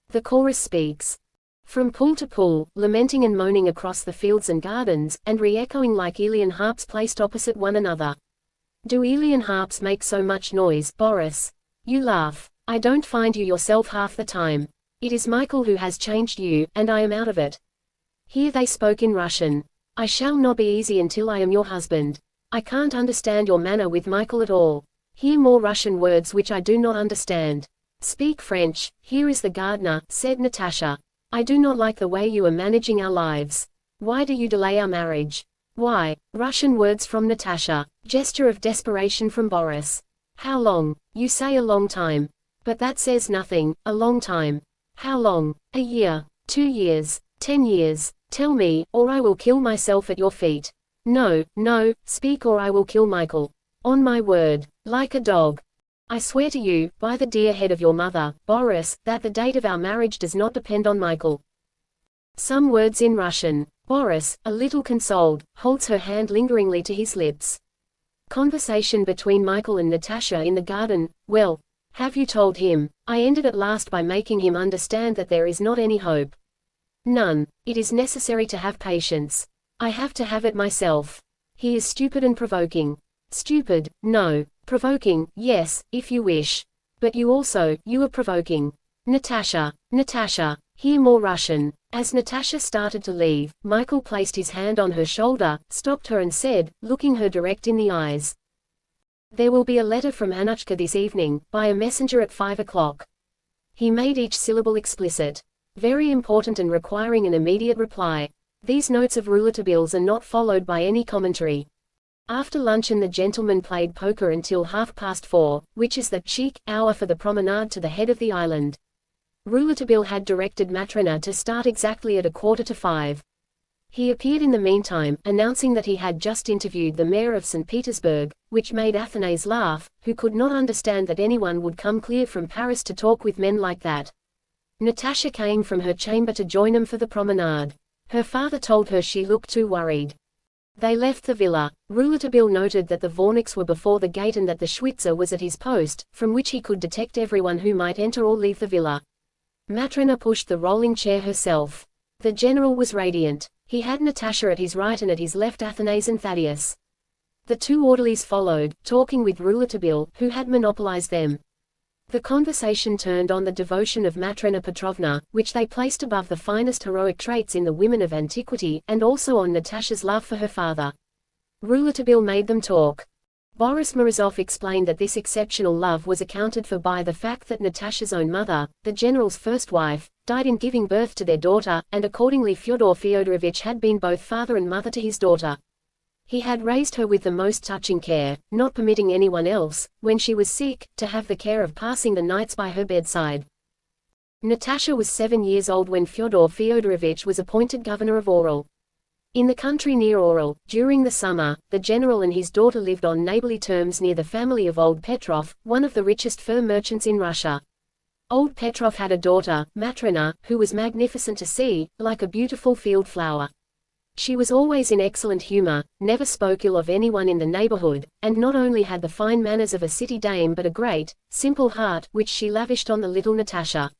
The chorus speaks. From pool to pool, lamenting and moaning across the fields and gardens, and re-echoing like Aeolian harps placed opposite one another. Do Aeolian harps make so much noise, Boris? You laugh. I don't find you yourself half the time. It is Michael who has changed you, and I am out of it. Here they spoke in Russian. I shall not be easy until I am your husband. I can't understand your manner with Michael at all. Here more Russian words which I do not understand. Speak French. Here is the gardener, said Natasha. I do not like the way you are managing our lives. Why do you delay our marriage? Why? Russian words from Natasha. Gesture of desperation from Boris. How long? You say a long time. But that says nothing. A long time. How long? A year. 2 years. 10 years. Tell me, or I will kill myself at your feet. No, no, speak or I will kill Michael. On my word. Like a dog. I swear to you, by the dear head of your mother, Boris, that the date of our marriage does not depend on Michael. Some words in Russian. Boris, a little consoled, holds her hand lingeringly to his lips. Conversation between Michael and Natasha in the garden. Well, have you told him? I ended at last by making him understand that there is not any hope. None. It is necessary to have patience. I have to have it myself. He is stupid and provoking. Stupid, no. Provoking, yes, if you wish. But you are provoking. Natasha. Hear more Russian. As Natasha started to leave, Michael placed his hand on her shoulder, stopped her and said, looking her direct in the eyes. There will be a letter from Annushka this evening, by a messenger at 5 o'clock. He made each syllable explicit. Very important and requiring an immediate reply. These notes of Rouletabille's are not followed by any commentary. After luncheon the gentlemen played poker until 4:30, which is the chic hour for the promenade to the head of the island. Rouletabille had directed Matrena to start exactly at 4:45. He appeared in the meantime, announcing that he had just interviewed the mayor of St. Petersburg, which made Athanase laugh, who could not understand that anyone would come clear from Paris to talk with men like that. Natasha came from her chamber to join them for the promenade. Her father told her she looked too worried. They left the villa. Rouletabille noted that the Vorniks were before the gate and that the Schwitzer was at his post, from which he could detect everyone who might enter or leave the villa. Matrena pushed the rolling chair herself. The general was radiant. He had Natasha at his right and at his left Athanase and Thaddeus. The two orderlies followed, talking with Rouletabille, who had monopolized them. The conversation turned on the devotion of Matrena Petrovna, which they placed above the finest heroic traits in the women of antiquity, and also on Natasha's love for her father. Rouletabille made them talk. Boris Morozov explained that this exceptional love was accounted for by the fact that Natasha's own mother, the general's first wife, died in giving birth to their daughter, and accordingly Fyodor Fyodorovich had been both father and mother to his daughter. He had raised her with the most touching care, not permitting anyone else, when she was sick, to have the care of passing the nights by her bedside. Natasha was 7 years old when Fyodor Fyodorovich was appointed governor of Oral. In the country near Oral, during the summer, the general and his daughter lived on neighborly terms near the family of Old Petrov, one of the richest fur merchants in Russia. Old Petrov had a daughter, Matrena, who was magnificent to see, like a beautiful field flower. She was always in excellent humor, never spoke ill of anyone in the neighborhood, and not only had the fine manners of a city dame but a great, simple heart, which she lavished on the little Natasha.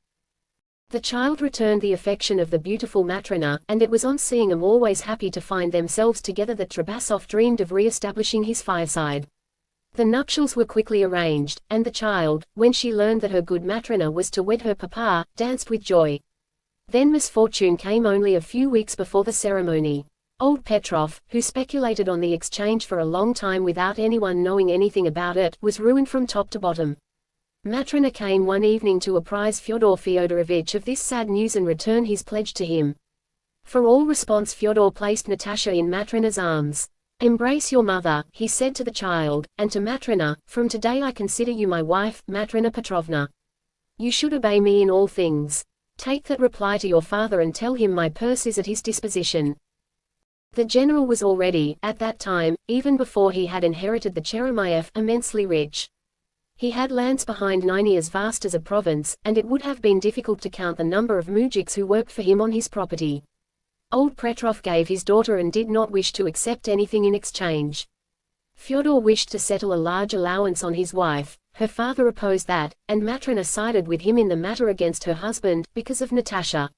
The child returned the affection of the beautiful Matrena, and it was on seeing them always happy to find themselves together that Trabasov dreamed of re-establishing his fireside. The nuptials were quickly arranged, and the child, when she learned that her good Matrena was to wed her papa, danced with joy. Then misfortune came only a few weeks before the ceremony. Old Petrov, who speculated on the exchange for a long time without anyone knowing anything about it, was ruined from top to bottom. Matrena came one evening to apprise Fyodor Fyodorovich of this sad news and return his pledge to him. For all response Fyodor placed Natasha in Matrena's arms. "Embrace your mother," he said to the child, and to Matrena, "From today I consider you my wife, Matrena Petrovna. You should obey me in all things. Take that reply to your father and tell him my purse is at his disposition." The general was already, at that time, even before he had inherited the Cheremeyev, immensely rich. He had lands behind Nyny as vast as a province, and it would have been difficult to count the number of moujiks who worked for him on his property. Old Petrov gave his daughter and did not wish to accept anything in exchange. Fyodor wished to settle a large allowance on his wife. Her father opposed that, and Matrena sided with him in the matter against her husband, because of Natasha.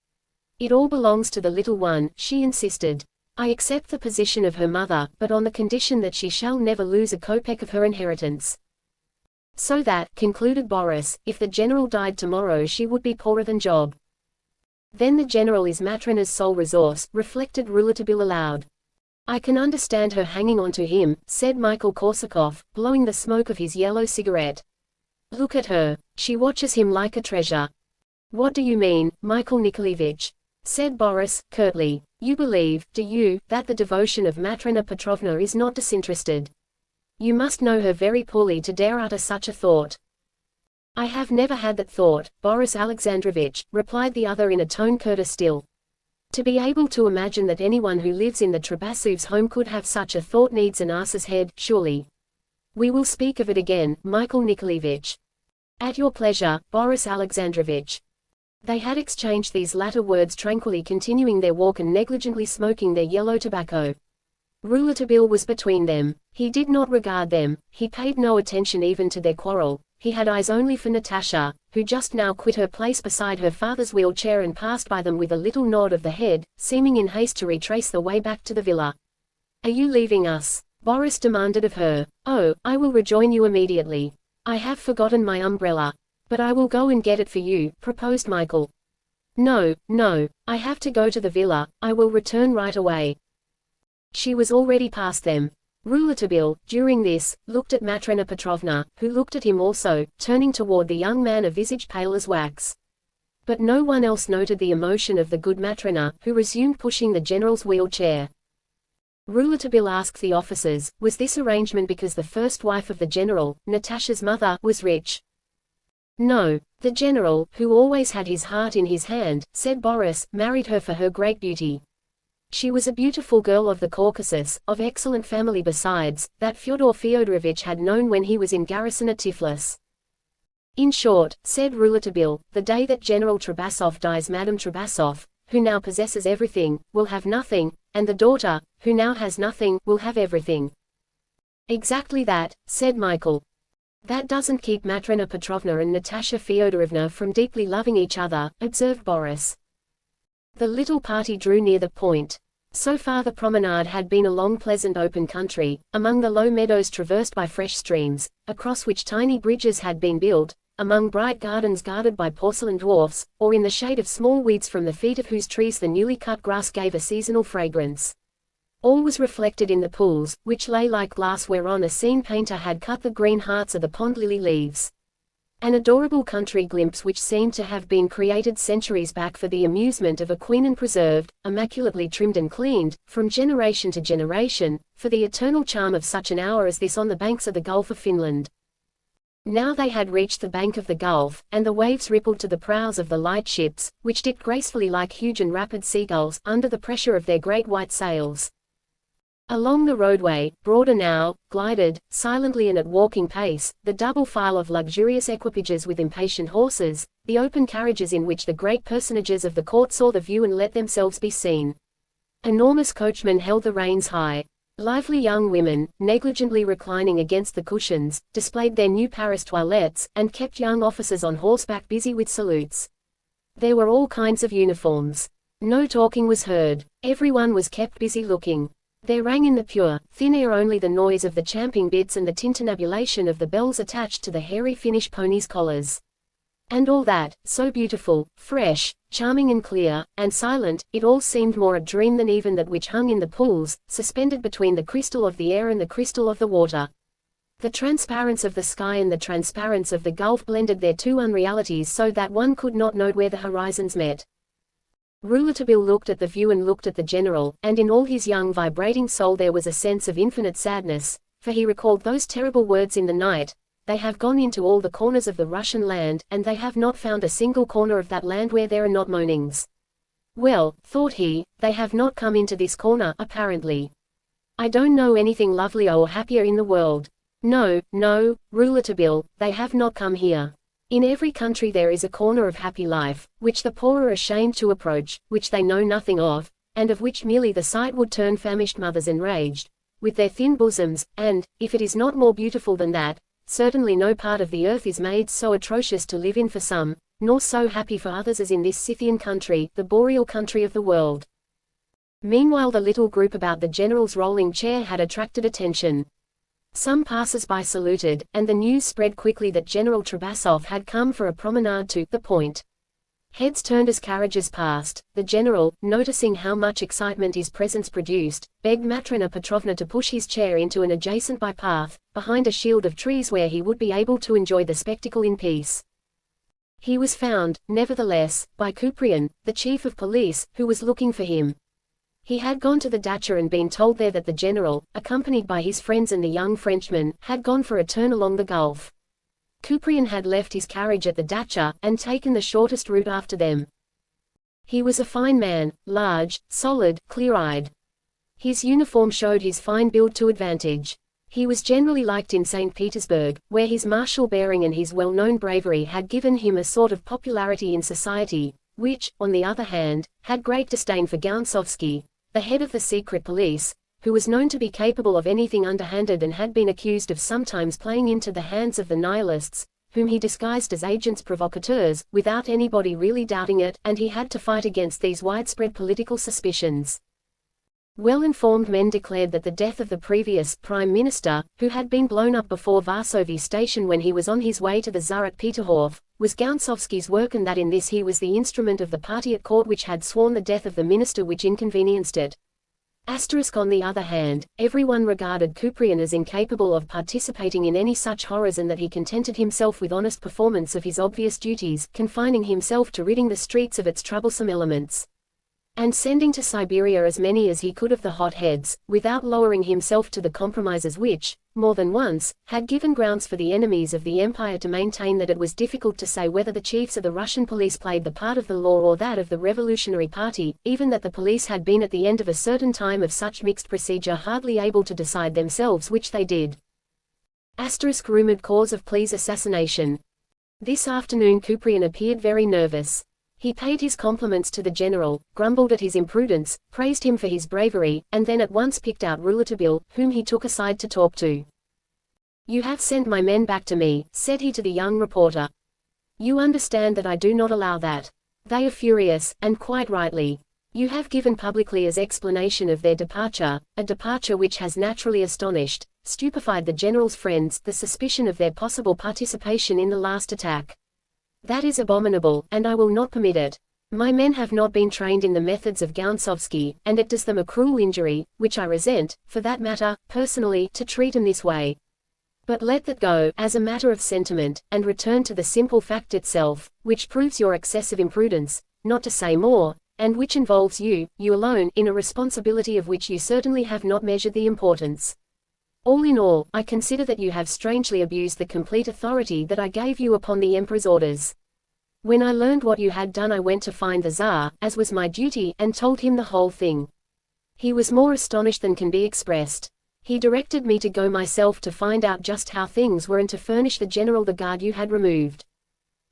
"It all belongs to the little one," she insisted. "I accept the position of her mother, but on the condition that she shall never lose a kopeck of her inheritance. So that," concluded Boris, "if the general died tomorrow she would be poorer than Job." Then the general is Matryona's sole resource, reflected Rouletabille aloud. I can understand her hanging on to him, said Michael Korsakov, blowing the smoke of his yellow cigarette. Look at her. She watches him like a treasure. What do you mean, Michael Nikolaevich? Said Boris, curtly. You believe, do you, that the devotion of Matrona Petrovna is not disinterested? You must know her very poorly to dare utter such a thought. I have never had that thought, Boris Alexandrovich, replied the other in a tone curter still. To be able to imagine that anyone who lives in the Trubasov's home could have such a thought needs an ass's head, surely. We will speak of it again, Michael Nikolaevich. At your pleasure, Boris Alexandrovich. They had exchanged these latter words tranquilly, continuing their walk and negligently smoking their yellow tobacco. Rouletabille was between them. He did not regard them, he paid no attention even to their quarrel. He had eyes only for Natasha, who just now quit her place beside her father's wheelchair and passed by them with a little nod of the head, seeming in haste to retrace the way back to the villa. Are you leaving us? Boris demanded of her. Oh, I will rejoin you immediately. I have forgotten my umbrella. But I will go and get it for you, proposed Michael. No, no, I have to go to the villa, I will return right away. She was already past them. Rouletabille, during this, looked at Matrona Petrovna, who looked at him also, turning toward the young man a visage pale as wax. But no one else noted the emotion of the good Matrona, who resumed pushing the general's wheelchair. Rouletabille asked the officers, was this arrangement because the first wife of the general, Natasha's mother, was rich? No, the general, who always had his heart in his hand, said Boris, married her for her great beauty. She was a beautiful girl of the Caucasus, of excellent family besides, that Fyodor Fyodorovich had known when he was in garrison at Tiflis. In short, said Rouletabille, the day that General Trubasov dies, Madame Trubasov, who now possesses everything, will have nothing, and the daughter, who now has nothing, will have everything. Exactly that, said Michael. That doesn't keep Matrona Petrovna and Natasha Fyodorovna from deeply loving each other, observed Boris. The little party drew near the point. So far the promenade had been along pleasant open country, among the low meadows traversed by fresh streams, across which tiny bridges had been built, among bright gardens guarded by porcelain dwarfs, or in the shade of small weeds from the feet of whose trees the newly cut grass gave a seasonal fragrance. All was reflected in the pools, which lay like glass whereon a scene painter had cut the green hearts of the pond lily leaves. An adorable country glimpse which seemed to have been created centuries back for the amusement of a queen and preserved, immaculately trimmed and cleaned, from generation to generation, for the eternal charm of such an hour as this on the banks of the Gulf of Finland. Now they had reached the bank of the Gulf, and the waves rippled to the prows of the light ships, which dipped gracefully like huge and rapid seagulls, under the pressure of their great white sails. Along the roadway, broader now, glided, silently and at walking pace, the double file of luxurious equipages with impatient horses, the open carriages in which the great personages of the court saw the view and let themselves be seen. Enormous coachmen held the reins high. Lively young women, negligently reclining against the cushions, displayed their new Paris toilettes, and kept young officers on horseback busy with salutes. There were all kinds of uniforms. No talking was heard. Everyone was kept busy looking. There rang in the pure, thin air only the noise of the champing bits and the tintinnabulation of the bells attached to the hairy Finnish ponies' collars. And all that, so beautiful, fresh, charming and clear, and silent, it all seemed more a dream than even that which hung in the pools, suspended between the crystal of the air and the crystal of the water. The transparence of the sky and the transparence of the gulf blended their two unrealities so that one could not note where the horizons met. Rouletabille looked at the view and looked at the general, and in all his young vibrating soul there was a sense of infinite sadness, for he recalled those terrible words in the night, "They have gone into all the corners of the Russian land, and they have not found a single corner of that land where there are not moanings." Well, thought he, they have not come into this corner, apparently. I don't know anything lovelier or happier in the world. No, no, Rouletabille, they have not come here. In every country there is a corner of happy life, which the poor are ashamed to approach, which they know nothing of, and of which merely the sight would turn famished mothers enraged, with their thin bosoms, and, if it is not more beautiful than that, certainly no part of the earth is made so atrocious to live in for some, nor so happy for others as in this Scythian country, the boreal country of the world. Meanwhile the little group about the general's rolling chair had attracted attention. Some passers-by saluted, and the news spread quickly that General Trubasov had come for a promenade to the point. Heads turned as carriages passed. The general, noticing how much excitement his presence produced, begged Matrena Petrovna to push his chair into an adjacent bypath, behind a shield of trees where he would be able to enjoy the spectacle in peace. He was found, nevertheless, by Kuprian, the chief of police, who was looking for him. He had gone to the dacha and been told there that the general, accompanied by his friends and the young Frenchman, had gone for a turn along the gulf. Kuprian had left his carriage at the dacha, and taken the shortest route after them. He was a fine man, large, solid, clear-eyed. His uniform showed his fine build to advantage. He was generally liked in St. Petersburg, where his martial bearing and his well-known bravery had given him a sort of popularity in society, which, on the other hand, had great disdain for Gauntsovsky, the head of the secret police, who was known to be capable of anything underhanded and had been accused of sometimes playing into the hands of the Nihilists, whom he disguised as agents provocateurs, without anybody really doubting it, and he had to fight against these widespread political suspicions. Well-informed men declared that the death of the previous prime minister, who had been blown up before Varsovie station when he was on his way to the Tsar at Peterhof, was Gauntsovsky's work, and that in this he was the instrument of the party at court which had sworn the death of the minister which inconvenienced it. On the other hand, everyone regarded Kuprian as incapable of participating in any such horrors, and that he contented himself with honest performance of his obvious duties, confining himself to ridding the streets of its troublesome elements, and sending to Siberia as many as he could of the hot heads, without lowering himself to the compromises which, more than once, had given grounds for the enemies of the empire to maintain that it was difficult to say whether the chiefs of the Russian police played the part of the law or that of the revolutionary party, even that the police had been at the end of a certain time of such mixed procedure hardly able to decide themselves which they did. Rumored cause of Ple's assassination. This afternoon Kuprian appeared very nervous. He paid his compliments to the general, grumbled at his imprudence, praised him for his bravery, and then at once picked out Rouletabille, whom he took aside to talk to. "You have sent my men back to me," said he to the young reporter. "You understand that I do not allow that. They are furious, and quite rightly. You have given publicly as explanation of their departure, a departure which has naturally astonished, stupefied the general's friends, the suspicion of their possible participation in the last attack. That is abominable, and I will not permit it. My men have not been trained in the methods of Gauntsovsky, and it does them a cruel injury, which I resent, for that matter, personally, to treat him this way. But let that go, as a matter of sentiment, and return to the simple fact itself, which proves your excessive imprudence, not to say more, and which involves you alone, in a responsibility of which you certainly have not measured the importance. All in all, I consider that you have strangely abused the complete authority that I gave you upon the Emperor's orders. When I learned what you had done, I went to find the Tsar, as was my duty, and told him the whole thing. He was more astonished than can be expressed. He directed me to go myself to find out just how things were and to furnish the general the guard you had removed.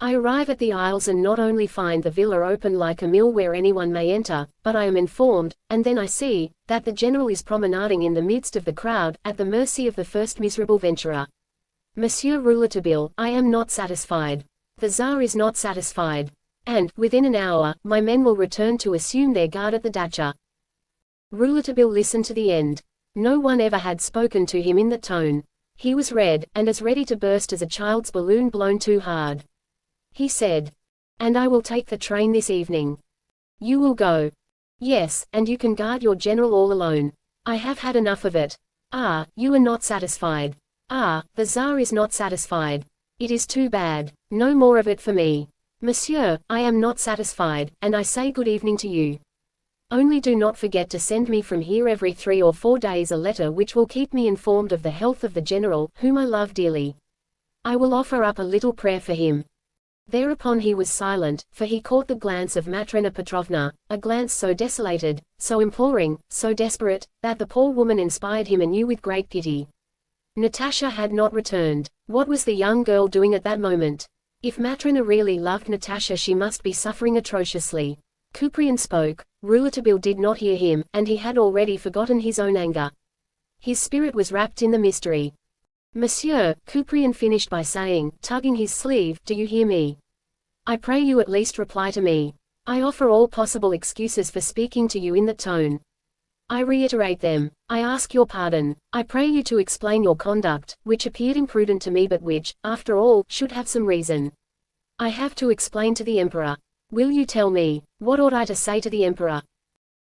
I arrive at the Isles and not only find the villa open like a mill where anyone may enter, but I am informed, and then I see, that the general is promenading in the midst of the crowd, at the mercy of the first miserable venturer. Monsieur Rouletabille, I am not satisfied. The Tsar is not satisfied. And, within an hour, my men will return to assume their guard at the dacha." Rouletabille listened to the end. No one ever had spoken to him in that tone. He was red, and as ready to burst as a child's balloon blown too hard. He said, "And I will take the train this evening." "You will go?" "Yes, and you can guard your general all alone. I have had enough of it." "Ah, you are not satisfied. Ah, the Tsar is not satisfied. It is too bad. No more of it for me. Monsieur, I am not satisfied, and I say good evening to you. Only do not forget to send me from here every 3 or 4 days a letter which will keep me informed of the health of the general, whom I love dearly. I will offer up a little prayer for him." Thereupon he was silent, for he caught the glance of Matrena Petrovna, a glance so desolated, so imploring, so desperate, that the poor woman inspired him anew with great pity. Natasha had not returned. What was the young girl doing at that moment? If Matrena really loved Natasha, she must be suffering atrociously. Kuprian spoke. Rouletabille did not hear him, and he had already forgotten his own anger. His spirit was wrapped in the mystery. "Monsieur," Kuprian finished by saying, tugging his sleeve, "do you hear me? I pray you at least reply to me. I offer all possible excuses for speaking to you in that tone. I reiterate them. I ask your pardon. I pray you to explain your conduct, which appeared imprudent to me but which, after all, should have some reason. I have to explain to the Emperor. Will you tell me, what ought I to say to the emperor?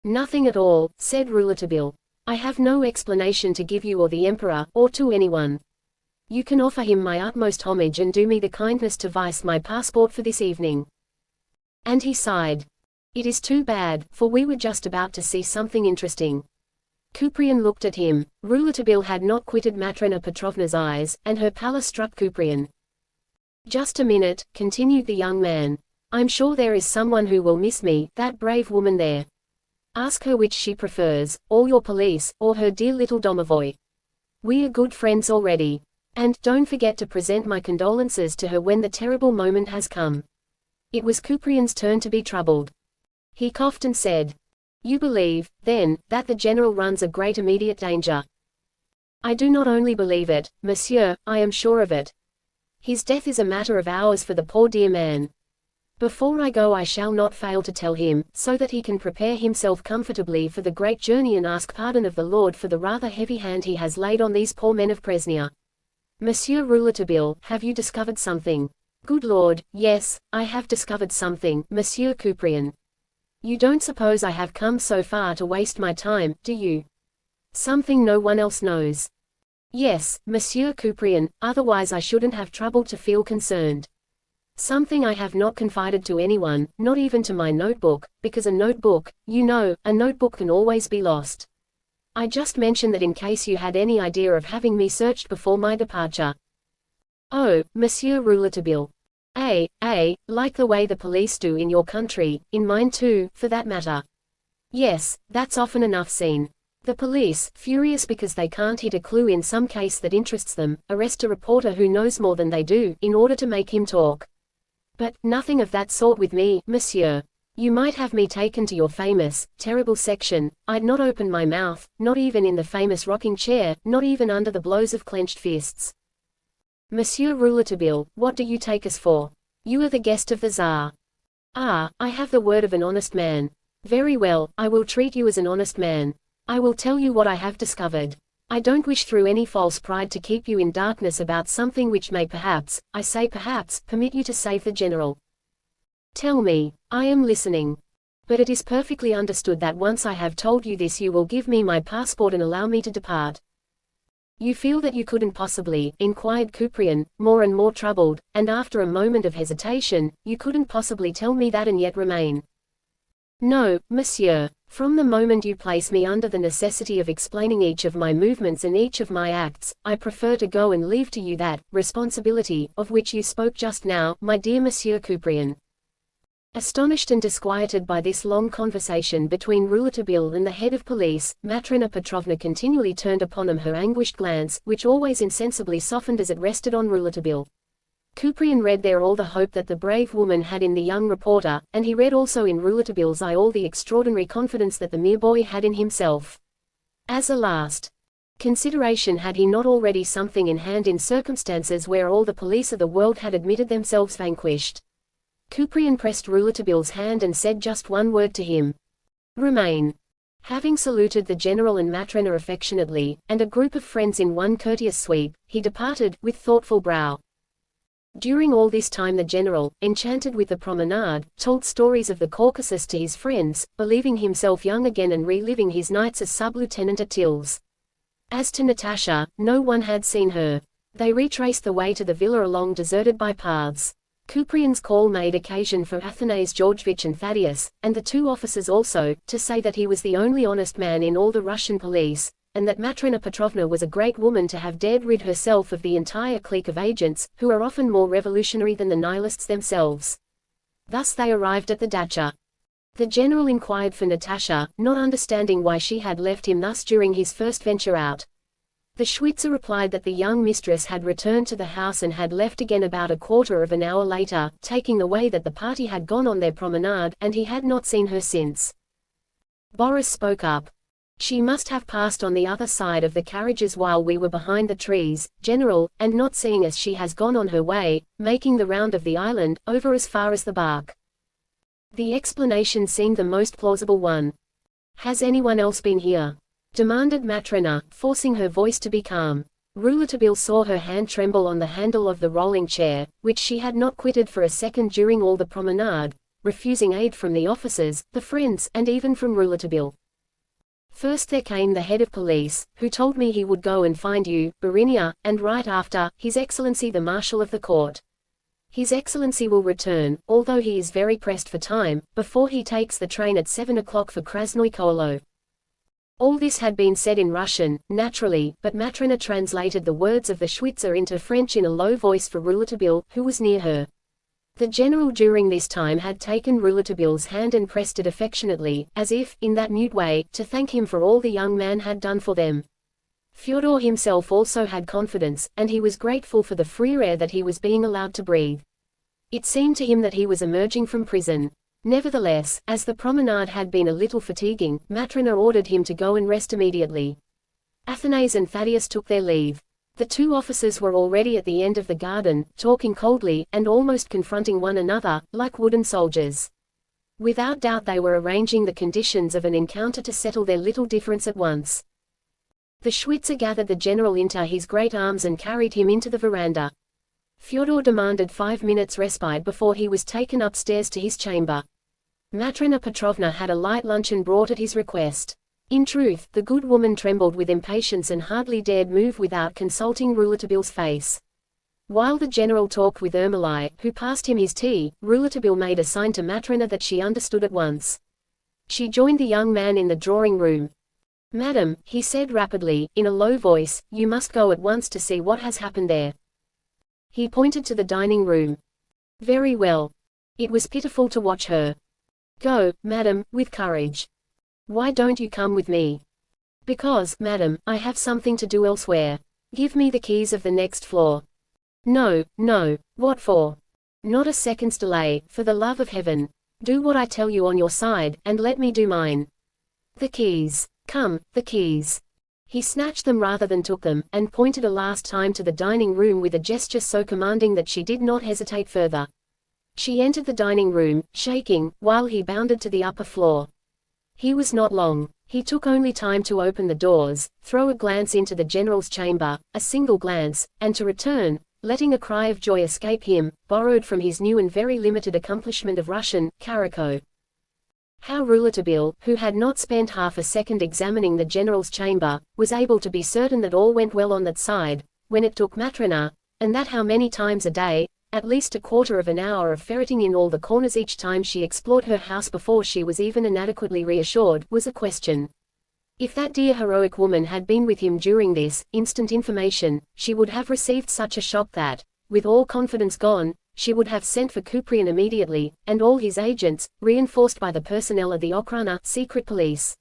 Nothing at all, said Rouletabille. I have no explanation to give you or the emperor, or to anyone. You can offer him my utmost homage and do me the kindness to vice my passport for this evening. And he sighed. It is too bad, for we were just about to see something interesting. Couprian looked at him. Rouletabille had not quitted Matrena Petrovna's eyes, and her pallor struck Couprian. Just a minute, continued the young man. I'm sure there is someone who will miss me, that brave woman there. Ask her which she prefers, or your police, or her dear little domovoi. We are good friends already. And don't forget to present my condolences to her when the terrible moment has come. It was Couprian's turn to be troubled. He coughed and said, You believe, then, that the general runs a great immediate danger. I do not only believe it, monsieur, I am sure of it. His death is a matter of hours for the poor dear man. Before I go I shall not fail to tell him, so that he can prepare himself comfortably for the great journey and ask pardon of the Lord for the rather heavy hand he has laid on these poor men of Presnia. Monsieur Rouletabille, have you discovered something? Good Lord, yes, I have discovered something, Monsieur Couprian. You don't suppose I have come so far to waste my time, do you? Something no one else knows. Yes, Monsieur Couprian, otherwise I shouldn't have troubled to feel concerned. Something I have not confided to anyone, not even to my notebook, because a notebook, you know, a notebook can always be lost. I just mentioned that in case you had any idea of having me searched before my departure. Oh, Monsieur Rouletabille. Like the way the police do in your country, in mine too, for that matter. Yes, that's often enough seen. The police, furious because they can't hit a clue in some case that interests them, arrest a reporter who knows more than they do, in order to make him talk. But, nothing of that sort with me, monsieur. You might have me taken to your famous, terrible section, I'd not open my mouth, not even in the famous rocking chair, not even under the blows of clenched fists. Monsieur Rouletabille, what do you take us for? You are the guest of the Tsar. Ah, I have the word of an honest man. Very well, I will treat you as an honest man. I will tell you what I have discovered. I don't wish through any false pride to keep you in darkness about something which may perhaps, I say perhaps, permit you to save the general. Tell me, I am listening. But it is perfectly understood that once I have told you this you will give me my passport and allow me to depart. You feel that you couldn't possibly, inquired Couprian, more and more troubled, and after a moment of hesitation, you couldn't possibly tell me that and yet remain. No, monsieur. From the moment you place me under the necessity of explaining each of my movements and each of my acts, I prefer to go and leave to you that responsibility, of which you spoke just now, my dear Monsieur Couprian. Astonished and disquieted by this long conversation between Rouletabille and the head of police, Matrena Petrovna continually turned upon him her anguished glance, which always insensibly softened as it rested on Rouletabille. Couprian read there all the hope that the brave woman had in the young reporter, and he read also in Rouletabille's eye all the extraordinary confidence that the mere boy had in himself. As a last consideration, had he not already something in hand in circumstances where all the police of the world had admitted themselves vanquished? Couprian pressed Rouletabille's hand and said just one word to him. Remain. Having saluted the general and Matrena affectionately, and a group of friends in one courteous sweep, he departed, with thoughtful brow. During all this time the general, enchanted with the promenade, told stories of the Caucasus to his friends, believing himself young again and reliving his nights as sub-lieutenant at Tills. As to Natasha, no one had seen her. They retraced the way to the villa along deserted bypaths. Couprian's call made occasion for Athanase Georgevich and Thaddeus, and the two officers also, to say that he was the only honest man in all the Russian police, and that Matrena Petrovna was a great woman to have dared rid herself of the entire clique of agents, who are often more revolutionary than the nihilists themselves. Thus they arrived at the dacha. The general inquired for Natasha, not understanding why she had left him thus during his first venture out. The Schwitzer replied that the young mistress had returned to the house and had left again about a quarter of an hour later, taking the way that the party had gone on their promenade, and he had not seen her since. Boris spoke up. She must have passed on the other side of the carriages while we were behind the trees, General, and not seeing us she has gone on her way, making the round of the island, over as far as the bark. The explanation seemed the most plausible one. Has anyone else been here? Demanded Matrena, forcing her voice to be calm. Rouletabille saw her hand tremble on the handle of the rolling chair, which she had not quitted for a second during all the promenade, refusing aid from the officers, the friends, and even from Rouletabille. First there came the head of police, who told me he would go and find you, Barinia, and right after, His Excellency the Marshal of the Court. His Excellency will return, although he is very pressed for time, before he takes the train at 7 o'clock for Krasnoye Kolo. All this had been said in Russian, naturally, but Matrona translated the words of the Schwitzer into French in a low voice for Rouletabille, who was near her. The general during this time had taken Rouletabille's hand and pressed it affectionately, as if, in that mute way, to thank him for all the young man had done for them. Fyodor himself also had confidence, and he was grateful for the free air that he was being allowed to breathe. It seemed to him that he was emerging from prison. Nevertheless, as the promenade had been a little fatiguing, Matrona ordered him to go and rest immediately. Athanase and Thaddeus took their leave. The two officers were already at the end of the garden, talking coldly, and almost confronting one another, like wooden soldiers. Without doubt they were arranging the conditions of an encounter to settle their little difference at once. The Schwitzer gathered the general into his great arms and carried him into the veranda. Fyodor demanded 5 minutes' respite before he was taken upstairs to his chamber. Matrona Petrovna had a light luncheon brought at his request. In truth, the good woman trembled with impatience and hardly dared move without consulting Rouletabille's face. While the general talked with Ermolai, who passed him his tea, Rouletabille made a sign to Matrona that she understood at once. She joined the young man in the drawing-room. "Madam," he said rapidly, in a low voice, "you must go at once to see what has happened there." He pointed to the dining room. "Very well." It was pitiful to watch her. "Go, madam, with courage." "Why don't you come with me?" "Because, madam, I have something to do elsewhere." "Give me the keys of the next floor." "No, no. What for?" "Not a second's delay, for the love of heaven. Do what I tell you on your side, and let me do mine." "The keys. Come, the keys." He snatched them rather than took them, and pointed a last time to the dining room with a gesture so commanding that she did not hesitate further. She entered the dining room, shaking, while he bounded to the upper floor. He was not long. He took only time to open the doors, throw a glance into the general's chamber, a single glance, and to return, letting a cry of joy escape him, borrowed from his new and very limited accomplishment of Russian, Karako. How Rouletabille, who had not spent half a second examining the general's chamber, was able to be certain that all went well on that side, when it took Matrona, and that how many times a day, at least a quarter of an hour of ferreting in all the corners each time she explored her house before she was even inadequately reassured, was a question. If that dear heroic woman had been with him during this instant information, she would have received such a shock that, with all confidence gone, she would have sent for Kuprian immediately, and all his agents, reinforced by the personnel of the Okhrana secret police.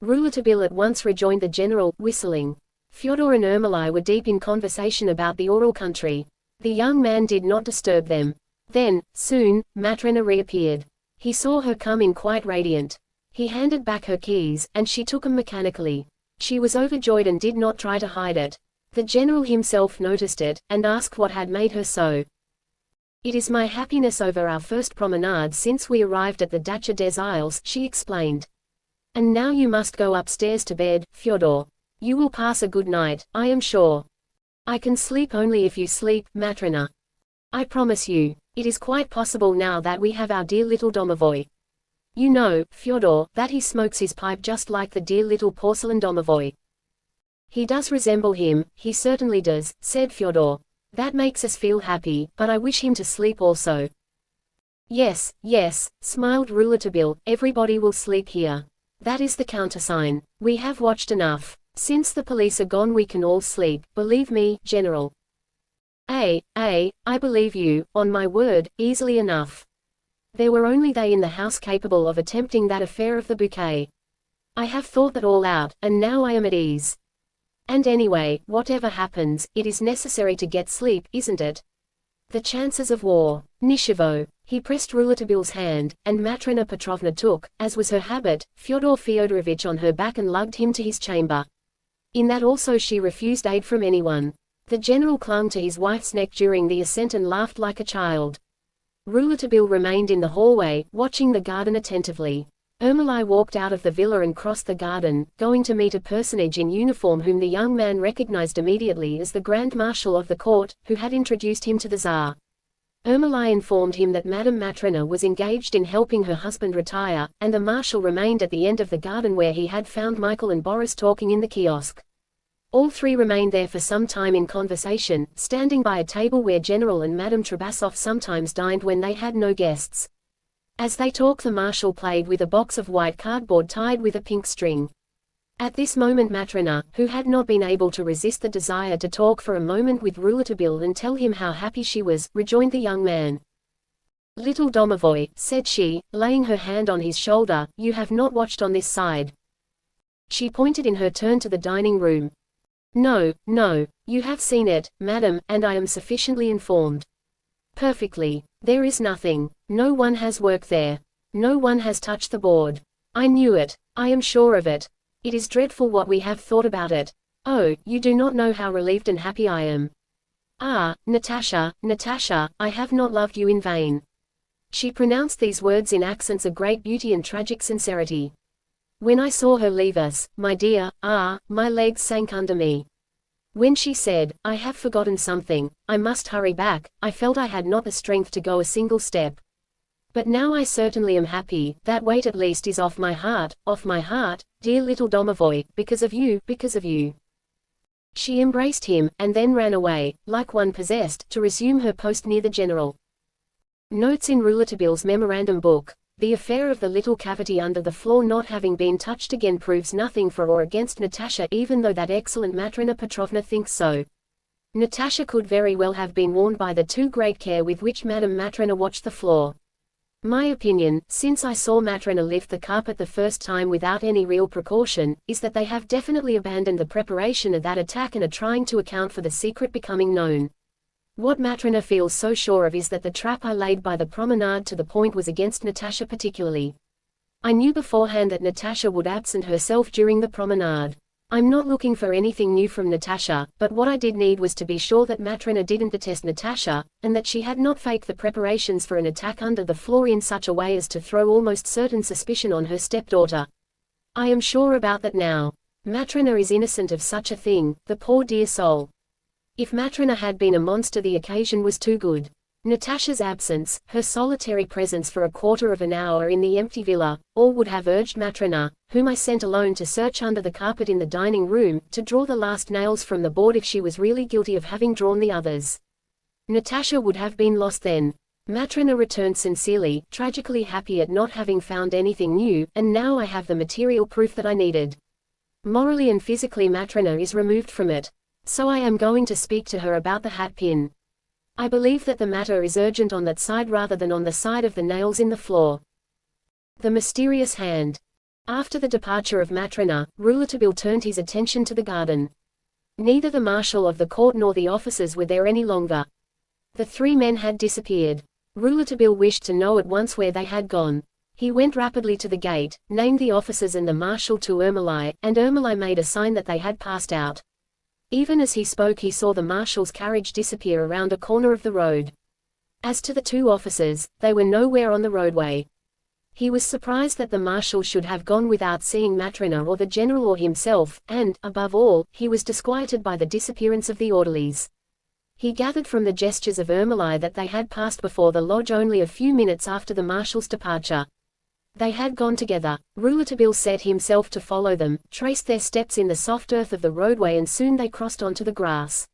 Rouletabille at once rejoined the general, whistling. Fyodor and Ermolai were deep in conversation about the Ural country. The young man did not disturb them. Then, soon, Matrona reappeared. He saw her come in quite radiant. He handed back her keys, and she took them mechanically. She was overjoyed and did not try to hide it. The general himself noticed it, and asked what had made her so. "It is my happiness over our first promenade since we arrived at the Dacha des Isles," she explained. "And now you must go upstairs to bed, Fyodor. You will pass a good night, I am sure." "I can sleep only if you sleep, Matrona. I promise you. It is quite possible now that we have our dear little domovoi. You know, Fyodor, that he smokes his pipe just like the dear little porcelain domovoi." "He does resemble him, he certainly does," said Fyodor. "That makes us feel happy, but I wish him to sleep also." "Yes, yes," smiled Rouletabille, "everybody will sleep here. That is the countersign. We have watched enough. Since the police are gone we can all sleep, believe me, General." I believe you, on my word, easily enough. There were only they in the house capable of attempting that affair of the bouquet. I have thought that all out, and now I am at ease. And anyway, whatever happens, it is necessary to get sleep, isn't it? The chances of war. Nishivo. He pressed Rouletabille's hand, and Matrona Petrovna took, as was her habit, Fyodor Fyodorovitch on her back and lugged him to his chamber. In that also she refused aid from anyone. The general clung to his wife's neck during the ascent and laughed like a child. Rouletabille remained in the hallway, watching the garden attentively. Ermolai walked out of the villa and crossed the garden, going to meet a personage in uniform whom the young man recognized immediately as the Grand Marshal of the court, who had introduced him to the Tsar. Ermolai informed him that Madame Matrona was engaged in helping her husband retire, and the marshal remained at the end of the garden where he had found Michael and Boris talking in the kiosk. All three remained there for some time in conversation, standing by a table where General and Madame Trabasov sometimes dined when they had no guests. As they talked, the marshal played with a box of white cardboard tied with a pink string. At this moment Matrona, who had not been able to resist the desire to talk for a moment with Rouletabille and tell him how happy she was, rejoined the young man. "Little Domovoy," said she, laying her hand on his shoulder, "you have not watched on this side." She pointed in her turn to the dining room. "No, no, you have seen it, madam, and I am sufficiently informed." "Perfectly. There is nothing. No one has worked there. No one has touched the board. I knew it. I am sure of it. It is dreadful what we have thought about it. Oh, you do not know how relieved and happy I am. Ah, Natasha, Natasha, I have not loved you in vain." She pronounced these words in accents of great beauty and tragic sincerity. "When I saw her leave us, my dear, my legs sank under me. When she said, 'I have forgotten something, I must hurry back,' I felt I had not the strength to go a single step. But now I certainly am happy, that weight at least is off my heart, dear little Domovoy, because of you, because of you." She embraced him, and then ran away, like one possessed, to resume her post near the general. Notes in Rouletabille's memorandum book. The affair of the little cavity under the floor not having been touched again proves nothing for or against Natasha, even though that excellent Matrona Petrovna thinks so. Natasha could very well have been warned by the too great care with which Madame Matrona watched the floor. My opinion, since I saw Matrona lift the carpet the first time without any real precaution, is that they have definitely abandoned the preparation of that attack and are trying to account for the secret becoming known. What Matrona feels so sure of is that the trap I laid by the promenade to the point was against Natasha particularly. I knew beforehand that Natasha would absent herself during the promenade. I'm not looking for anything new from Natasha, but what I did need was to be sure that Matrona didn't detest Natasha, and that she had not faked the preparations for an attack under the floor in such a way as to throw almost certain suspicion on her stepdaughter. I am sure about that now. Matrona is innocent of such a thing, the poor dear soul. If Matrona had been a monster, the occasion was too good. Natasha's absence, her solitary presence for a quarter of an hour in the empty villa, all would have urged Matrona, whom I sent alone to search under the carpet in the dining room, to draw the last nails from the board if she was really guilty of having drawn the others. Natasha would have been lost then. Matrona returned sincerely, tragically happy at not having found anything new, and now I have the material proof that I needed. Morally and physically Matrona is removed from it. So I am going to speak to her about the hat pin. I believe that the matter is urgent on that side rather than on the side of the nails in the floor. The mysterious hand. After the departure of Matrona, Rouletabille turned his attention to the garden. Neither the marshal of the court nor the officers were there any longer. The three men had disappeared. Rouletabille wished to know at once where they had gone. He went rapidly to the gate, named the officers and the marshal to Ermolai, and Ermolai made a sign that they had passed out. Even as he spoke he saw the marshal's carriage disappear around a corner of the road. As to the two officers, they were nowhere on the roadway. He was surprised that the marshal should have gone without seeing Matrona or the general or himself, and, above all, he was disquieted by the disappearance of the orderlies. He gathered from the gestures of Ermolai that they had passed before the lodge only a few minutes after the marshal's departure. They had gone together. Rouletabille set himself to follow them, traced their steps in the soft earth of the roadway, and soon they crossed onto the grass.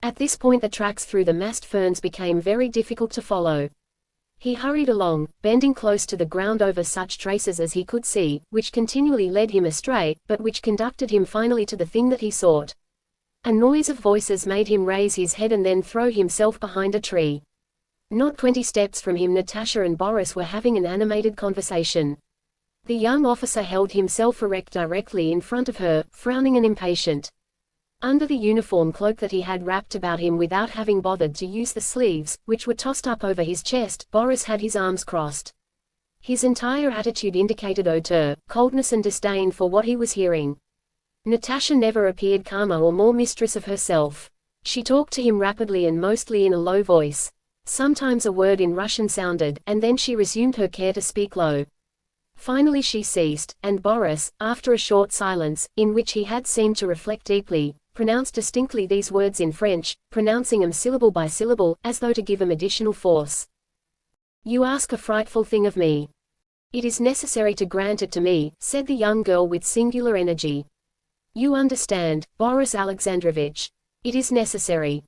At this point the tracks through the massed ferns became very difficult to follow. He hurried along, bending close to the ground over such traces as he could see, which continually led him astray, but which conducted him finally to the thing that he sought. A noise of voices made him raise his head and then throw himself behind a tree. Not 20 steps from him Natasha and Boris were having an animated conversation. The young officer held himself erect directly in front of her, frowning and impatient. Under the uniform cloak that he had wrapped about him without having bothered to use the sleeves, which were tossed up over his chest, Boris had his arms crossed. His entire attitude indicated hauteur, coldness and disdain for what he was hearing. Natasha never appeared calmer or more mistress of herself. She talked to him rapidly and mostly in a low voice. Sometimes a word in Russian sounded, and then she resumed her care to speak low. Finally she ceased, and Boris, after a short silence, in which he had seemed to reflect deeply, pronounced distinctly these words in French, pronouncing them syllable by syllable, as though to give them additional force. "You ask a frightful thing of me. It is necessary to grant it to me," said the young girl with singular energy. "You understand, Boris Alexandrovich. It is necessary."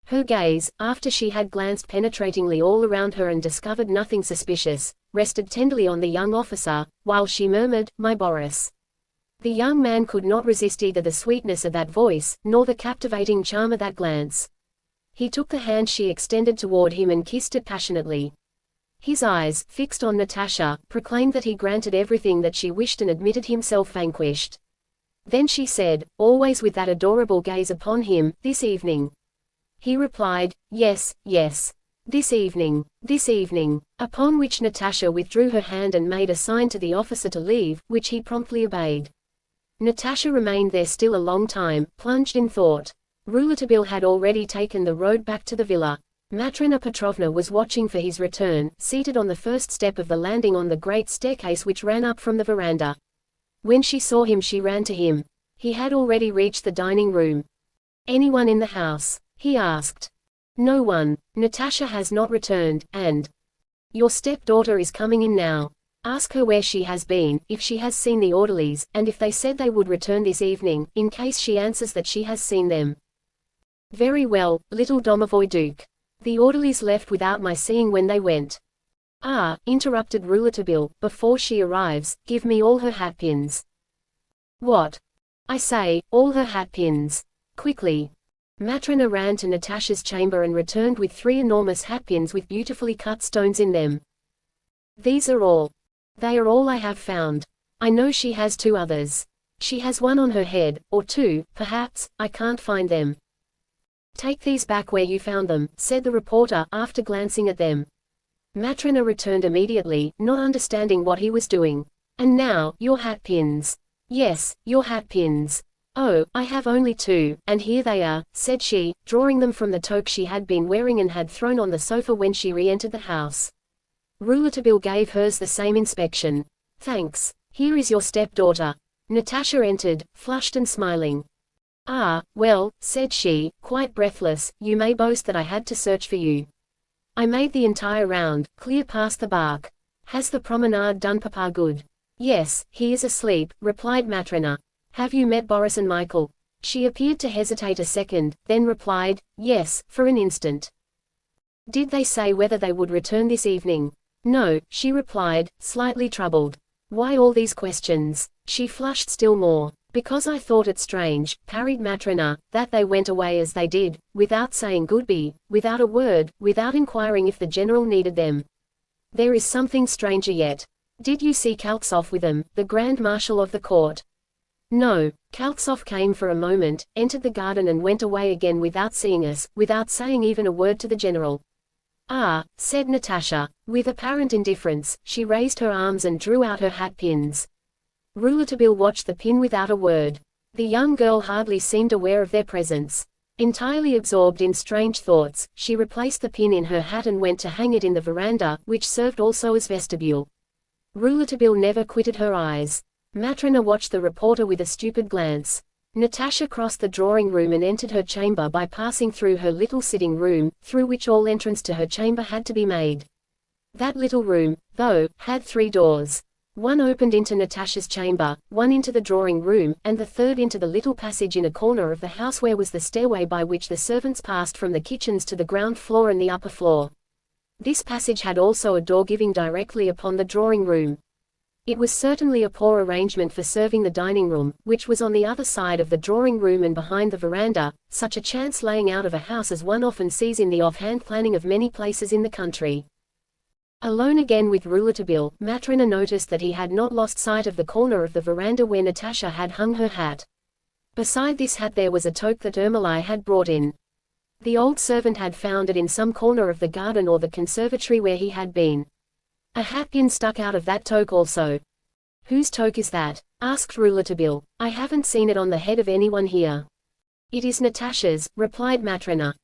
Her gaze, after she had glanced penetratingly all around her and discovered nothing suspicious, rested tenderly on the young officer, while she murmured, "My Boris." The young man could not resist either the sweetness of that voice, nor the captivating charm of that glance. He took the hand she extended toward him and kissed it passionately. His eyes, fixed on Natasha, proclaimed that he granted everything that she wished and admitted himself vanquished. Then she said, always with that adorable gaze upon him, "This evening." He replied, "Yes, yes. This evening. This evening." Upon which Natasha withdrew her hand and made a sign to the officer to leave, which he promptly obeyed. Natasha remained there still a long time, plunged in thought. Rouletabille had already taken the road back to the villa. Matrona Petrovna was watching for his return, seated on the first step of the landing on the great staircase which ran up from the veranda. When she saw him she ran to him. He had already reached the dining room. "Anyone in the house?" he asked. "No one. Natasha has not returned, and your stepdaughter is coming in now. Ask her where she has been, if she has seen the orderlies, and if they said they would return this evening, in case she answers that she has seen them." "Very well, little domovoi duke. The orderlies left without my seeing when they went." "Ah," interrupted Rouletabille, "before she arrives, give me all her hatpins." "What?" "I say, all her hatpins. Quickly." Matrona ran to Natasha's chamber and returned with 3 enormous hatpins with beautifully cut stones in them. "These are all. They are all I have found. I know she has 2 others. She has one on her head, or 2, perhaps, I can't find them." "Take these back where you found them," said the reporter, after glancing at them. Matrona returned immediately, not understanding what he was doing. "And now, your hatpins." "Yes, your hatpins." "Oh, I have only 2, and here they are," said she, drawing them from the toque she had been wearing and had thrown on the sofa when she re-entered the house. Rouletabille gave hers the same inspection. "Thanks. Here is your stepdaughter." Natasha entered, flushed and smiling. "Ah, well," said she, quite breathless, "you may boast that I had to search for you. I made the entire round, clear past the bark. Has the promenade done Papa good?" "Yes, he is asleep," replied Matrona. "Have you met Boris and Michael?" She appeared to hesitate a second, then replied, "Yes, for an instant." "Did they say whether they would return this evening?" "No," she replied, slightly troubled. "Why all these questions?" She flushed still more. "Because I thought it strange," parried Matrona, "that they went away as they did, without saying goodbye, without a word, without inquiring if the general needed them. There is something stranger yet. Did you see Kaltsov with them, the Grand Marshal of the court?" "No. Kaltsov came for a moment, entered the garden and went away again without seeing us, without saying even a word to the general." "Ah," said Natasha. With apparent indifference, she raised her arms and drew out her hat pins. Rouletabille watched the pin without a word. The young girl hardly seemed aware of their presence. Entirely absorbed in strange thoughts, she replaced the pin in her hat and went to hang it in the veranda, which served also as vestibule. Rouletabille never quitted her eyes. Matrona watched the reporter with a stupid glance. Natasha crossed the drawing room and entered her chamber by passing through her little sitting room, through which all entrance to her chamber had to be made. That little room, though, had 3 doors. One opened into Natasha's chamber, one into the drawing room, and the third into the little passage in a corner of the house where was the stairway by which the servants passed from the kitchens to the ground floor and the upper floor. This passage had also a door giving directly upon the drawing room. It was certainly a poor arrangement for serving the dining room, which was on the other side of the drawing room and behind the veranda, such a chance laying out of a house as one often sees in the off-hand planning of many places in the country. Alone again with Rouletabille, Matrona noticed that he had not lost sight of the corner of the veranda where Natasha had hung her hat. Beside this hat there was a toque that Ermolai had brought in. The old servant had found it in some corner of the garden or the conservatory where he had been. A hatpin stuck out of that toque also. "Whose toque is that?" asked Rouletabille. "I haven't seen it on the head of anyone here." "It is Natasha's," replied Matrona.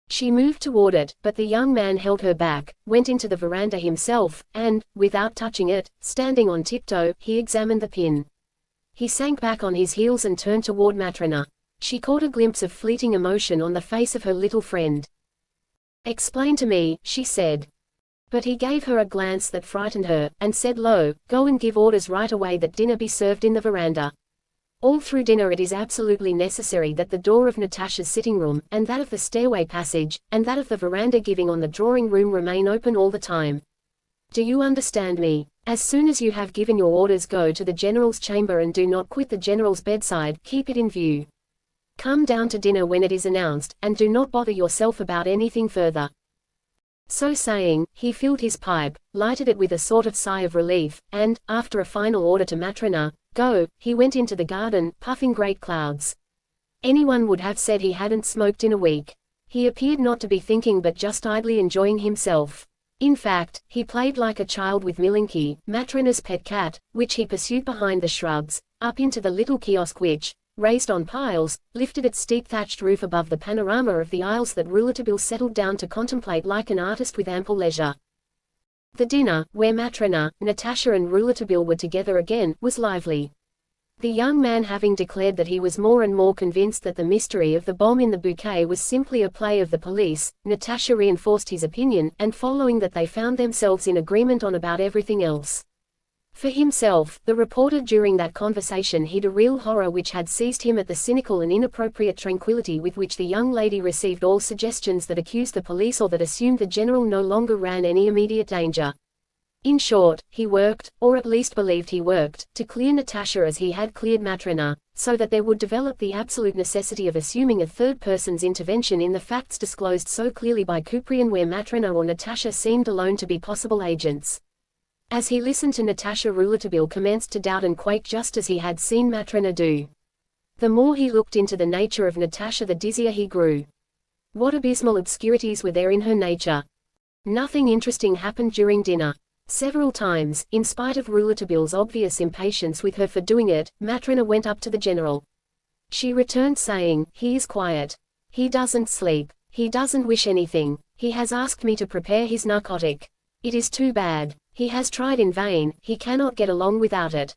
She moved toward it, but the young man held her back, went into the veranda himself, and, without touching it, standing on tiptoe, he examined the pin. He sank back on his heels and turned toward Matrona. She caught a glimpse of fleeting emotion on the face of her little friend. "Explain to me," she said. But he gave her a glance that frightened her, and said low, "Go and give orders right away that dinner be served in the veranda. All through dinner it is absolutely necessary that the door of Natasha's sitting room, and that of the stairway passage, and that of the veranda giving on the drawing room remain open all the time. Do you understand me? As soon as you have given your orders, go to the general's chamber and do not quit the general's bedside, keep it in view. Come down to dinner when it is announced, and do not bother yourself about anything further." So saying, he filled his pipe, lighted it with a sort of sigh of relief, and, after a final order to Matrona, "Go," he went into the garden, puffing great clouds. Anyone would have said he hadn't smoked in a week. He appeared not to be thinking but just idly enjoying himself. In fact, he played like a child with Milinki, Matrona's pet cat, which he pursued behind the shrubs, up into the little kiosk which, raised on piles, lifted its steep thatched roof above the panorama of the isles that Rouletabille settled down to contemplate like an artist with ample leisure. The dinner, where Matrona, Natasha and Rouletabille were together again, was lively. The young man having declared that he was more and more convinced that the mystery of the bomb in the bouquet was simply a play of the police, Natasha reinforced his opinion, and following that they found themselves in agreement on about everything else. For himself, the reporter during that conversation hid a real horror which had seized him at the cynical and inappropriate tranquility with which the young lady received all suggestions that accused the police or that assumed the general no longer ran any immediate danger. In short, he worked, or at least believed he worked, to clear Natasha as he had cleared Matrona, so that there would develop the absolute necessity of assuming a third person's intervention in the facts disclosed so clearly by Couperin where Matrona or Natasha seemed alone to be possible agents. As he listened to Natasha, Rouletabille commenced to doubt and quake just as he had seen Matrona do. The more he looked into the nature of Natasha the dizzier he grew. What abysmal obscurities were there in her nature! Nothing interesting happened during dinner. Several times, in spite of Rouletabille's obvious impatience with her for doing it, Matrona went up to the general. She returned saying, "He is quiet. He doesn't sleep. He doesn't wish anything. He has asked me to prepare his narcotic. It is too bad. He has tried in vain, he cannot get along without it.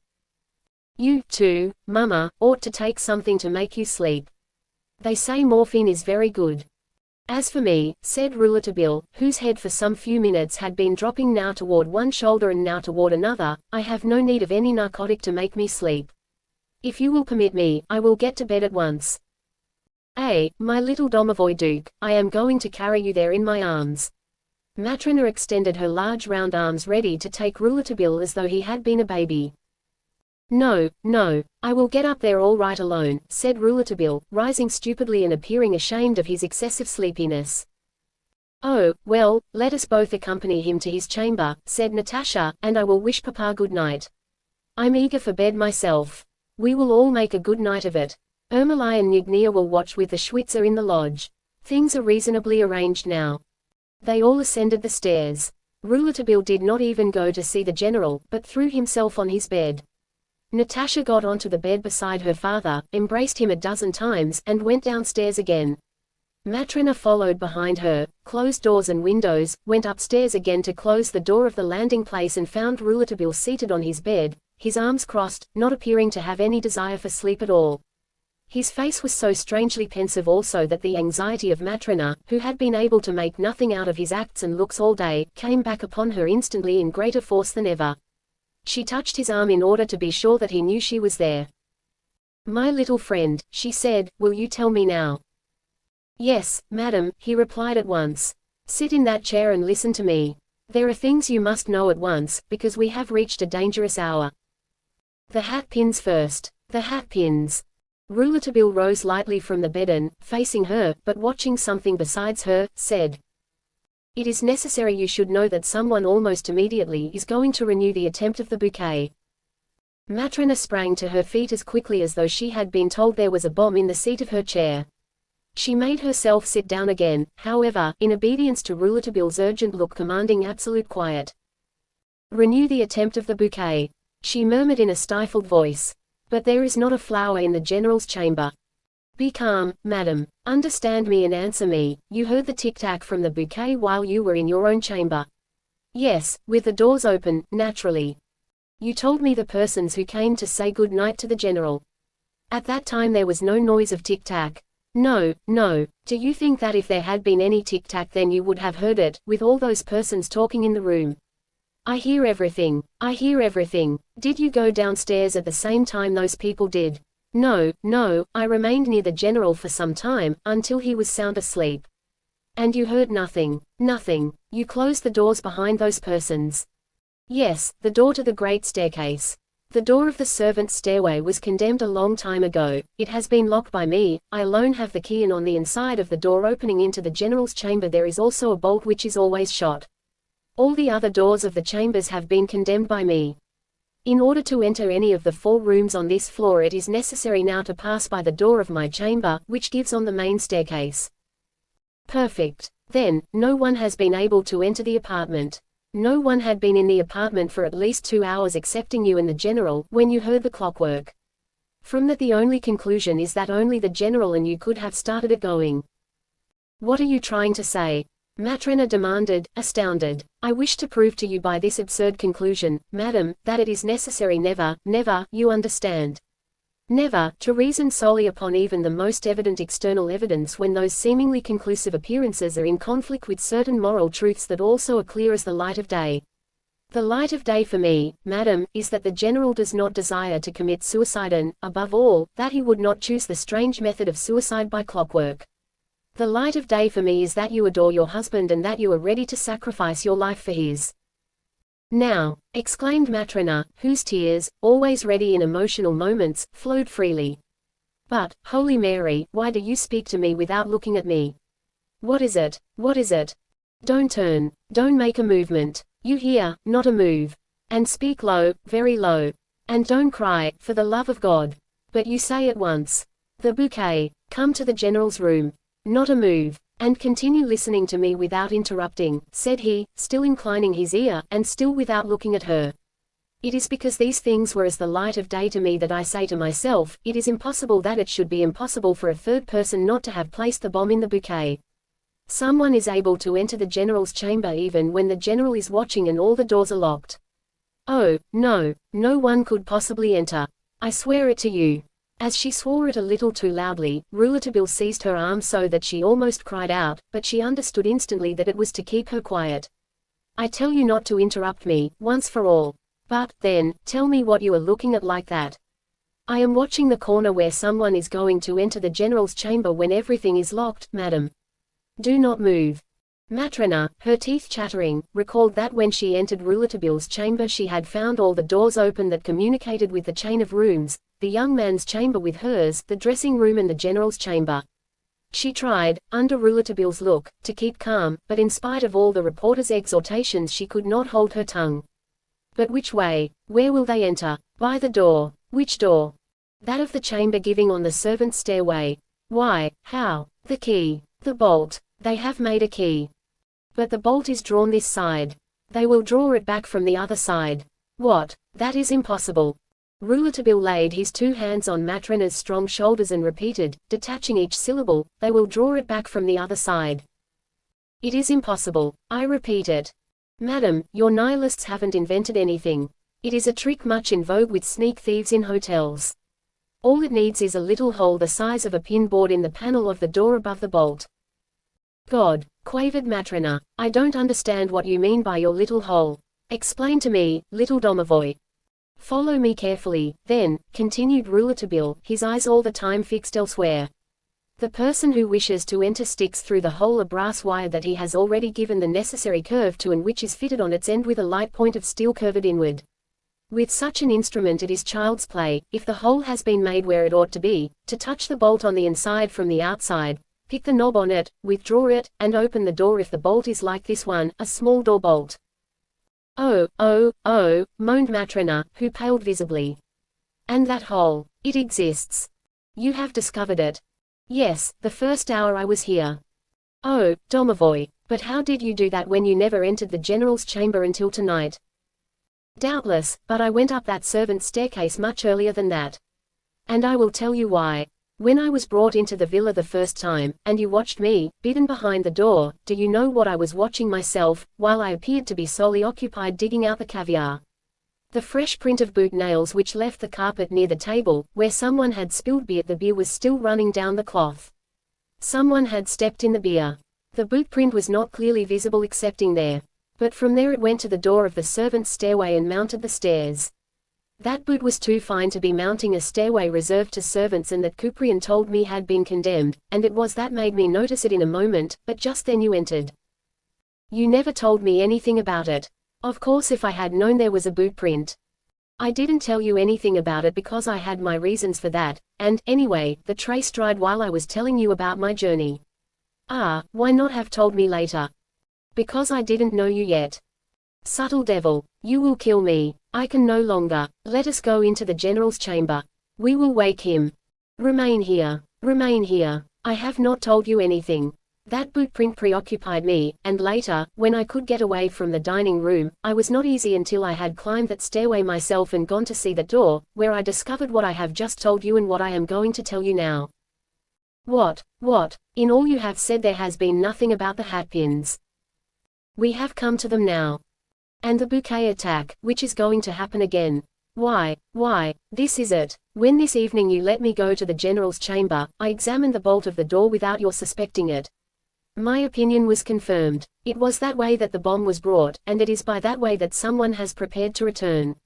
You, too, Mama, ought to take something to make you sleep. They say morphine is very good." "As for me," said Rouletabille, whose head for some few minutes had been dropping now toward one shoulder and now toward another, "I have no need of any narcotic to make me sleep. If you will permit me, I will get to bed at once. My little domovoi Duke, I am going to carry you there in my arms." Matrona extended her large round arms ready to take Rouletabille as though he had been a baby. "No, no, I will get up there all right alone," said Rouletabille, rising stupidly and appearing ashamed of his excessive sleepiness. "Oh, well, let us both accompany him to his chamber," said Natasha, "and I will wish Papa good night. I'm eager for bed myself. We will all make a good night of it. Ermolai and Nugnia will watch with the Schwitzer in the lodge. Things are reasonably arranged now." They all ascended the stairs. Rouletabille did not even go to see the general, but threw himself on his bed. Natasha got onto the bed beside her father, embraced him a dozen times, and went downstairs again. Matrona followed behind her, closed doors and windows, went upstairs again to close the door of the landing place and found Rouletabille seated on his bed, his arms crossed, not appearing to have any desire for sleep at all. His face was so strangely pensive also that the anxiety of Matrona, who had been able to make nothing out of his acts and looks all day, came back upon her instantly in greater force than ever. She touched his arm in order to be sure that he knew she was there. "My little friend," she said, "will you tell me now?" "Yes, madam," he replied at once. "Sit in that chair and listen to me. There are things you must know at once, because we have reached a dangerous hour. The hat pins first. The hat pins." Rouletabille rose lightly from the bed and, facing her, but watching something besides her, said, "It is necessary you should know that someone almost immediately is going to renew the attempt of the bouquet." Matrona sprang to her feet as quickly as though she had been told there was a bomb in the seat of her chair. She made herself sit down again, however, in obedience to Rouletabille's urgent look commanding absolute quiet. "Renew the attempt of the bouquet," she murmured in a stifled voice. "But there is not a flower in the general's chamber. Be calm, madam. Understand me and answer me. You heard the tic-tac from the bouquet while you were in your own chamber?" "Yes, with the doors open, naturally." "You told me the persons who came to say good night to the general." At that time there was no noise of tic-tac. No, no. Do you think that if there had been any tic-tac then you would have heard it, with all those persons talking in the room? I hear everything. I hear everything. Did you go downstairs at the same time those people did? No, no, I remained near the general for some time, until he was sound asleep. And you heard nothing? Nothing. You closed the doors behind those persons? Yes, the door to the great staircase. The door of the servants' stairway was condemned a long time ago. It has been locked by me. I alone have the key, and on the inside of the door opening into the general's chamber there is also a bolt which is always shot. All the other doors of the chambers have been condemned by me. In order to enter any of the 4 rooms on this floor it is necessary now to pass by the door of my chamber, which gives on the main staircase. Perfect. Then, no one has been able to enter the apartment. No one had been in the apartment for at least 2 hours excepting you and the general, when you heard the clockwork. From that the only conclusion is that only the general and you could have started it going. What are you trying to say? Matrena demanded, astounded. I wish to prove to you by this absurd conclusion, madam, that it is necessary never, never, you understand. Never, to reason solely upon even the most evident external evidence when those seemingly conclusive appearances are in conflict with certain moral truths that also are clear as the light of day. The light of day for me, madam, is that the general does not desire to commit suicide and, above all, that he would not choose the strange method of suicide by clockwork. The light of day for me is that you adore your husband and that you are ready to sacrifice your life for his. Now, exclaimed Matrena, whose tears, always ready in emotional moments, flowed freely. But, Holy Mary, why do you speak to me without looking at me? What is it? What is it? Don't turn. Don't make a movement. You hear, not a move. And speak low, very low. And don't cry, for the love of God. But you say at once. The bouquet. Come to the general's room. Not a move. And continue listening to me without interrupting, said he, still inclining his ear, and still without looking at her. It is because these things were as the light of day to me that I say to myself, it is impossible that it should be impossible for a third person not to have placed the bomb in the bouquet. Someone is able to enter the general's chamber even when the general is watching and all the doors are locked. Oh, no, no one could possibly enter. I swear it to you. As she swore it a little too loudly, Rouletabille seized her arm so that she almost cried out, but she understood instantly that it was to keep her quiet. I tell you not to interrupt me, once for all. But, then, tell me what you are looking at like that. I am watching the corner where someone is going to enter the general's chamber when everything is locked, madam. Do not move. Matrena, her teeth chattering, recalled that when she entered Rouletabille's chamber she had found all the doors open that communicated with the chain of rooms, the young man's chamber with hers, the dressing room and the general's chamber. She tried, under Rouletabille's look, to keep calm, but in spite of all the reporter's exhortations she could not hold her tongue. But which way? Where will they enter? By the door. Which door? That of the chamber giving on the servants' stairway. Why, how? The key. The bolt. They have made a key. But the bolt is drawn this side. They will draw it back from the other side. What? That is impossible. Rouletabille laid his 2 hands on Matrena's strong shoulders and repeated, detaching each syllable, they will draw it back from the other side. It is impossible. I repeat it. Madam, your nihilists haven't invented anything. It is a trick much in vogue with sneak thieves in hotels. All it needs is a little hole the size of a pin bored in the panel of the door above the bolt. God, quavered Matrena, I don't understand what you mean by your little hole. Explain to me, little domovoi. Follow me carefully, then, continued Rouletabille, his eyes all the time fixed elsewhere. The person who wishes to enter sticks through the hole a brass wire that he has already given the necessary curve to and which is fitted on its end with a light point of steel curved inward. With such an instrument it is child's play, if the hole has been made where it ought to be, to touch the bolt on the inside from the outside, pick the knob on it, withdraw it, and open the door if the bolt is like this one, a small door bolt. Oh, oh, oh, moaned Matrena, who paled visibly. And that hole, it exists. You have discovered it. Yes, the first hour I was here. Oh, domovoi, but how did you do that when you never entered the general's chamber until tonight? Doubtless, but I went up that servant's staircase much earlier than that. And I will tell you why. When I was brought into the villa the first time, and you watched me, bidden behind the door, do you know what I was watching myself, while I appeared to be solely occupied digging out the caviar? The fresh print of boot nails which left the carpet near the table, where someone had spilled beer, the beer was still running down the cloth. Someone had stepped in the beer. The boot print was not clearly visible excepting there. But from there it went to the door of the servants' stairway and mounted the stairs. That boot was too fine to be mounting a stairway reserved to servants, and that Couperin told me had been condemned, and it was that made me notice it in a moment, but just then you entered. You never told me anything about it. Of course if I had known there was a boot print. I didn't tell you anything about it because I had my reasons for that, and, anyway, the trace dried while I was telling you about my journey. Ah, why not have told me later? Because I didn't know you yet. Subtle devil, you will kill me. I can no longer. Let us go into the general's chamber. We will wake him. Remain here. Remain here. I have not told you anything. That boot print preoccupied me, and later, when I could get away from the dining room, I was not easy until I had climbed that stairway myself and gone to see the door, where I discovered what I have just told you and what I am going to tell you now. What? In all you have said there has been nothing about the hatpins. We have come to them now. And the bouquet attack, which is going to happen again. Why, this is it. When this evening you let me go to the general's chamber, I examined the bolt of the door without your suspecting it. My opinion was confirmed. It was that way that the bomb was brought, and it is by that way that someone has prepared to return.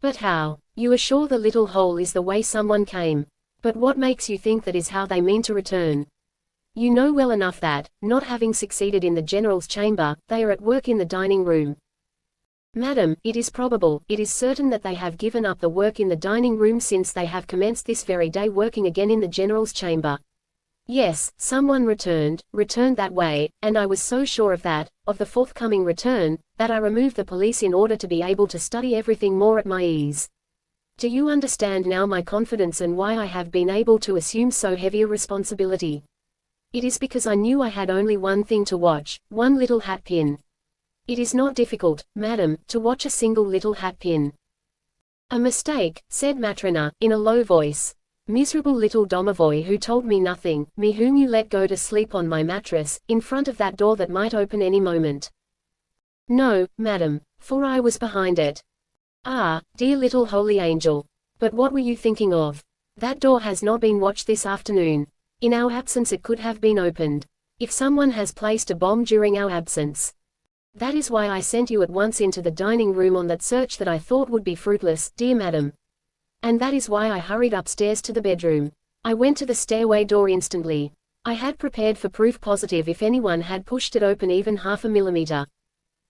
But how? You are sure the little hole is the way someone came. But what makes you think that is how they mean to return? You know well enough that, not having succeeded in the general's chamber, they are at work in the dining room. Madam, it is probable, it is certain that they have given up the work in the dining room since they have commenced this very day working again in the general's chamber. Yes, someone returned that way, and I was so sure of that, of the forthcoming return, that I removed the police in order to be able to study everything more at my ease. Do you understand now my confidence and why I have been able to assume so heavy a responsibility? It is because I knew I had only one thing to watch, one little hat pin. It is not difficult, madam, to watch a single little hat pin. A mistake, said Matrona, in a low voice. Miserable little domovoi who told me nothing, me whom you let go to sleep on my mattress, in front of that door that might open any moment. No, madam, for I was behind it. Ah, dear little holy angel. But what were you thinking of? That door has not been watched this afternoon. In our absence it could have been opened. If someone has placed a bomb during our absence. That is why I sent you at once into the dining room on that search that I thought would be fruitless, dear madam. And that is why I hurried upstairs to the bedroom. I went to the stairway door instantly. I had prepared for proof positive if anyone had pushed it open even half a millimeter.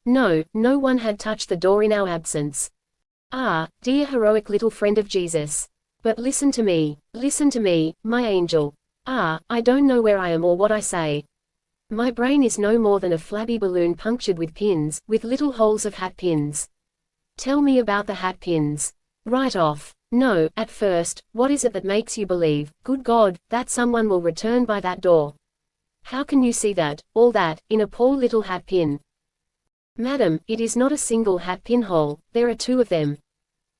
No one had touched the door in our absence. Ah, dear heroic little friend of Jesus. But listen to me, my angel. Ah, I don't know where I am or what I say. My brain is no more than a flabby balloon punctured with pins, with little holes of hat pins. Tell me about the hat pins. Right off. No, at first, what is it that makes you believe, good God, that someone will return by that door? How can you see that, all that, in a poor little hat pin? Madam, it is not a single hat pin hole, there are two of them.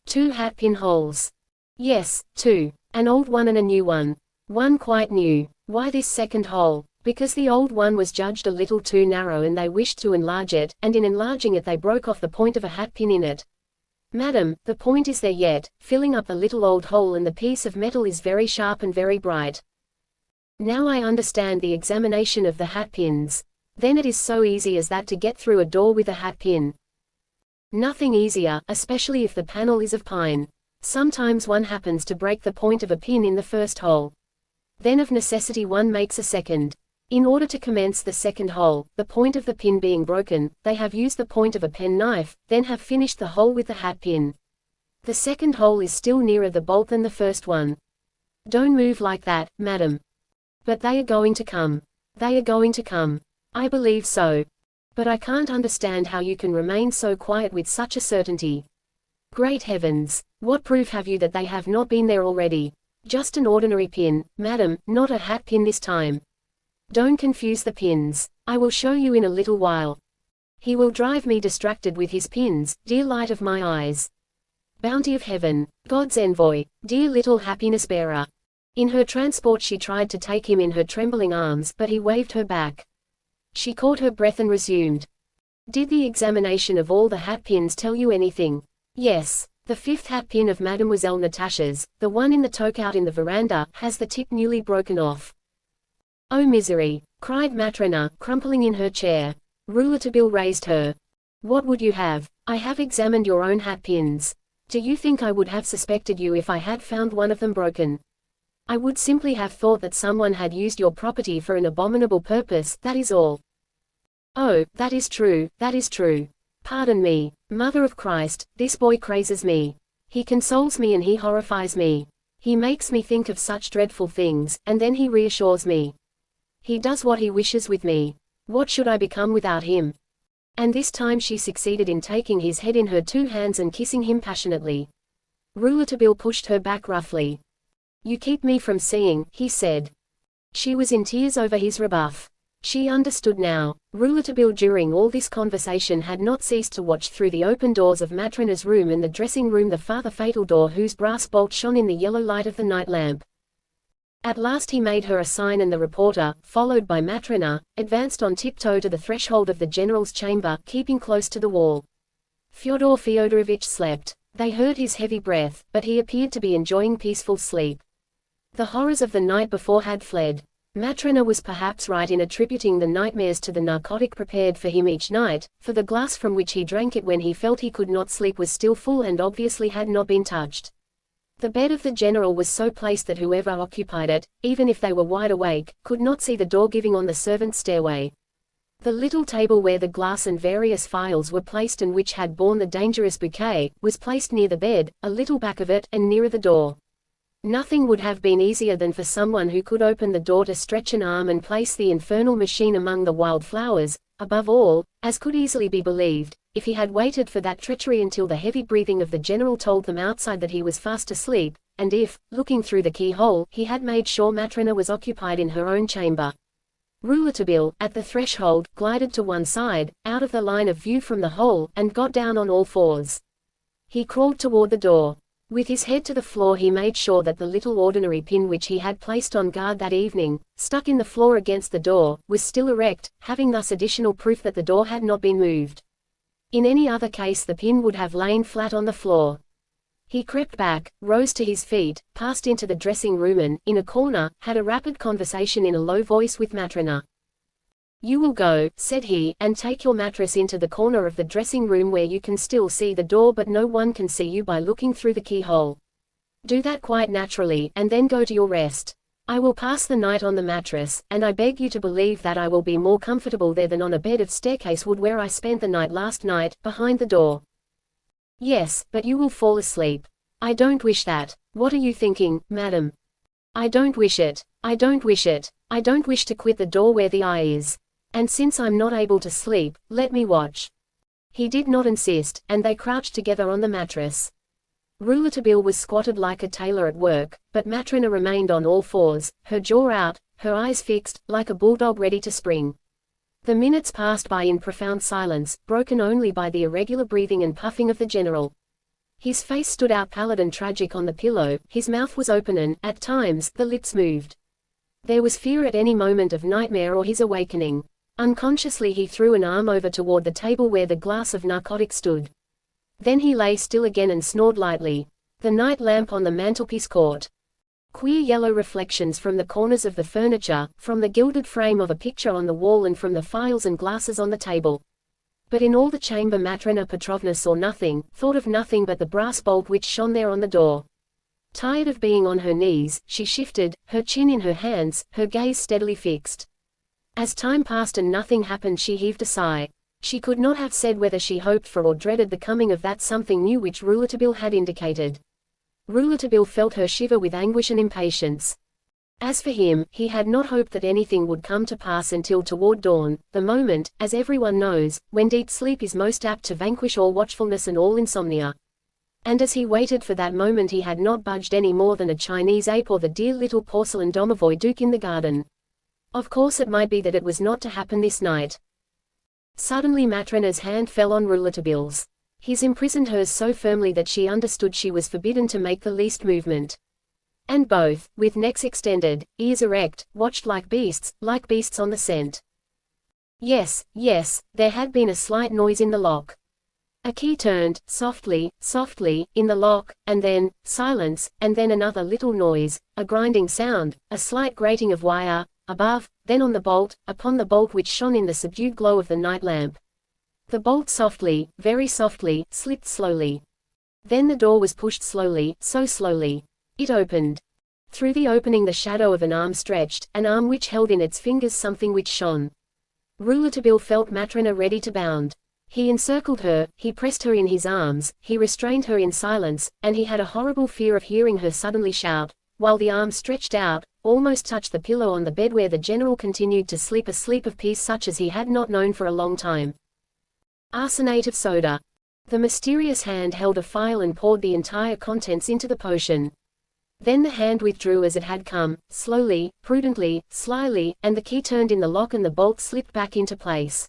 2 hat pin holes. Yes, 2. An old one and a new one. One quite new. Why this second hole? Because the old one was judged a little too narrow and they wished to enlarge it, and in enlarging it they broke off the point of a hat pin in it. Madam, the point is there yet, filling up the little old hole, and the piece of metal is very sharp and very bright. Now I understand the examination of the hat pins. Then it is so easy as that to get through a door with a hat pin. Nothing easier, especially if the panel is of pine. Sometimes one happens to break the point of a pin in the first hole. Then of necessity one makes a second. In order to commence the second hole, the point of the pin being broken, they have used the point of a penknife, then have finished the hole with the hat pin. The second hole is still nearer the bolt than the first one. Don't move like that, madam. But they are going to come. They are going to come. I believe so. But I can't understand how you can remain so quiet with such a certainty. Great heavens! What proof have you that they have not been there already? Just an ordinary pin, madam, not a hat pin this time. Don't confuse the pins. I will show you in a little while. He will drive me distracted with his pins, dear light of my eyes. Bounty of heaven, God's envoy, dear little happiness bearer. In her transport she tried to take him in her trembling arms, but he waved her back. She caught her breath and resumed. Did the examination of all the hat pins tell you anything? Yes, the fifth hat pin of Mademoiselle Natasha's, the one in the toque out in the veranda, has the tip newly broken off. Oh misery! Cried Matrona, crumpling in her chair. Rouletabille raised her. What would you have? I have examined your own hat pins. Do you think I would have suspected you if I had found one of them broken? I would simply have thought that someone had used your property for an abominable purpose, that is all. Oh, that is true, that is true. Pardon me, Mother of Christ, this boy crazes me. He consoles me and he horrifies me. He makes me think of such dreadful things, and then he reassures me. He does what he wishes with me. What should I become without him? And this time she succeeded in taking his head in her two hands and kissing him passionately. Rouletabille pushed her back roughly. You keep me from seeing, he said. She was in tears over his rebuff. She understood now. Rouletabille during all this conversation had not ceased to watch through the open doors of Matrona's room and the dressing room the farther fatal door whose brass bolt shone in the yellow light of the night lamp. At last he made her a sign and the reporter, followed by Matrona, advanced on tiptoe to the threshold of the general's chamber, keeping close to the wall. Fyodor Fyodorovich slept. They heard his heavy breath, but he appeared to be enjoying peaceful sleep. The horrors of the night before had fled. Matrona was perhaps right in attributing the nightmares to the narcotic prepared for him each night, for the glass from which he drank it when he felt he could not sleep was still full and obviously had not been touched. The bed of the general was so placed that whoever occupied it, even if they were wide awake, could not see the door giving on the servants' stairway. The little table where the glass and various phials were placed and which had borne the dangerous bouquet, was placed near the bed, a little back of it, and nearer the door. Nothing would have been easier than for someone who could open the door to stretch an arm and place the infernal machine among the wild flowers, above all, as could easily be believed, if he had waited for that treachery until the heavy breathing of the general told them outside that he was fast asleep, and if, looking through the keyhole, he had made sure Matrona was occupied in her own chamber. Rouletabille, at the threshold, glided to one side, out of the line of view from the hole, and got down on all fours. He crawled toward the door. With his head to the floor he made sure that the little ordinary pin which he had placed on guard that evening, stuck in the floor against the door, was still erect, having thus additional proof that the door had not been moved. In any other case the pin would have lain flat on the floor. He crept back, rose to his feet, passed into the dressing room and, in a corner, had a rapid conversation in a low voice with Matrona. You will go, said he, and take your mattress into the corner of the dressing room where you can still see the door but no one can see you by looking through the keyhole. Do that quite naturally, and then go to your rest. I will pass the night on the mattress, and I beg you to believe that I will be more comfortable there than on a bed of staircase wood where I spent the night last night, behind the door. Yes, but you will fall asleep. I don't wish that. What are you thinking, madam? I don't wish it. I don't wish it. I don't wish to quit the door where the eye is. And since I'm not able to sleep, let me watch. He did not insist, and they crouched together on the mattress. Rouletabille was squatted like a tailor at work, but Matrona remained on all fours, her jaw out, her eyes fixed, like a bulldog ready to spring. The minutes passed by in profound silence, broken only by the irregular breathing and puffing of the general. His face stood out pallid and tragic on the pillow, his mouth was open and, at times, the lips moved. There was fear at any moment of nightmare or his awakening. Unconsciously he threw an arm over toward the table where the glass of narcotic stood. Then he lay still again and snored lightly. The night lamp on the mantelpiece caught queer yellow reflections from the corners of the furniture, from the gilded frame of a picture on the wall and from the phials and glasses on the table. But in all the chamber Matrona Petrovna saw nothing, thought of nothing but the brass bolt which shone there on the door. Tired of being on her knees, she shifted, her chin in her hands, her gaze steadily fixed. As time passed and nothing happened she heaved a sigh. She could not have said whether she hoped for or dreaded the coming of that something new which Rouletabille had indicated. Rouletabille felt her shiver with anguish and impatience. As for him, he had not hoped that anything would come to pass until toward dawn, the moment, as everyone knows, when deep sleep is most apt to vanquish all watchfulness and all insomnia. And as he waited for that moment he had not budged any more than a Chinese ape or the dear little porcelain domovoi Duke in the garden. Of course it might be that it was not to happen this night. Suddenly Matrona's hand fell on Rouletabille's. His imprisoned hers so firmly that she understood she was forbidden to make the least movement. And both, with necks extended, ears erect, watched like beasts on the scent. Yes, there had been a slight noise in the lock. A key turned, softly, softly, in the lock, and then, silence, and then another little noise, a grinding sound, a slight grating of wire, above, then on the bolt, upon the bolt which shone in the subdued glow of the night lamp. The bolt softly, very softly, slipped slowly. Then the door was pushed slowly, so slowly. It opened. Through the opening the shadow of an arm stretched, an arm which held in its fingers something which shone. Rouletabille felt Matrona ready to bound. He encircled her, he pressed her in his arms, he restrained her in silence, and he had a horrible fear of hearing her suddenly shout, while the arm stretched out, almost touched the pillow on the bed where the general continued to sleep a sleep of peace such as he had not known for a long time. Arsenate of soda. The mysterious hand held a phial and poured the entire contents into the potion. Then the hand withdrew as it had come, slowly, prudently, slyly, and the key turned in the lock and the bolt slipped back into place.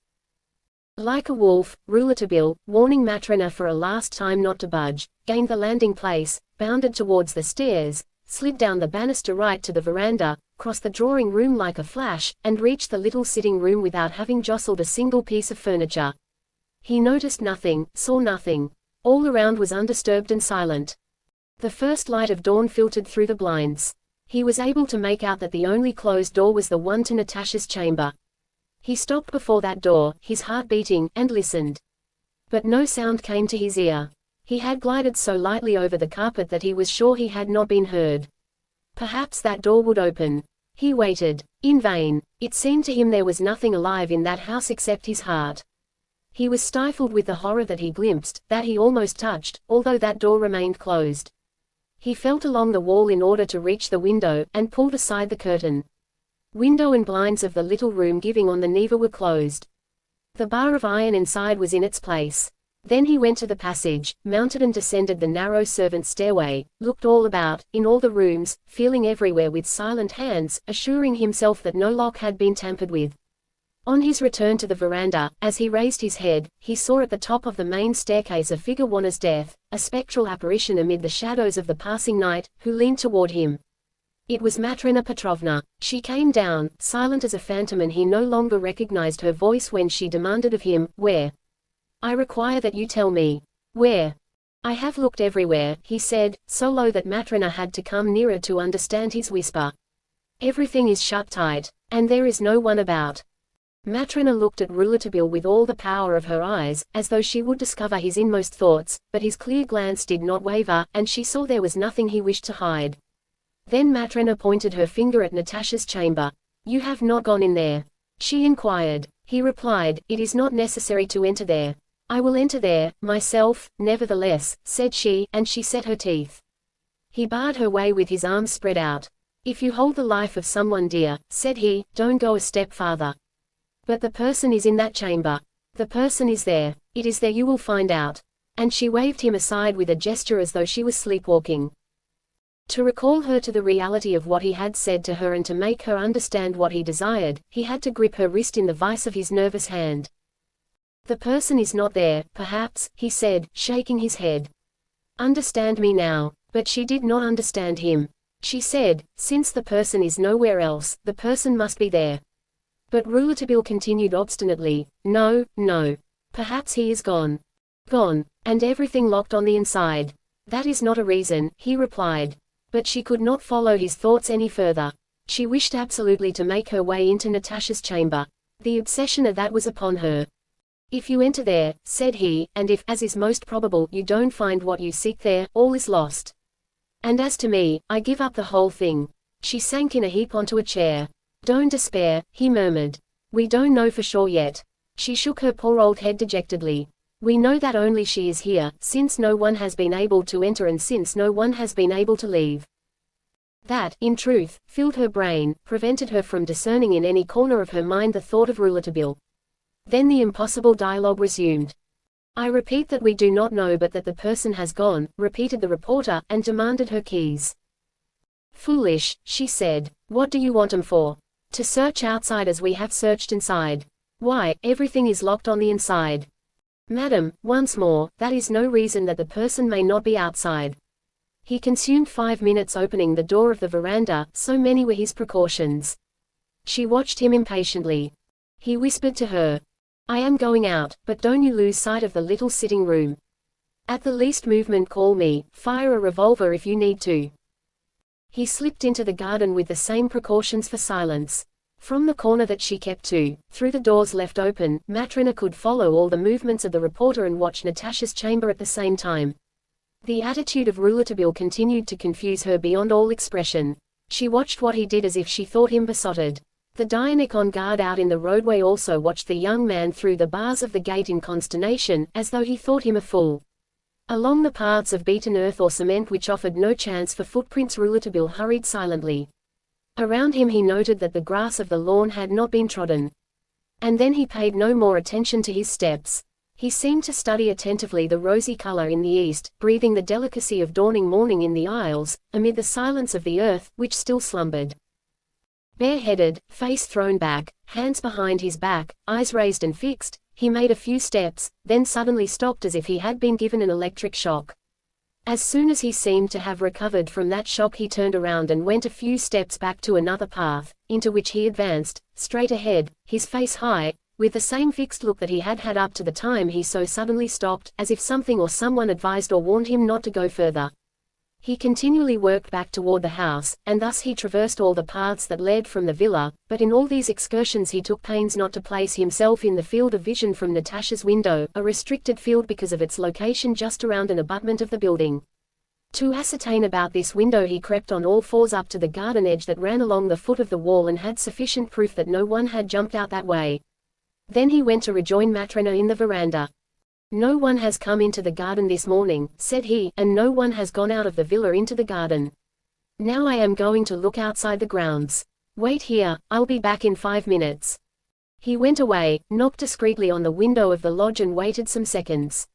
Like a wolf, Rouletabille, warning Matrona for a last time not to budge, gained the landing place, bounded towards the stairs, slid down the banister right to the veranda, crossed the drawing room like a flash, and reached the little sitting room without having jostled a single piece of furniture. He noticed nothing, saw nothing. All around was undisturbed and silent. The first light of dawn filtered through the blinds. He was able to make out that the only closed door was the one to Natasha's chamber. He stopped before that door, his heart beating, and listened. But no sound came to his ear. He had glided so lightly over the carpet that he was sure he had not been heard. Perhaps that door would open. He waited. In vain. It seemed to him there was nothing alive in that house except his heart. He was stifled with the horror that he glimpsed, that he almost touched, although that door remained closed. He felt along the wall in order to reach the window, and pulled aside the curtain. Window and blinds of the little room giving on the Neva were closed. The bar of iron inside was in its place. Then he went to the passage, mounted and descended the narrow servants' stairway, looked all about, in all the rooms, feeling everywhere with silent hands, assuring himself that no lock had been tampered with. On his return to the veranda, as he raised his head, he saw at the top of the main staircase a figure wan as death, a spectral apparition amid the shadows of the passing night, who leaned toward him. It was Matrona Petrovna. She came down, silent as a phantom, and he no longer recognized her voice when she demanded of him, "Where?" "I require that you tell me." "Where?" "I have looked everywhere," he said, so low that Matrona had to come nearer to understand his whisper. "Everything is shut tight. And there is no one about." Matrona looked at Rouletabille with all the power of her eyes, as though she would discover his inmost thoughts, but his clear glance did not waver, and she saw there was nothing he wished to hide. Then Matrona pointed her finger at Natasha's chamber. "You have not gone in there?" she inquired. He replied, "It is not necessary to enter there." "I will enter there, myself, nevertheless," said she, and she set her teeth. He barred her way with his arms spread out. "If you hold the life of someone dear," said he, "don't go a step farther. But the person is in that chamber. The person is there. It is there you will find out." And she waved him aside with a gesture as though she was sleepwalking. To recall her to the reality of what he had said to her and to make her understand what he desired, he had to grip her wrist in the vice of his nervous hand. "The person is not there, perhaps," he said, shaking his head. "Understand me now." But she did not understand him. She said, "Since the person is nowhere else, the person must be there." But Rouletabille continued obstinately, "No, no. Perhaps he is gone." "Gone, and everything locked on the inside." "That is not a reason," he replied. But she could not follow his thoughts any further. She wished absolutely to make her way into Natasha's chamber. The obsession of that was upon her. "If you enter there," said he, "and if, as is most probable, you don't find what you seek there, all is lost. And as to me, I give up the whole thing." She sank in a heap onto a chair. "Don't despair," he murmured. "We don't know for sure yet." She shook her poor old head dejectedly. "We know that only she is here, since no one has been able to enter and since no one has been able to leave." That, in truth, filled her brain, prevented her from discerning in any corner of her mind the thought of Rouletabille. Then the impossible dialogue resumed. "I repeat that we do not know but that the person has gone," repeated the reporter, and demanded her keys. "Foolish," she said. "What do you want 'em for?" "To search outside as we have searched inside." "Why, everything is locked on the inside." "Madam, once more, that is no reason that the person may not be outside." He consumed 5 minutes opening the door of the veranda, so many were his precautions. She watched him impatiently. He whispered to her, I am going out, but don't you lose sight of the little sitting room. At the least movement call me, fire a revolver if you need to. He slipped into the garden with the same precautions for silence. From the corner that she kept to, through the doors left open, Matrona could follow all the movements of the reporter and watch Natasha's chamber at the same time. The attitude of Rouletabille continued to confuse her beyond all expression. She watched what he did as if she thought him besotted. The Dianic on guard out in the roadway also watched the young man through the bars of the gate in consternation, as though he thought him a fool. Along the paths of beaten earth or cement which offered no chance for footprints, Rouletabille hurried silently. Around him he noted that the grass of the lawn had not been trodden. And then he paid no more attention to his steps. He seemed to study attentively the rosy color in the east, breathing the delicacy of dawning morning in the aisles, amid the silence of the earth, which still slumbered. Bareheaded, face thrown back, hands behind his back, eyes raised and fixed, he made a few steps, then suddenly stopped as if he had been given an electric shock. As soon as he seemed to have recovered from that shock, he turned around and went a few steps back to another path, into which he advanced, straight ahead, his face high, with the same fixed look that he had had up to the time he so suddenly stopped, as if something or someone advised or warned him not to go further. He continually worked back toward the house, and thus he traversed all the paths that led from the villa, but in all these excursions he took pains not to place himself in the field of vision from Natasha's window, a restricted field because of its location just around an abutment of the building. To ascertain about this window he crept on all fours up to the garden edge that ran along the foot of the wall and had sufficient proof that no one had jumped out that way. Then he went to rejoin Matrona in the veranda. "No one has come into the garden this morning," said he, "and no one has gone out of the villa into the garden. Now I am going to look outside the grounds. Wait here, I'll be back in 5 minutes." He went away, knocked discreetly on the window of the lodge and waited some seconds.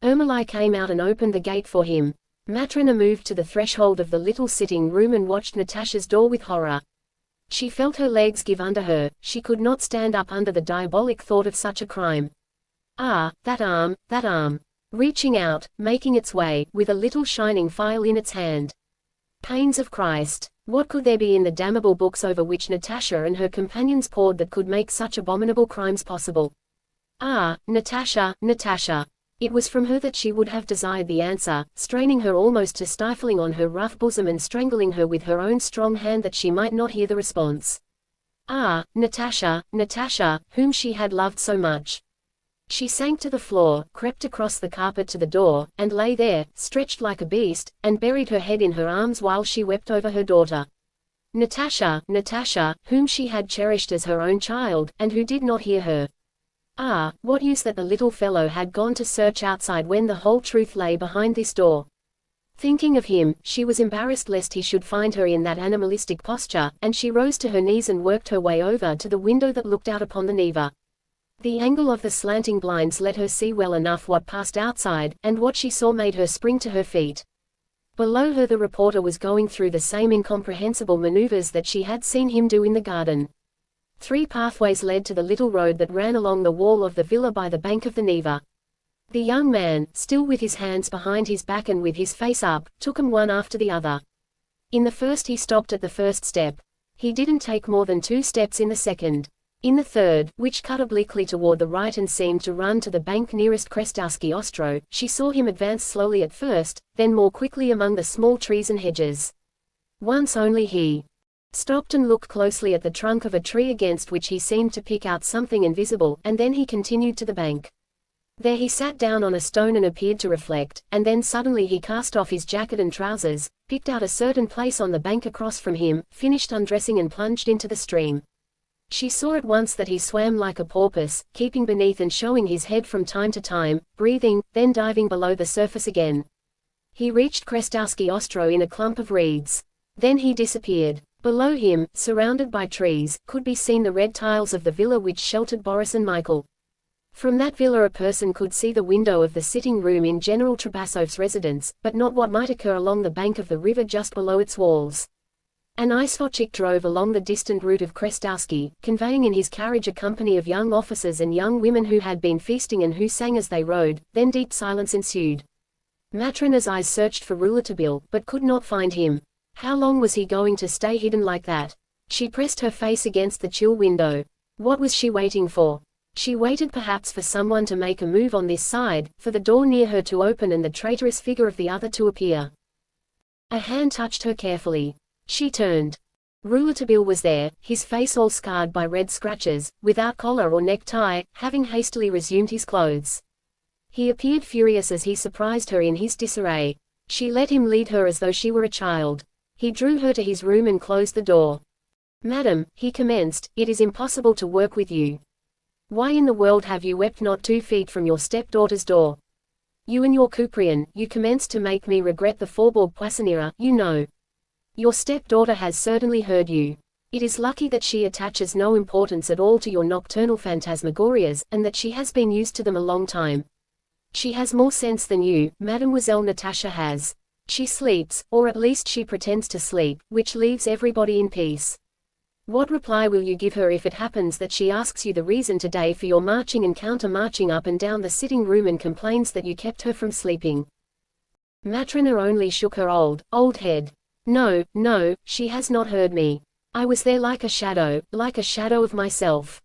Ermolai came out and opened the gate for him. Matrona moved to the threshold of the little sitting room and watched Natasha's door with horror. She felt her legs give under her, she could not stand up under the diabolic thought of such a crime. Ah, that arm, reaching out, making its way, with a little shining file in its hand. Pains of Christ! What could there be in the damnable books over which Natasha and her companions pored that could make such abominable crimes possible? Ah, Natasha, Natasha! It was from her that she would have desired the answer, straining her almost to stifling on her rough bosom and strangling her with her own strong hand that she might not hear the response. Ah, Natasha, Natasha, whom she had loved so much! She sank to the floor, crept across the carpet to the door, and lay there, stretched like a beast, and buried her head in her arms while she wept over her daughter. Natasha, Natasha, whom she had cherished as her own child, and who did not hear her. Ah, what use that the little fellow had gone to search outside when the whole truth lay behind this door. Thinking of him, she was embarrassed lest he should find her in that animalistic posture, and she rose to her knees and worked her way over to the window that looked out upon the Neva. The angle of the slanting blinds let her see well enough what passed outside, and what she saw made her spring to her feet. Below her the reporter was going through the same incomprehensible maneuvers that she had seen him do in the garden. 3 pathways led to the little road that ran along the wall of the villa by the bank of the Neva. The young man, still with his hands behind his back and with his face up, took them one after the other. In the first he stopped at the first step. He didn't take more than 2 steps in the second. In the third, which cut obliquely toward the right and seemed to run to the bank nearest Krestowski Ostro, she saw him advance slowly at first, then more quickly among the small trees and hedges. Once only he stopped and looked closely at the trunk of a tree against which he seemed to pick out something invisible, and then he continued to the bank. There he sat down on a stone and appeared to reflect, and then suddenly he cast off his jacket and trousers, picked out a certain place on the bank across from him, finished undressing and plunged into the stream. She saw at once that he swam like a porpoise, keeping beneath and showing his head from time to time, breathing, then diving below the surface again. He reached Krestowski Ostro in a clump of reeds. Then he disappeared. Below him, surrounded by trees, could be seen the red tiles of the villa which sheltered Boris and Michael. From that villa a person could see the window of the sitting room in General Trabasov's residence, but not what might occur along the bank of the river just below its walls. An isvotchik drove along the distant route of Krestowski, conveying in his carriage a company of young officers and young women who had been feasting and who sang as they rode. Then deep silence ensued. Matrona's eyes searched for Rouletabille, but could not find him. How long was he going to stay hidden like that? She pressed her face against the chill window. What was she waiting for? She waited perhaps for someone to make a move on this side, for the door near her to open and the traitorous figure of the other to appear. A hand touched her carefully. She turned. Rouletabille was there, his face all scarred by red scratches, without collar or necktie, having hastily resumed his clothes. He appeared furious as he surprised her in his disarray. She let him lead her as though she were a child. He drew her to his room and closed the door. "Madam," he commenced, "it is impossible to work with you. Why in the world have you wept not 2 feet from your stepdaughter's door? You and your Couperin, you commenced to make me regret the Faubourg Poissonnière, you know. Your stepdaughter has certainly heard you. It is lucky that she attaches no importance at all to your nocturnal phantasmagorias, and that she has been used to them a long time. She has more sense than you, Mademoiselle Natasha has. She sleeps, or at least she pretends to sleep, which leaves everybody in peace. What reply will you give her if it happens that she asks you the reason today for your marching and counter-marching up and down the sitting room and complains that you kept her from sleeping?" Matrona only shook her old head. "No, no, she has not heard me. I was there like a shadow of myself.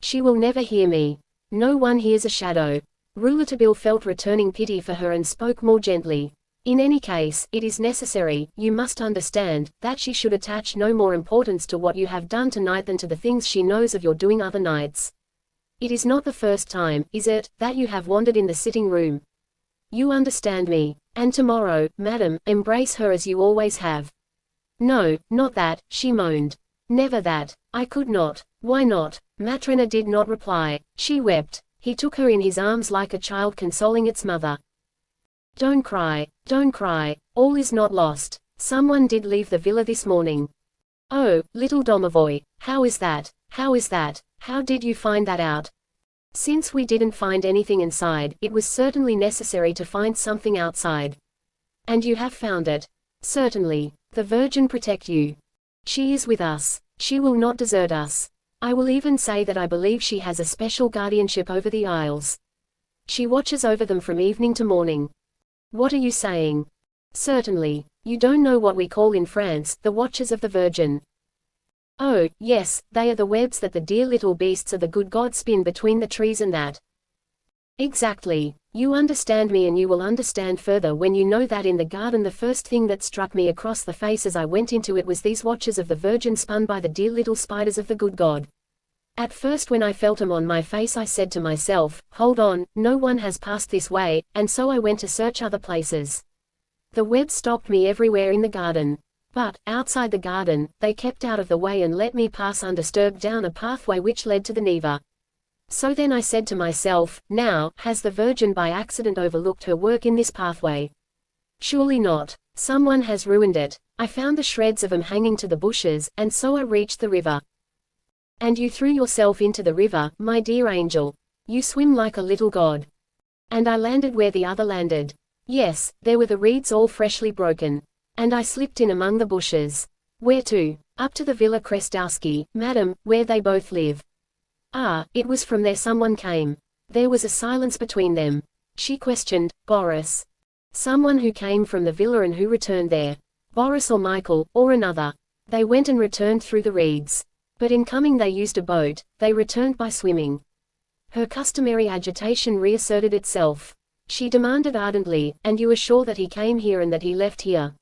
She will never hear me. No one hears a shadow." Rouletabille felt returning pity for her and spoke more gently. "In any case, it is necessary, you must understand, that she should attach no more importance to what you have done tonight than to the things she knows of your doing other nights. It is not the first time, is it, that you have wandered in the sitting room? You understand me. And tomorrow, madam, embrace her as you always have." "No, not that," she moaned. "Never that. I could not." "Why not?" Matrona did not reply. She wept. He took her in his arms like a child consoling its mother. Don't cry, all is not lost. Someone did leave the villa this morning." "Oh, little Domovoy, how is that? How did you find that out?" "Since we didn't find anything inside, it was certainly necessary to find something outside." "And you have found it?" "Certainly. The Virgin protect you. She is with us. She will not desert us. I will even say that I believe she has a special guardianship over the Isles. She watches over them from evening to morning." "What are you saying?" "Certainly. You don't know what we call in France, the watches of the Virgin." "Oh, yes, they are the webs that the dear little beasts of the good God spin between the trees and that." "Exactly. You understand me, and you will understand further when you know that in the garden the first thing that struck me across the face as I went into it was these watches of the Virgin spun by the dear little spiders of the good God. At first when I felt 'em on my face I said to myself, hold on, no one has passed this way, and so I went to search other places. The webs stopped me everywhere in the garden. But, outside the garden, they kept out of the way and let me pass undisturbed down a pathway which led to the Neva. So then I said to myself, now, has the Virgin by accident overlooked her work in this pathway? Surely not. Someone has ruined it. I found the shreds of 'em hanging to the bushes, and so I reached the river." "And you threw yourself into the river, my dear angel. You swim like a little god." "And I landed where the other landed." "Yes, there were the reeds all freshly broken. And I slipped in among the bushes." "Where to?" "Up to the Villa Krestowski, madam, where they both live." "Ah, it was from there someone came." There was a silence between them. She questioned, "Boris?" "Someone who came from the villa and who returned there." "Boris or Michael, or another?" "They went and returned through the reeds. But in coming they used a boat, they returned by swimming." Her customary agitation reasserted itself. She demanded ardently, "And you are sure that he came here and that he left here?"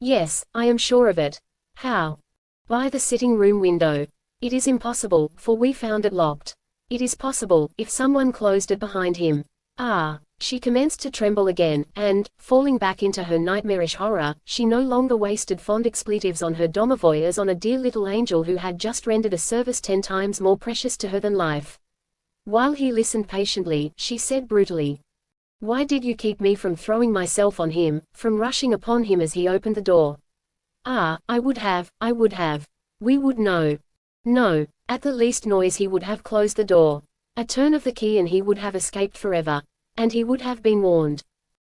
"Yes, I am sure of it." "How?" "By the sitting room window. It is impossible, for we found it locked. It is possible, if someone closed it behind him." "Ah." She commenced to tremble again, and, falling back into her nightmarish horror, she no longer wasted fond expletives on her domovoy as on a dear little angel who had just rendered a service 10 times more precious to her than life. While he listened patiently, she said brutally, "Why did you keep me from throwing myself on him, from rushing upon him as he opened the door?" "Ah, I would have. We would know. No. At the least noise he would have closed the door. A turn of the key and he would have escaped forever. And he would have been warned.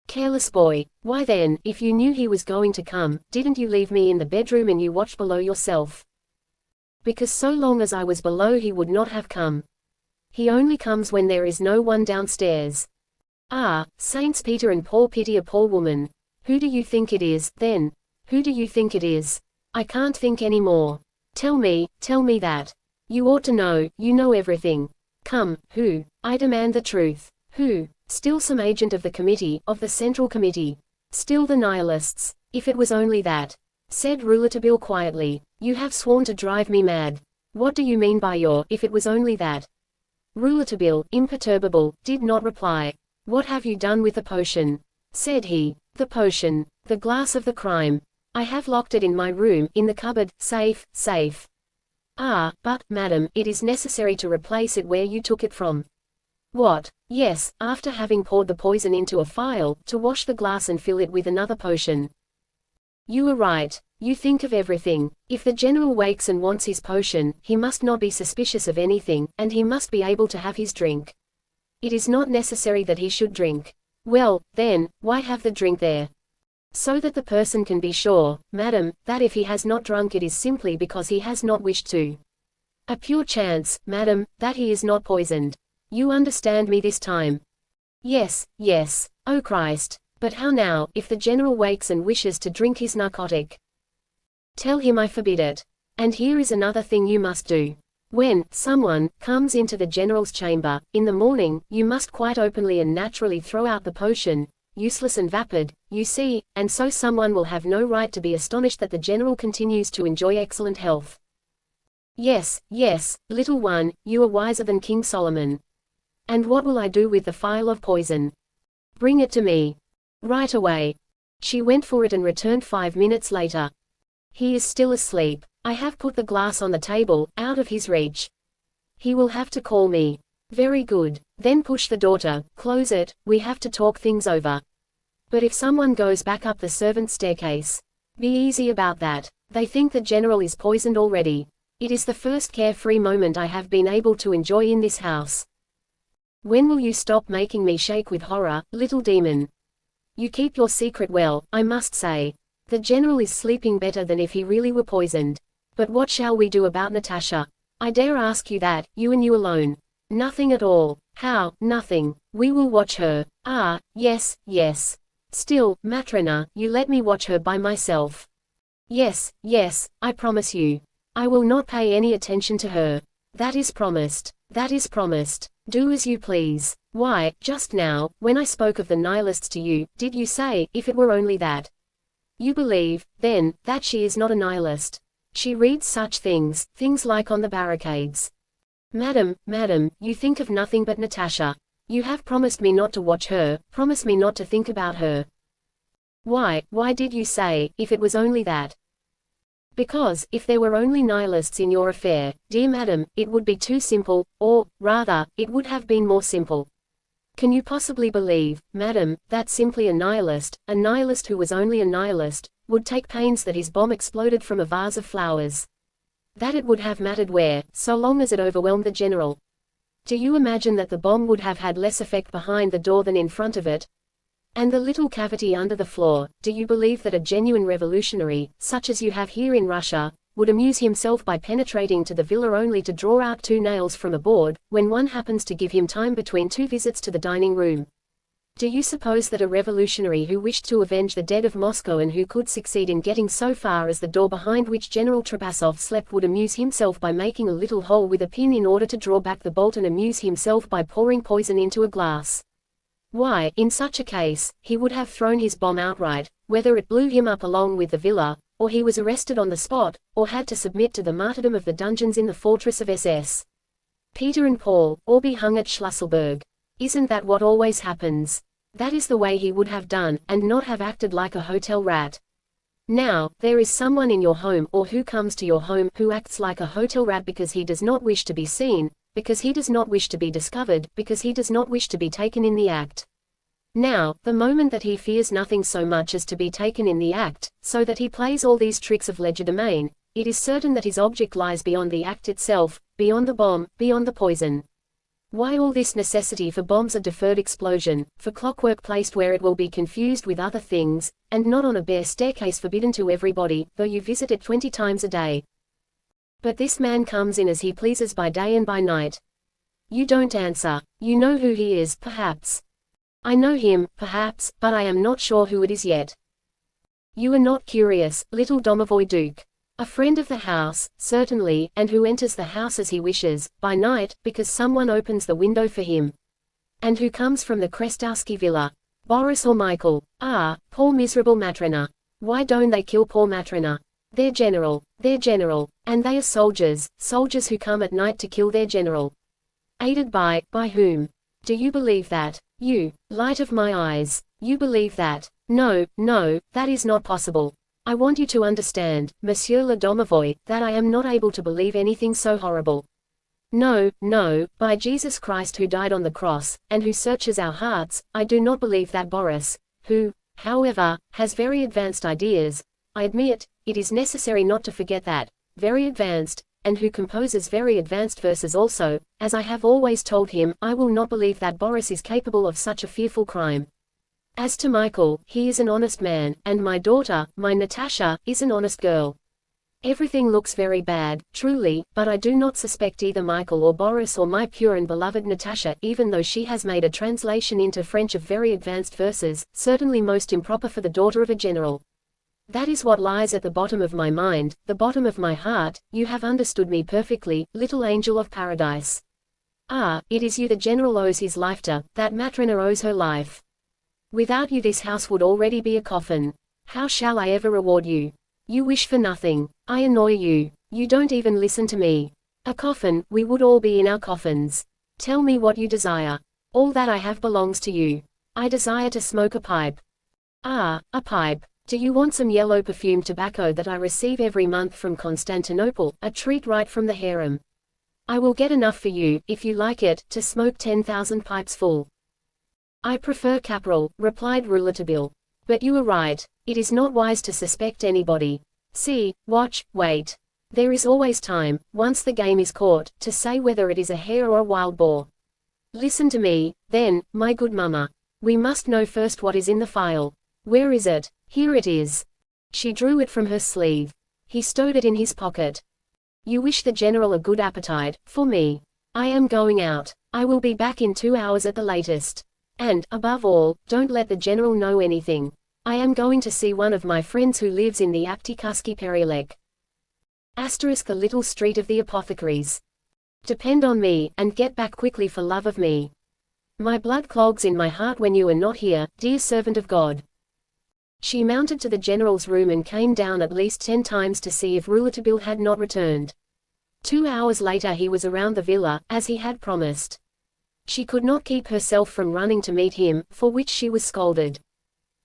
Careless boy. Why then, if you knew he was going to come, didn't you leave me in the bedroom and you watched below yourself?" "Because so long as I was below he would not have come. He only comes when there is no one downstairs." "Ah, Saints Peter and Paul, pity a poor woman. Who do you think it is, then? Who do you think it is? I can't think any more. Tell me that. You ought to know, you know everything." Come, who? I demand the truth. Who? Still some agent of the committee, of the Central Committee. Still the Nihilists. If it was only that, said Rouletabille quietly. You have sworn to drive me mad. What do you mean by your, if it was only that? Rouletabille, imperturbable, did not reply. What have you done with the potion? Said he. The potion. The glass of the crime. I have locked it in my room, in the cupboard, safe. Ah, but, madam, it is necessary to replace it where you took it from. What? Yes, after having poured the poison into a phial, to wash the glass and fill it with another potion. You are right. You think of everything. If the general wakes and wants his potion, he must not be suspicious of anything, and he must be able to have his drink. It is not necessary that he should drink. Well, then, why have the drink there? So that the person can be sure, madam, that if he has not drunk it is simply because he has not wished to. A pure chance, madam, that he is not poisoned. You understand me this time? Yes. Oh Christ! But how now, if the general wakes and wishes to drink his narcotic? Tell him I forbid it. And here is another thing you must do. When someone comes into the general's chamber, in the morning, you must quite openly and naturally throw out the potion, useless and vapid, you see, and so someone will have no right to be astonished that the general continues to enjoy excellent health. Yes, little one, you are wiser than King Solomon. And what will I do with the phial of poison? Bring it to me. Right away. She went for it and returned 5 minutes later. He is still asleep. I have put the glass on the table, out of his reach. He will have to call me. Very good. Then push the door, close it, we have to talk things over. But if someone goes back up the servants' staircase, be easy about that. They think the general is poisoned already. It is the first carefree moment I have been able to enjoy in this house. When will you stop making me shake with horror, little demon? You keep your secret well, I must say. The general is sleeping better than if he really were poisoned. But what shall we do about Natasha? I dare ask you that, you and you alone. Nothing at all. How, nothing? We will watch her. Ah, yes. Still, Matrona, you let me watch her by myself. Yes, I promise you. I will not pay any attention to her. That is promised. Do as you please. Why, just now, when I spoke of the Nihilists to you, did you say, if it were only that? You believe, then, that she is not a Nihilist. She reads such things like on the barricades. Madam, you think of nothing but Natasha. You have promised me not to watch her, promise me not to think about her. Why did you say, if it was only that? Because, if there were only Nihilists in your affair, dear madam, it would be too simple, or, rather, it would have been more simple. Can you possibly believe, madam, that simply a Nihilist who was only a Nihilist, would take pains that his bomb exploded from a vase of flowers? That it would have mattered where, so long as it overwhelmed the general. Do you imagine that the bomb would have had less effect behind the door than in front of it? And the little cavity under the floor, do you believe that a genuine revolutionary, such as you have here in Russia, would amuse himself by penetrating to the villa only to draw out 2 nails from a board, when one happens to give him time between 2 visits to the dining room? Do you suppose that a revolutionary who wished to avenge the dead of Moscow and who could succeed in getting so far as the door behind which General Trapasov slept would amuse himself by making a little hole with a pin in order to draw back the bolt and amuse himself by pouring poison into a glass? Why, in such a case, he would have thrown his bomb outright, whether it blew him up along with the villa, or he was arrested on the spot, or had to submit to the martyrdom of the dungeons in the fortress of SS. Peter and Paul, or be hung at Schlüsselburg. Isn't that what always happens? That is the way he would have done, and not have acted like a hotel rat. Now, there is someone in your home or who comes to your home who acts like a hotel rat because he does not wish to be seen, because he does not wish to be discovered, because he does not wish to be taken in the act. Now, the moment that he fears nothing so much as to be taken in the act, so that he plays all these tricks of legerdemain, it is certain that his object lies beyond the act itself, beyond the bomb, beyond the poison. Why all this necessity for bombs of deferred explosion, for clockwork placed where it will be confused with other things, and not on a bare staircase forbidden to everybody, though you visit it 20 times a day? But this man comes in as he pleases by day and by night. You don't answer. You know who he is, perhaps. I know him, perhaps, but I am not sure who it is yet. You are not curious, little domovoi Duke. A friend of the house, certainly, and who enters the house as he wishes, by night, because someone opens the window for him. And who comes from the Krestowski villa. Boris or Michael? Ah, poor miserable Matrena. Why don't they kill poor Matrena? Their general, and they are soldiers who come at night to kill their general. Aided by whom? Do you believe that? You, light of my eyes, you believe that? No, that is not possible. I want you to understand, Monsieur le Domovoi, that I am not able to believe anything so horrible. No, by Jesus Christ who died on the cross, and who searches our hearts, I do not believe that Boris, who, however, has very advanced ideas, I admit, it is necessary not to forget that, very advanced, and who composes very advanced verses also, as I have always told him, I will not believe that Boris is capable of such a fearful crime. As to Michael, he is an honest man, and my daughter, my Natasha, is an honest girl. Everything looks very bad, truly, but I do not suspect either Michael or Boris or my pure and beloved Natasha, even though she has made a translation into French of very advanced verses, certainly most improper for the daughter of a general. That is what lies at the bottom of my mind, the bottom of my heart. You have understood me perfectly, little angel of paradise. Ah, it is you the general owes his life to, that Matrena owes her life. Without you this house would already be a coffin. How shall I ever reward you? You wish for nothing. I annoy you. You don't even listen to me. A coffin, we would all be in our coffins. Tell me what you desire. All that I have belongs to you. I desire to smoke a pipe. Ah, a pipe. Do you want some yellow perfumed tobacco that I receive every month from Constantinople, a treat right from the harem? I will get enough for you, if you like it, to smoke 10,000 pipes full. I prefer Caporal, replied Rouletabille. But you are right. It is not wise to suspect anybody. See, watch, wait. There is always time, once the game is caught, to say whether it is a hare or a wild boar. Listen to me, then, my good mamma. We must know first what is in the file. Where is it? Here it is. She drew it from her sleeve. He stowed it in his pocket. You wish the general a good appetite, for me. I am going out. I will be back in 2 hours at the latest. And, above all, don't let the general know anything. I am going to see one of my friends who lives in the Aptikaski Perielek. The little street of the apothecaries. Depend on me, and get back quickly for love of me. My blood clogs in my heart when you are not here, dear servant of God. She mounted to the general's room and came down at least 10 times to see if Rouletabille had not returned. 2 hours later he was around the villa, as he had promised. She could not keep herself from running to meet him, for which she was scolded.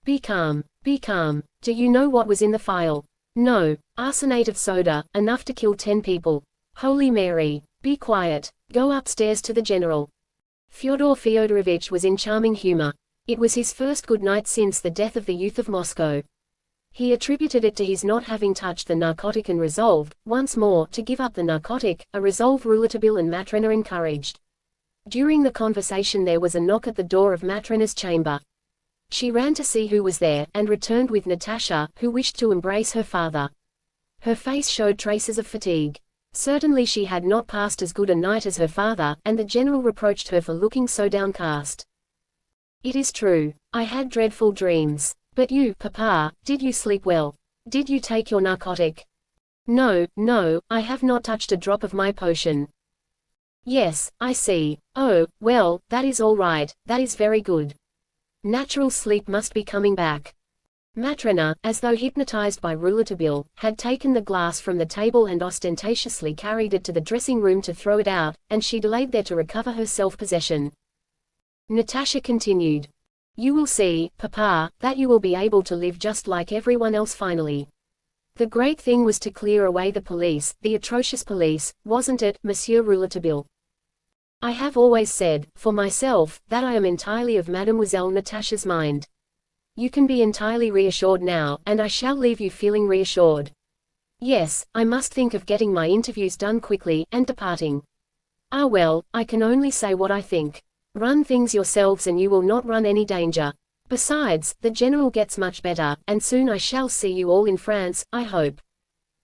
Be calm, be calm. Do you know what was in the file? No, arsenate of soda, enough to kill 10 people. Holy Mary, be quiet. Go upstairs to the general. Fyodor Fyodorovich was in charming humor. It was his first good night since the death of the youth of Moscow. He attributed it to his not having touched the narcotic and resolved, once more, to give up the narcotic, a resolve Rouletabille and Matrena encouraged. During the conversation there was a knock at the door of Matrena's chamber. She ran to see who was there, and returned with Natasha, who wished to embrace her father. Her face showed traces of fatigue. Certainly she had not passed as good a night as her father, and the general reproached her for looking so downcast. It is true. I had dreadful dreams. But you, Papa, did you sleep well? Did you take your narcotic? No, I have not touched a drop of my potion. Yes, I see. Oh, well, that is all right, that is very good. Natural sleep must be coming back. Matrena, as though hypnotized by Rouletabille, had taken the glass from the table and ostentatiously carried it to the dressing room to throw it out, and she delayed there to recover her self-possession. Natasha continued. You will see, Papa, that you will be able to live just like everyone else finally. The great thing was to clear away the police, the atrocious police, wasn't it, Monsieur Rouletabille? I have always said, for myself, that I am entirely of Mademoiselle Natasha's mind. You can be entirely reassured now, and I shall leave you feeling reassured. Yes, I must think of getting my interviews done quickly, and departing. Ah well, I can only say what I think. Run things yourselves and you will not run any danger. Besides, the general gets much better, and soon I shall see you all in France, I hope.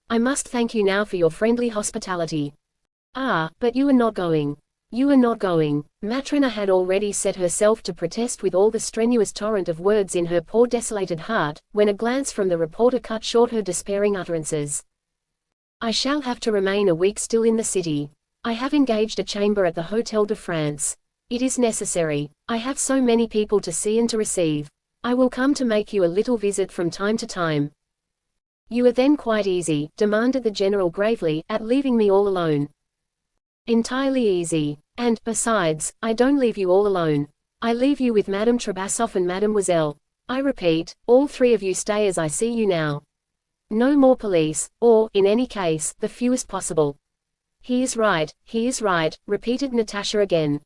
I must thank you now for your friendly hospitality. Ah, but you are not going. You are not going. Matrena had already set herself to protest with all the strenuous torrent of words in her poor desolated heart, when a glance from the reporter cut short her despairing utterances. I shall have to remain a week still in the city. I have engaged a chamber at the Hotel de France. It is necessary. I have so many people to see and to receive. I will come to make you a little visit from time to time. You are then quite easy, demanded the general gravely, at leaving me all alone. Entirely easy. And, besides, I don't leave you all alone. I leave you with Madame Trebassoff and Mademoiselle. I repeat, all three of you stay as I see you now. No more police, or, in any case, the fewest possible. He is right, repeated Natasha again.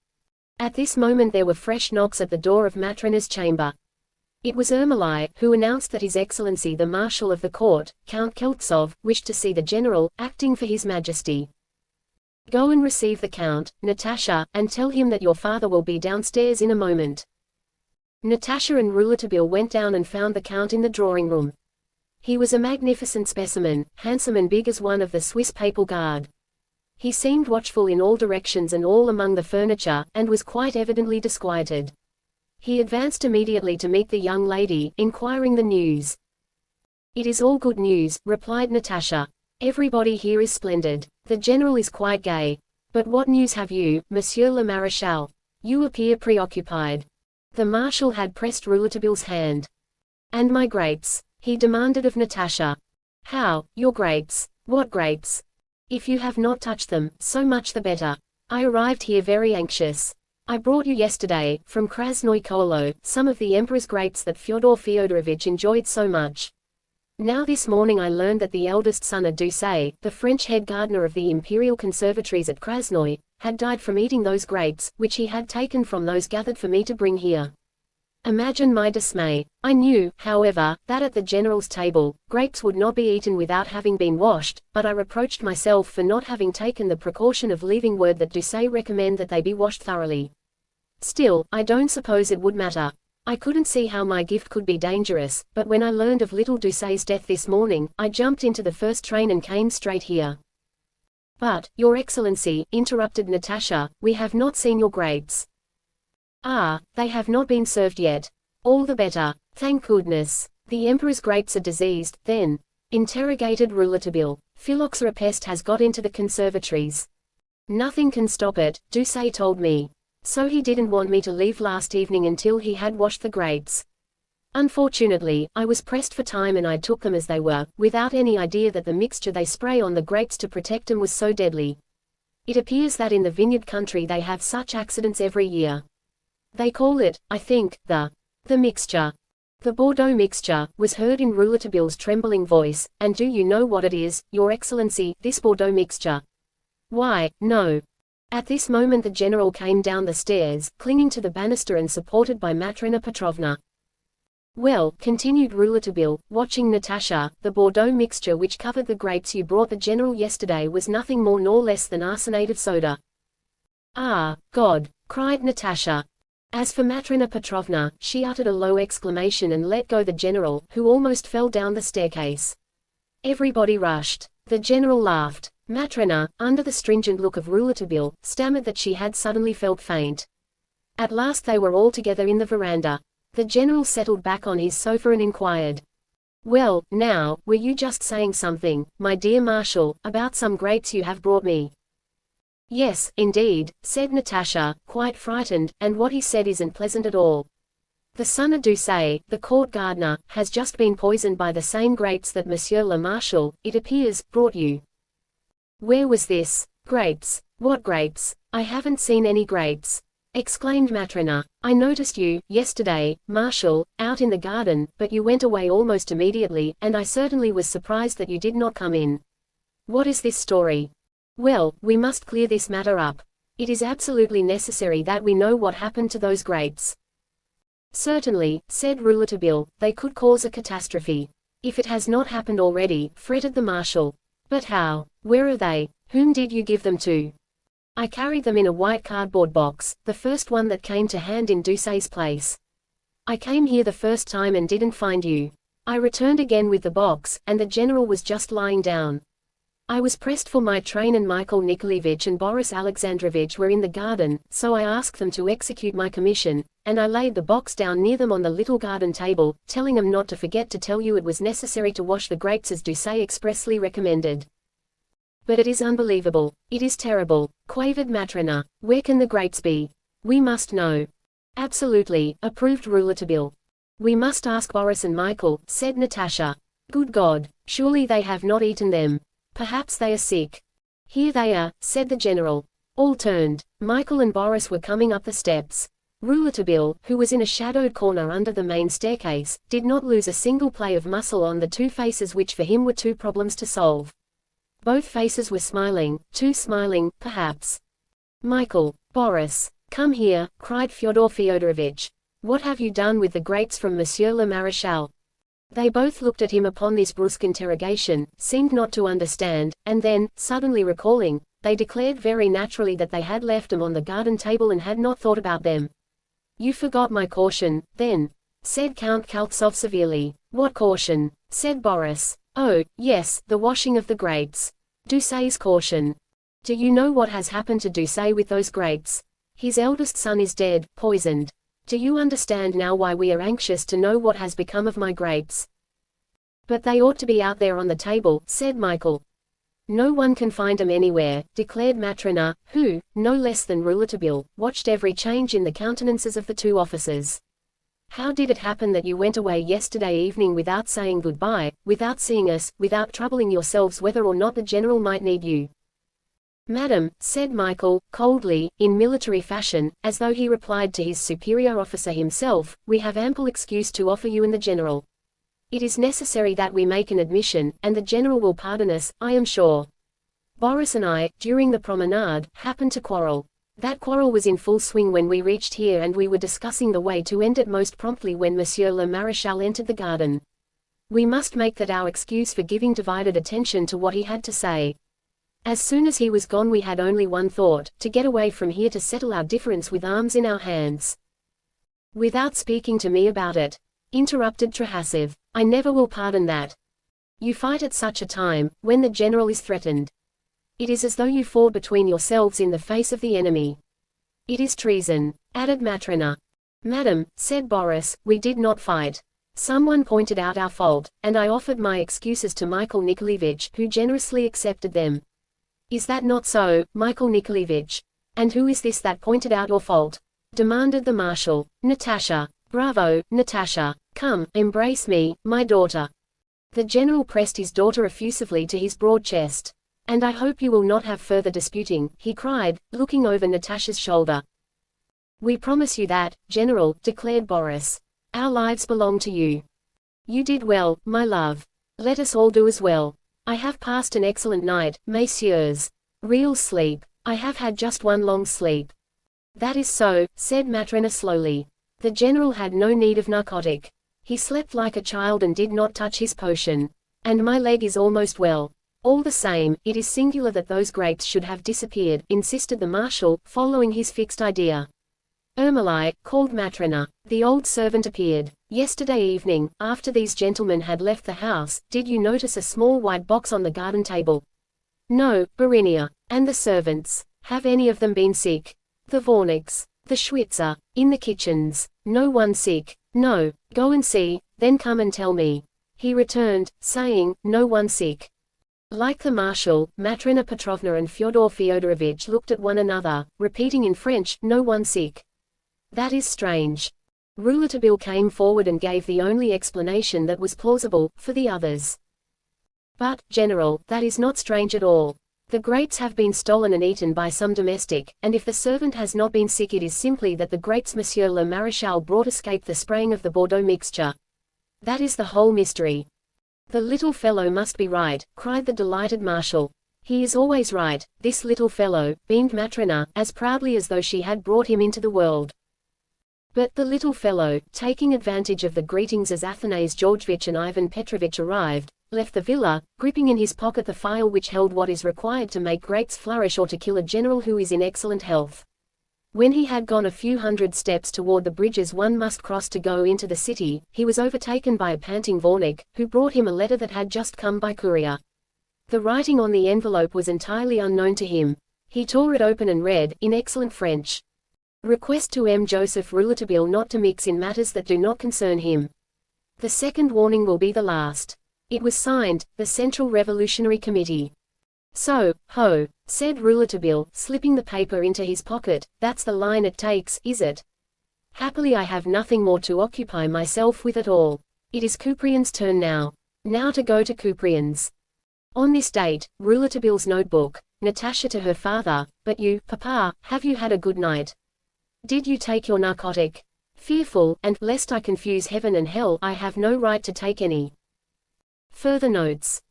At this moment there were fresh knocks at the door of Matrena's chamber. It was Ermolai, who announced that His Excellency the Marshal of the Court, Count Keltsov, wished to see the General, acting for His Majesty. Go and receive the Count, Natasha, and tell him that your father will be downstairs in a moment. Natasha and Rouletabille went down and found the Count in the drawing-room. He was a magnificent specimen, handsome and big as one of the Swiss Papal Guard. He seemed watchful in all directions and all among the furniture, and was quite evidently disquieted. He advanced immediately to meet the young lady, inquiring the news. It is all good news, replied Natasha. Everybody here is splendid. The General is quite gay. But what news have you, Monsieur le Maréchal? You appear preoccupied. The Marshal had pressed Rouletabille's hand. And my grapes? He demanded of Natasha. How, your grapes? What grapes? If you have not touched them, so much the better. I arrived here very anxious. I brought you yesterday, from Krasnoye Kolo, some of the Emperor's grapes that Fyodor Fyodorovich enjoyed so much. Now this morning I learned that the eldest son of Doucet, the French head gardener of the Imperial Conservatories at Krasnoye, had died from eating those grapes, which he had taken from those gathered for me to bring here. Imagine my dismay. I knew, however, that at the General's table, grapes would not be eaten without having been washed, but I reproached myself for not having taken the precaution of leaving word that Doucet recommend that they be washed thoroughly. Still, I don't suppose it would matter. I couldn't see how my gift could be dangerous, but when I learned of little Doucet's death this morning, I jumped into the first train and came straight here. But, Your Excellency, interrupted Natasha, we have not seen your grapes. Ah, they have not been served yet. All the better. Thank goodness. The Emperor's grapes are diseased, then? Interrogated Rouletabille. Phylloxera pest has got into the conservatories. Nothing can stop it, Doucet told me. So he didn't want me to leave last evening until he had washed the grapes. Unfortunately, I was pressed for time and I took them as they were, without any idea that the mixture they spray on the grapes to protect them was so deadly. It appears that in the vineyard country they have such accidents every year. They call it, I think, the mixture. The Bordeaux mixture, was heard in Rouletabille's trembling voice, and do you know what it is, Your Excellency, this Bordeaux mixture? Why, no. At this moment the General came down the stairs, clinging to the banister and supported by Matrena Petrovna. Well, continued Rouletabille, watching Natasha, the Bordeaux mixture which covered the grapes you brought the General yesterday was nothing more nor less than arsenate of soda. Ah, God! Cried Natasha. As for Matrena Petrovna, she uttered a low exclamation and let go the General, who almost fell down the staircase. Everybody rushed. The General laughed. Matrena, under the stringent look of Rouletabille, stammered that she had suddenly felt faint. At last they were all together in the veranda. The General settled back on his sofa and inquired. Well, now, were you just saying something, my dear Marshal, about some grapes you have brought me? Yes, indeed, said Natasha, quite frightened, and what he said isn't pleasant at all. The son of Doucet, the court gardener, has just been poisoned by the same grapes that Monsieur le Marshal, it appears, brought you. Where was this? Grapes? What grapes? I haven't seen any grapes. Exclaimed Matrena. I noticed you, yesterday, Marshal, out in the garden, but you went away almost immediately, and I certainly was surprised that you did not come in. What is this story? Well, we must clear this matter up. It is absolutely necessary that we know what happened to those grapes. Certainly, said Rouletabille, they could cause a catastrophe. If it has not happened already, fretted the Marshal. But how? Where are they? Whom did you give them to? I carried them in a white cardboard box, the first one that came to hand in Doucet's place. I came here the first time and didn't find you. I returned again with the box, and the General was just lying down. I was pressed for my train and Michael Nikolaevich and Boris Alexandrovich were in the garden, so I asked them to execute my commission, and I laid the box down near them on the little garden table, telling them not to forget to tell you it was necessary to wash the grapes as Doucet expressly recommended. But it is unbelievable. It is terrible, quavered Matrona. Where can the grapes be? We must know. Absolutely, approved Rouletabille. We must ask Boris and Michael, said Natasha. Good God, surely they have not eaten them. Perhaps they are sick. Here they are, said the general. All turned. Michael and Boris were coming up the steps. Rouletabille, who was in a shadowed corner under the main staircase, did not lose a single play of muscle on the two faces which for him were two problems to solve. Both faces were smiling, too smiling, perhaps. Michael, Boris, come here, cried Fyodor Fyodorovitch. What have you done with the grapes from Monsieur le Maréchal? They both looked at him upon this brusque interrogation, seemed not to understand, and then, suddenly recalling, they declared very naturally that they had left them on the garden table and had not thought about them. You forgot my caution, then, said Count Kaltsov severely. What caution? Said Boris. Oh, yes, the washing of the grapes. Doucet's caution. Do you know what has happened to Doucet with those grapes? His eldest son is dead, poisoned. Do you understand now why we are anxious to know what has become of my grapes? But they ought to be out there on the table, said Michael. No one can find them anywhere, declared Matrona, who, no less than Rouletabille, watched every change in the countenances of the two officers. How did it happen that you went away yesterday evening without saying goodbye, without seeing us, without troubling yourselves whether or not the general might need you? Madam, said Michael, coldly, in military fashion, as though he replied to his superior officer himself, we have ample excuse to offer you and the general. It is necessary that we make an admission, and the general will pardon us, I am sure. Boris and I, during the promenade, happened to quarrel. That quarrel was in full swing when we reached here and we were discussing the way to end it most promptly when Monsieur le Maréchal entered the garden. We must make that our excuse for giving divided attention to what he had to say. As soon as he was gone we had only one thought, to get away from here to settle our difference with arms in our hands. Without speaking to me about it, interrupted Trahasov. I never will pardon that. You fight at such a time, when the general is threatened. It is as though you fall between yourselves in the face of the enemy. It is treason, added Matrona. Madam, said Boris, we did not fight. Someone pointed out our fault, and I offered my excuses to Michael Nikolaevich, who generously accepted them. Is that not so, Michael Nikolaevich? And who is this that pointed out your fault? Demanded the marshal. Natasha. Bravo, Natasha. Come, embrace me, my daughter. The general pressed his daughter effusively to his broad chest. And I hope you will not have further disputing, he cried, looking over Natasha's shoulder. We promise you that, General, declared Boris. Our lives belong to you. You did well, my love. Let us all do as well. I have passed an excellent night, messieurs. Real sleep. I have had just one long sleep. That is so, said Matrona slowly. The general had no need of narcotic. He slept like a child and did not touch his potion. And my leg is almost well. All the same, it is singular that those grapes should have disappeared, insisted the marshal, following his fixed idea. Ermolai, called Matrona. The old servant appeared. Yesterday evening, after these gentlemen had left the house, did you notice a small white box on the garden table? No, Berinia. And the servants? Have any of them been sick? The Vorniks, the Schwitzer, in the kitchens. No one sick. No. Go and see, then come and tell me. He returned, saying, no one sick. Like the marshal, Matrona Petrovna and Fyodor Fyodorovitch looked at one another, repeating in French, no one sick. That is strange. Rouletabille came forward and gave the only explanation that was plausible, for the others. But, General, that is not strange at all. The grapes have been stolen and eaten by some domestic, and if the servant has not been sick it is simply that the grapes Monsieur le Maréchal brought escaped the spraying of the Bordeaux mixture. That is the whole mystery. The little fellow must be right, cried the delighted marshal. He is always right, this little fellow, beamed Matrona, as proudly as though she had brought him into the world. But the little fellow, taking advantage of the greetings as Athanase Georgevitch and Ivan Petrovitch arrived, left the villa, gripping in his pocket the file which held what is required to make grapes flourish or to kill a general who is in excellent health. When he had gone a few hundred steps toward the bridges one must cross to go into the city, he was overtaken by a panting Vornik, who brought him a letter that had just come by courier. The writing on the envelope was entirely unknown to him. He tore it open and read, in excellent French. Request to M. Joseph Rouletabille not to mix in matters that do not concern him. The second warning will be the last. It was signed, the Central Revolutionary Committee. So, ho, said Rouletabille, slipping the paper into his pocket, that's the line it takes, is it? Happily I have nothing more to occupy myself with at all. It is Couprian's turn now. Now to go to Couprian's. On this date, Rouletabille's notebook, Natasha to her father, but you, Papa, have you had a good night? Did you take your narcotic? Fearful, and, lest I confuse heaven and hell, I have no right to take any. Further notes.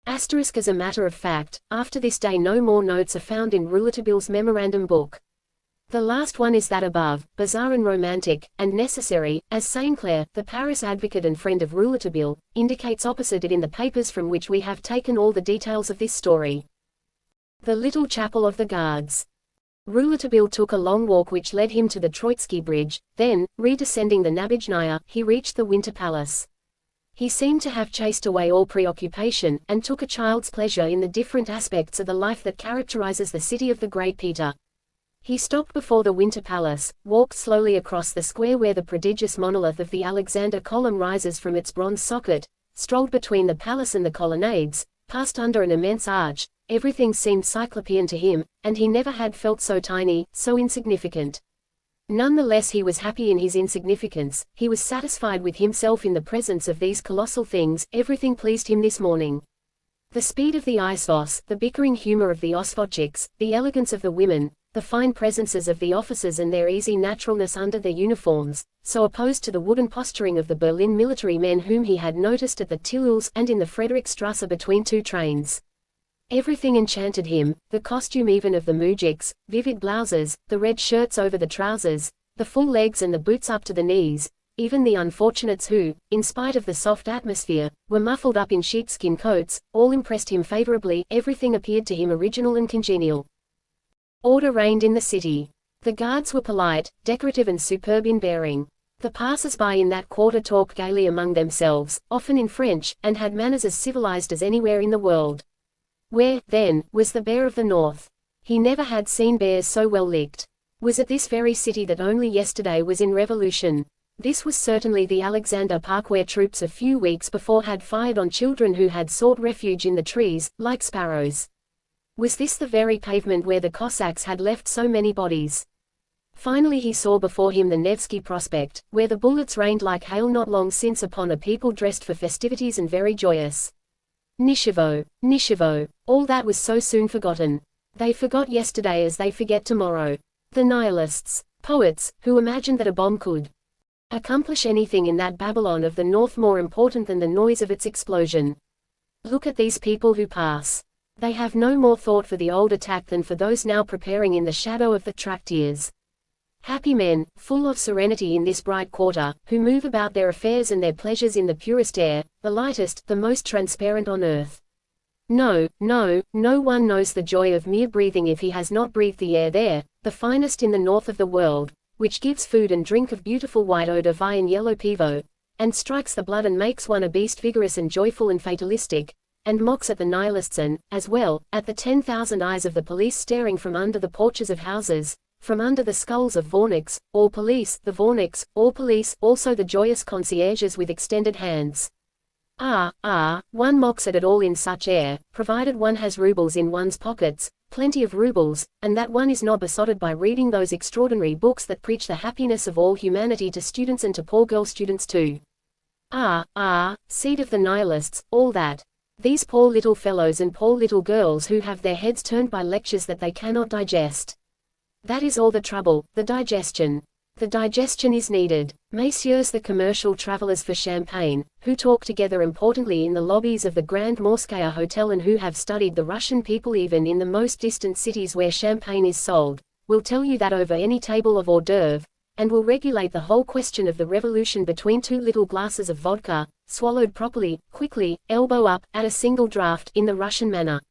Asterisk as a matter of fact, after this day no more notes are found in Rouletabille's memorandum book. The last one is that above, bizarre and romantic, and necessary, as Sainclair, the Paris advocate and friend of Rouletabille, indicates opposite it in the papers from which we have taken all the details of this story. The Little Chapel of the Guards. Rouletabille took a long walk which led him to the Troitsky Bridge, then, redescending the Nabizhnaya, he reached the Winter Palace. He seemed to have chased away all preoccupation, and took a child's pleasure in the different aspects of the life that characterizes the city of the Great Peter. He stopped before the Winter Palace, walked slowly across the square where the prodigious monolith of the Alexander column rises from its bronze socket, strolled between the palace and the colonnades, passed under an immense arch. Everything seemed cyclopean to him, and he never had felt so tiny, so insignificant. Nonetheless he was happy in his insignificance, he was satisfied with himself in the presence of these colossal things, everything pleased him this morning. The speed of the Isvos, the bickering humor of the Osvotchiks, the elegance of the women, the fine presences of the officers and their easy naturalness under their uniforms, so opposed to the wooden posturing of the Berlin military men whom he had noticed at the Tilleuls and in the Friedrichstrasse between two trains. Everything enchanted him, the costume even of the moujiks, vivid blouses, the red shirts over the trousers, the full legs and the boots up to the knees, even the unfortunates who, in spite of the soft atmosphere, were muffled up in sheepskin coats, all impressed him favorably, everything appeared to him original and congenial. Order reigned in the city. The guards were polite, decorative and superb in bearing. The passers-by in that quarter talked gaily among themselves, often in French, and had manners as civilized as anywhere in the world. Where, then, was the bear of the north? He never had seen bears so well licked. Was it this very city that only yesterday was in revolution? This was certainly the Alexander Park where troops a few weeks before had fired on children who had sought refuge in the trees, like sparrows. Was this the very pavement where the Cossacks had left so many bodies? Finally he saw before him the Nevsky Prospect, where the bullets rained like hail not long since upon a people dressed for festivities and very joyous. Nishivo, Nishivo, all that was so soon forgotten. They forgot yesterday as they forget tomorrow. The nihilists, poets, who imagined that a bomb could accomplish anything in that Babylon of the north more important than the noise of its explosion. Look at these people who pass. They have no more thought for the old attack than for those now preparing in the shadow of the traktirs. Happy men, full of serenity in this bright quarter, who move about their affairs and their pleasures in the purest air, the lightest, the most transparent on earth. No one knows the joy of mere breathing if he has not breathed the air there, the finest in the north of the world, which gives food and drink of beautiful white eau de vie and yellow pivo, and strikes the blood and makes one a beast vigorous and joyful and fatalistic, and mocks at the nihilists and, as well, at the 10,000 eyes of the police staring from under the porches of houses, from under the skulls of Vorniks, all police, the Vorniks, all police, also the joyous concierges with extended hands. One mocks at it all in such air, provided one has rubles in one's pockets, plenty of rubles, and that one is not besotted by reading those extraordinary books that preach the happiness of all humanity to students and to poor girl students too. Seed of the nihilists, all that. These poor little fellows and poor little girls who have their heads turned by lectures that they cannot digest. That is all the trouble, the digestion. The digestion is needed. Messieurs the commercial travelers for champagne, who talk together importantly in the lobbies of the Grand Morskaya Hotel and who have studied the Russian people even in the most distant cities where champagne is sold, will tell you that over any table of hors d'oeuvre, and will regulate the whole question of the revolution between two little glasses of vodka, swallowed properly, quickly, elbow up, at a single draught, in the Russian manner.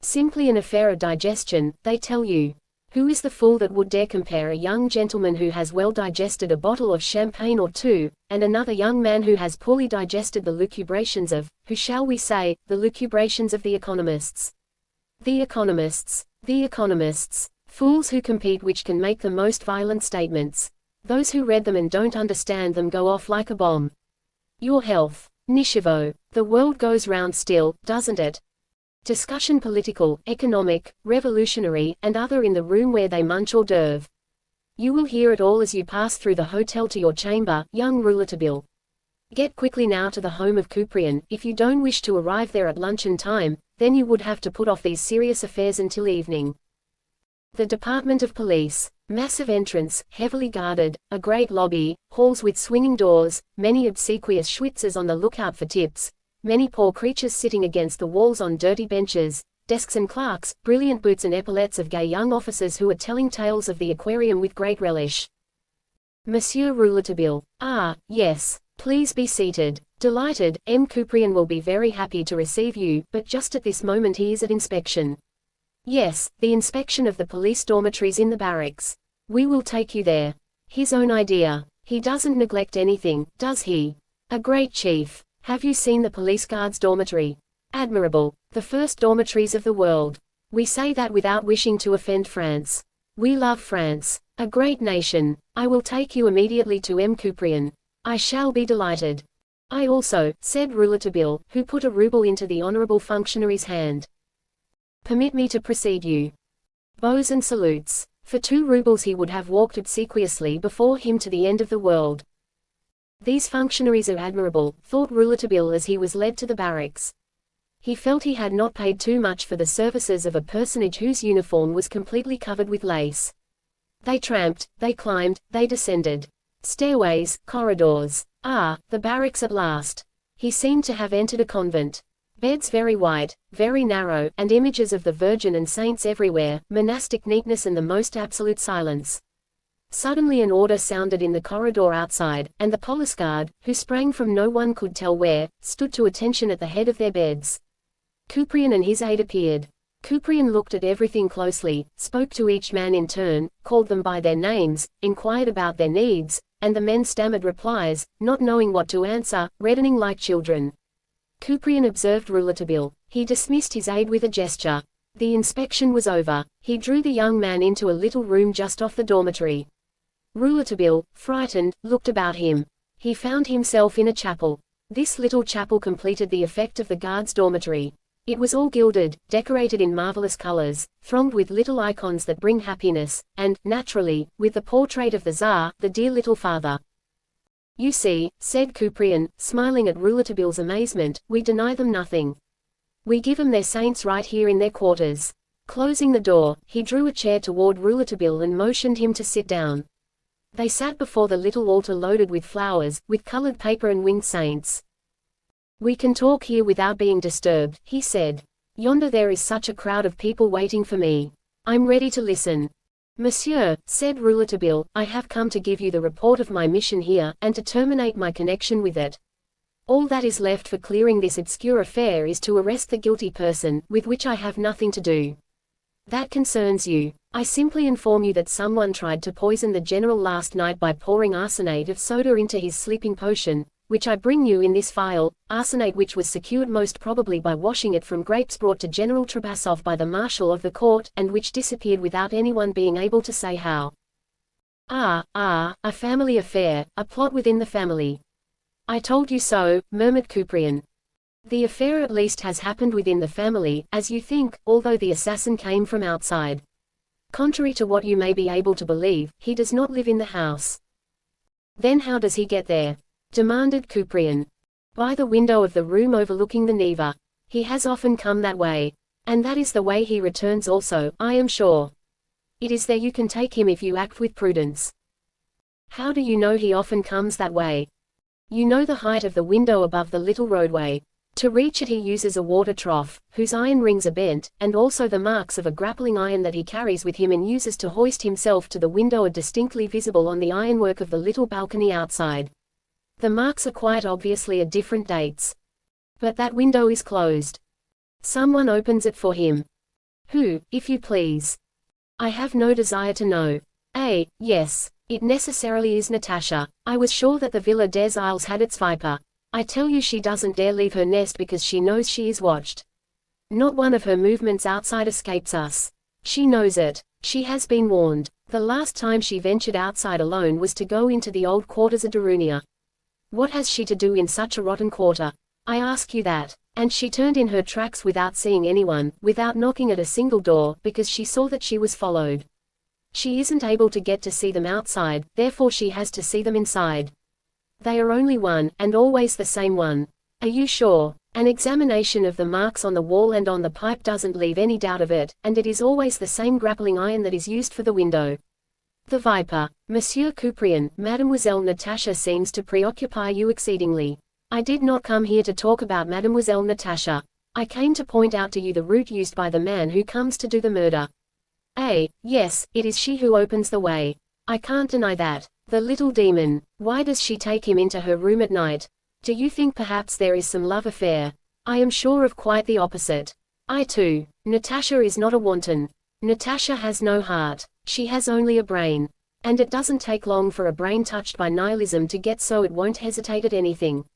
Simply an affair of digestion, they tell you. Who is the fool that would dare compare a young gentleman who has well digested a bottle of champagne or two, and another young man who has poorly digested the lucubrations of, who shall we say, the lucubrations of the economists? The economists. Fools who compete which can make the most violent statements. Those who read them and don't understand them go off like a bomb. Your health. Nishivo. The world goes round still, doesn't it? Discussion political, economic, revolutionary, and other in the room where they munch hors d'oeuvre. You will hear it all as you pass through the hotel to your chamber, young Rouletabille. Get quickly now to the home of Couperin. If you don't wish to arrive there at luncheon time, then you would have to put off these serious affairs until evening. The Department of Police. Massive entrance, heavily guarded, a great lobby, halls with swinging doors, many obsequious Schwitzers on the lookout for tips, many poor creatures sitting against the walls on dirty benches, desks and clerks, brilliant boots and epaulettes of gay young officers who are telling tales of the aquarium with great relish. Monsieur Rouletabille. Ah, yes. Please be seated. Delighted, M. Couperin will be very happy to receive you, but just at this moment he is at inspection. Yes, the inspection of the police dormitories in the barracks. We will take you there. His own idea. He doesn't neglect anything, does he? A great chief. Have you seen the police guards' dormitory? Admirable. The first dormitories of the world. We say that without wishing to offend France. We love France. A great nation. I will take you immediately to M. Couperin. I shall be delighted. I also, said Rouletabille, who put a ruble into the honorable functionary's hand. Permit me to precede you. Bows and salutes. For 2 rubles he would have walked obsequiously before him to the end of the world. These functionaries are admirable, thought Rouletabille as he was led to the barracks. He felt he had not paid too much for the services of a personage whose uniform was completely covered with lace. They tramped, they climbed, they descended. Stairways, corridors. Ah, the barracks at last. He seemed to have entered a convent. Beds very white, very narrow, and images of the Virgin and saints everywhere, monastic neatness and the most absolute silence. Suddenly an order sounded in the corridor outside, and the police guard, who sprang from no one could tell where, stood to attention at the head of their beds. Couperin and his aide appeared. Couperin looked at everything closely, spoke to each man in turn, called them by their names, inquired about their needs, and the men stammered replies, not knowing what to answer, reddening like children. Couperin observed Rouletabille. He dismissed his aide with a gesture. The inspection was over. He drew the young man into a little room just off the dormitory. Rouletabille, frightened, looked about him. He found himself in a chapel. This little chapel completed the effect of the guards' dormitory. It was all gilded, decorated in marvelous colors, thronged with little icons that bring happiness, and, naturally, with the portrait of the Tsar, the dear little father. You see, said Couperin, smiling at Rouletabille's amazement, we deny them nothing. We give them their saints right here in their quarters. Closing the door, he drew a chair toward Rouletabille and motioned him to sit down. They sat before the little altar loaded with flowers, with colored paper and winged saints. We can talk here without being disturbed, he said. Yonder there is such a crowd of people waiting for me. I'm ready to listen. Monsieur, said Rouletabille, I have come to give you the report of my mission here, and to terminate my connection with it. All that is left for clearing this obscure affair is to arrest the guilty person, with which I have nothing to do. That concerns you. I simply inform you that someone tried to poison the general last night by pouring arsenate of soda into his sleeping potion, which I bring you in this phial, arsenate which was secured most probably by washing it from grapes brought to General Trabasov by the marshal of the court, and which disappeared without anyone being able to say how. A family affair, a plot within the family. I told you so, murmured Couperin. The affair at least has happened within the family, as you think, although the assassin came from outside. Contrary to what you may be able to believe, he does not live in the house. Then how does he get there? Demanded Couperin. By the window of the room overlooking the Neva. He has often come that way. And that is the way he returns also, I am sure. It is there you can take him if you act with prudence. How do you know he often comes that way? You know the height of the window above the little roadway. To reach it he uses a water trough, whose iron rings are bent, and also the marks of a grappling iron that he carries with him and uses to hoist himself to the window are distinctly visible on the ironwork of the little balcony outside. The marks are quite obviously at different dates. But that window is closed. Someone opens it for him. Who, if you please? I have no desire to know. Yes. It necessarily is Natasha. I was sure that the Villa des Isles had its viper. I tell you she doesn't dare leave her nest because she knows she is watched. Not one of her movements outside escapes us. She knows it. She has been warned. The last time she ventured outside alone was to go into the old quarters of Darunia. What has she to do in such a rotten quarter? I ask you that. And she turned in her tracks without seeing anyone, without knocking at a single door, because she saw that she was followed. She isn't able to get to see them outside, therefore she has to see them inside. They are only one, and always the same one. Are you sure? An examination of the marks on the wall and on the pipe doesn't leave any doubt of it, and it is always the same grappling iron that is used for the window. The viper. Monsieur Couprian, Mademoiselle Natasha seems to preoccupy you exceedingly. I did not come here to talk about Mademoiselle Natasha. I came to point out to you the route used by the man who comes to do the murder. Yes, it is she who opens the way. I can't deny that. The little demon. Why does she take him into her room at night? Do you think perhaps there is some love affair? I am sure of quite the opposite. I too. Natasha is not a wanton. Natasha has no heart. She has only a brain. And it doesn't take long for a brain touched by nihilism to get so it won't hesitate at anything.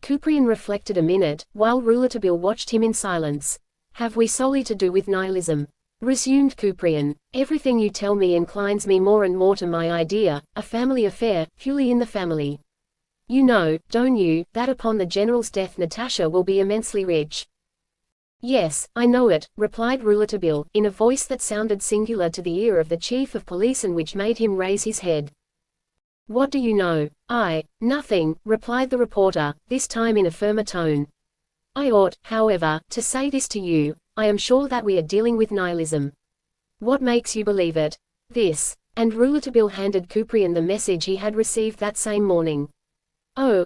Couprian reflected a minute, while Rouletabille watched him in silence. Have we solely to do with nihilism? Resumed Couprian. Everything you tell me inclines me more and more to my idea, a family affair, purely in the family. You know, don't you, that upon the general's death Natasha will be immensely rich? Yes, I know it, replied Rouletabille, in a voice that sounded singular to the ear of the chief of police and which made him raise his head. What do you know? Nothing, replied the reporter, this time in a firmer tone. I ought, however, to say this to you, I am sure that we are dealing with nihilism. What makes you believe it? This. And Rouletabille handed Couprian the message he had received that same morning. Oh,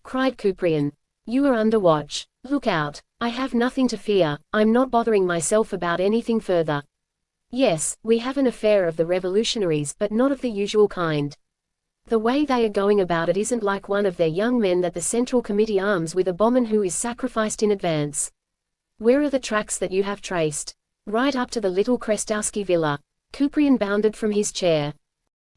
cried Couprian. You are under watch. Look out. I have nothing to fear, I'm not bothering myself about anything further. Yes, we have an affair of the revolutionaries, but not of the usual kind. The way they are going about it isn't like one of their young men that the Central Committee arms with a bomber who is sacrificed in advance. Where are the tracks that you have traced? Right up to the little Krestowski villa. Couprian bounded from his chair.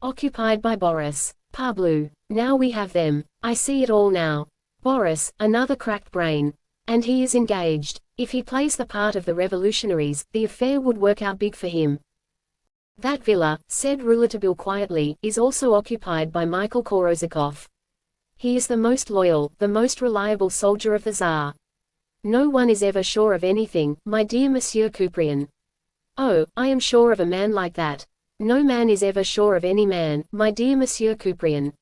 Occupied by Boris. Parbleu. Now we have them. I see it all now. Boris, another cracked brain. And he is engaged. If he plays the part of the revolutionaries, the affair would work out big for him. That villa, said Rouletabille quietly, is also occupied by Michael Korozikov. He is the most loyal, the most reliable soldier of the Tsar. No one is ever sure of anything, my dear Monsieur Couprian. Oh, I am sure of a man like that. No man is ever sure of any man, my dear Monsieur Couprian.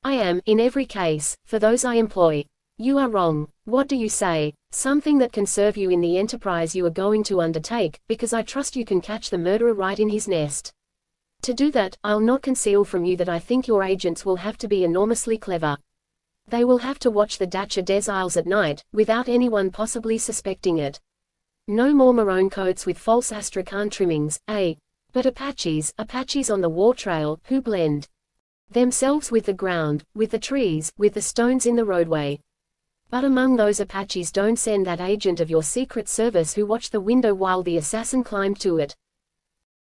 I am, in every case, for those I employ. You are wrong. What do you say? Something that can serve you in the enterprise you are going to undertake, because I trust you can catch the murderer right in his nest. To do that, I'll not conceal from you that I think your agents will have to be enormously clever. They will have to watch the Dacha des Isles at night, without anyone possibly suspecting it. No more maroon coats with false astrakhan trimmings, but Apaches on the war trail, who blend themselves with the ground, with the trees, with the stones in the roadway. But among those Apaches don't send that agent of your Secret Service who watched the window while the assassin climbed to it.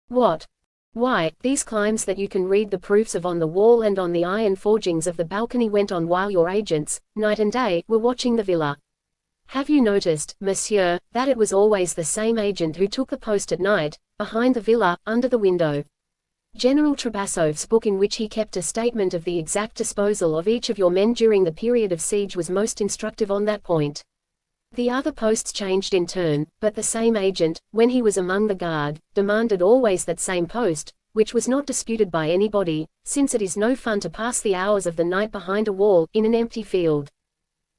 What? Why, these climbs that you can read the proofs of on the wall and on the iron forgings of the balcony went on while your agents, night and day, were watching the villa. Have you noticed, monsieur, that it was always the same agent who took the post at night, behind the villa, under the window? General Trabasov's book in which he kept a statement of the exact disposal of each of your men during the period of siege was most instructive on that point. The other posts changed in turn, but the same agent, when he was among the guard, demanded always that same post, which was not disputed by anybody, since it is no fun to pass the hours of the night behind a wall, in an empty field.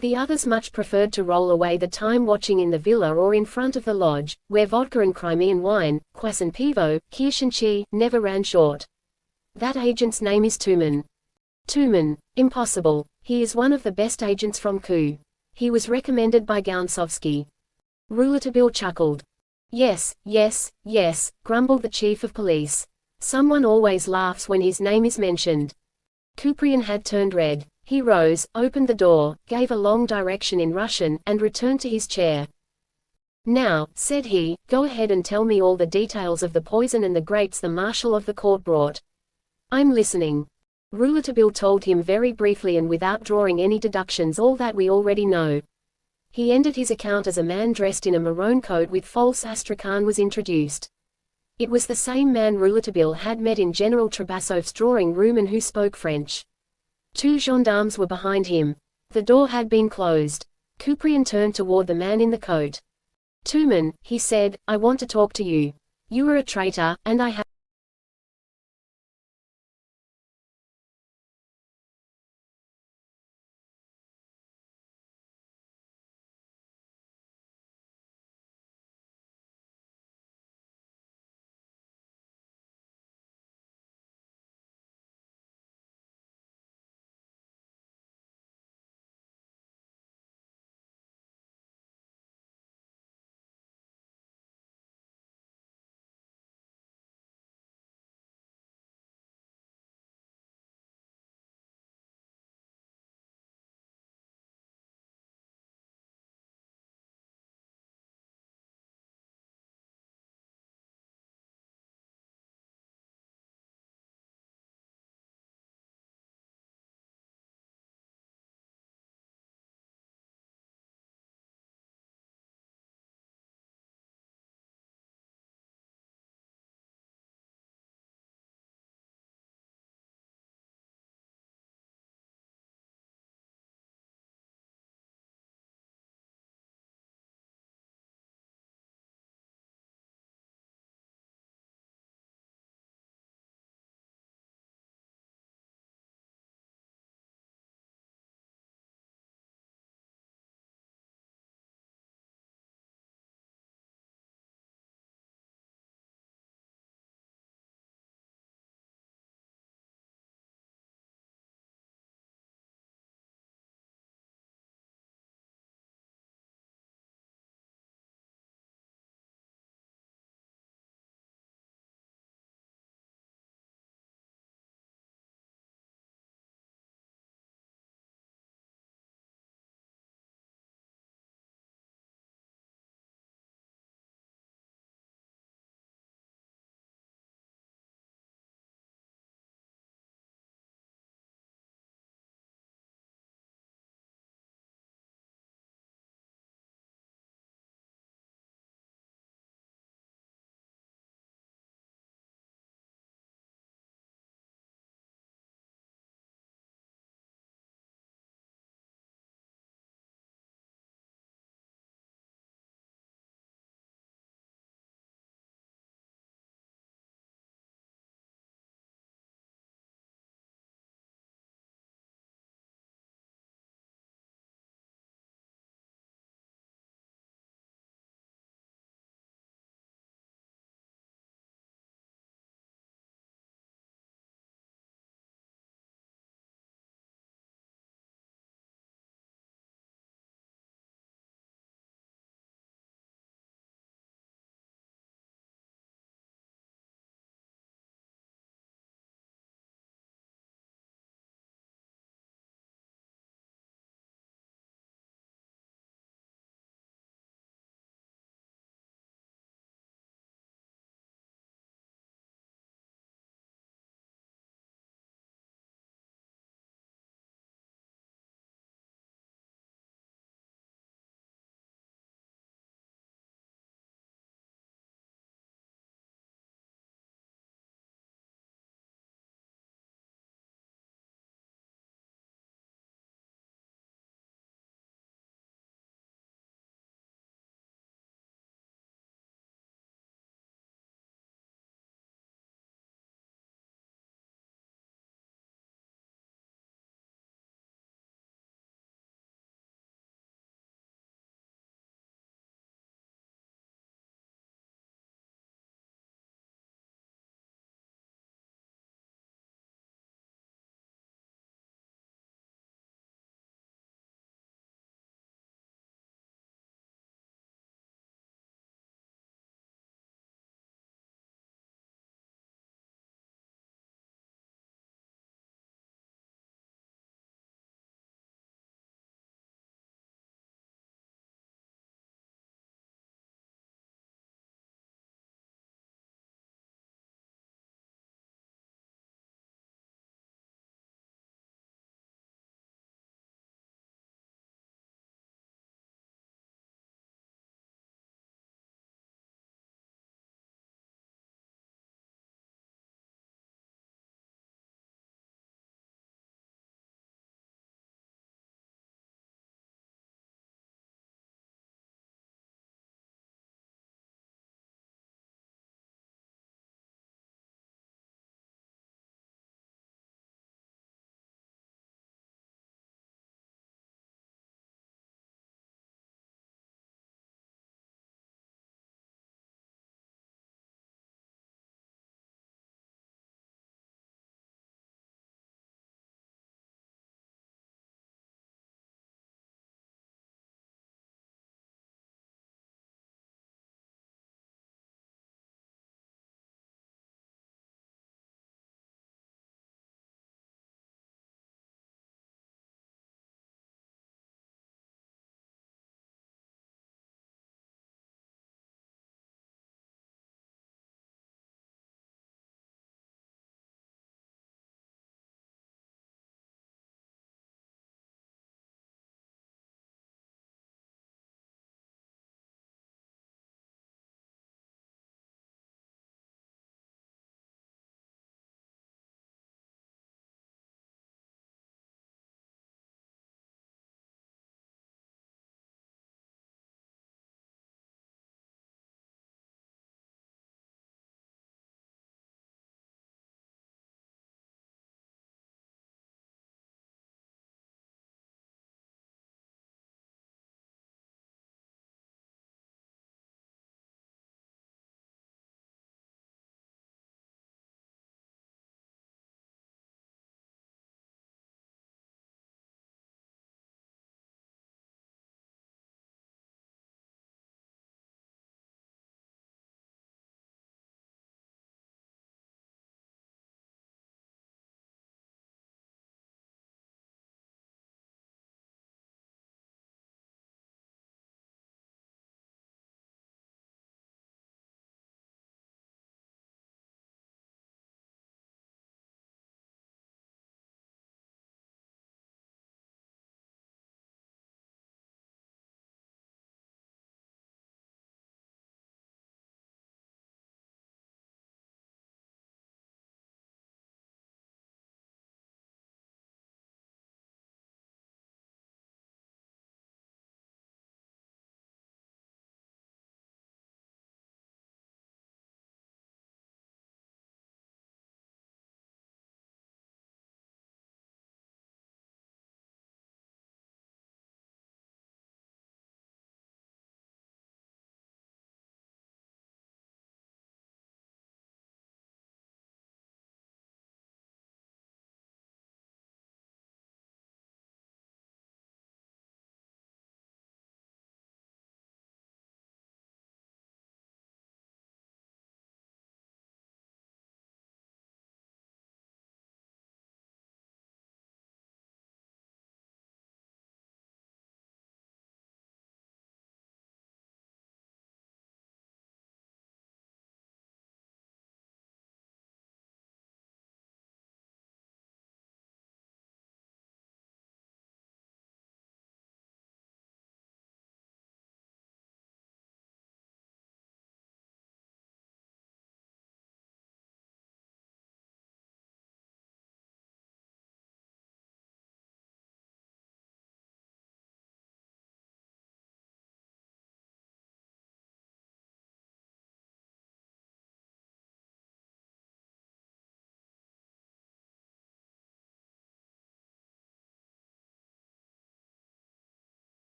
The others much preferred to roll away the time watching in the villa or in front of the lodge, where vodka and Crimean wine, kvass and pivo, kirschenchi, never ran short. That agent's name is Tuman. Tuman. Impossible. He is one of the best agents from Coup. He was recommended by Gounsovsky. Rouletabille chuckled. Yes, grumbled the chief of police. Someone always laughs when his name is mentioned. Couprian had turned red. He rose, opened the door, gave a long direction in Russian, and returned to his chair. Now, said he, go ahead and tell me all the details of the poison and the grapes the marshal of the court brought. I'm listening. Rouletabille told him very briefly and without drawing any deductions all that we already know. He ended his account as a man dressed in a maroon coat with false astrakhan was introduced. It was the same man Rouletabille had met in General Trabasov's drawing room and who spoke French. 2 gendarmes were behind him. The door had been closed. Kuprian turned toward the man in the coat. Tuman, he said, I want to talk to you. You are a traitor, and I have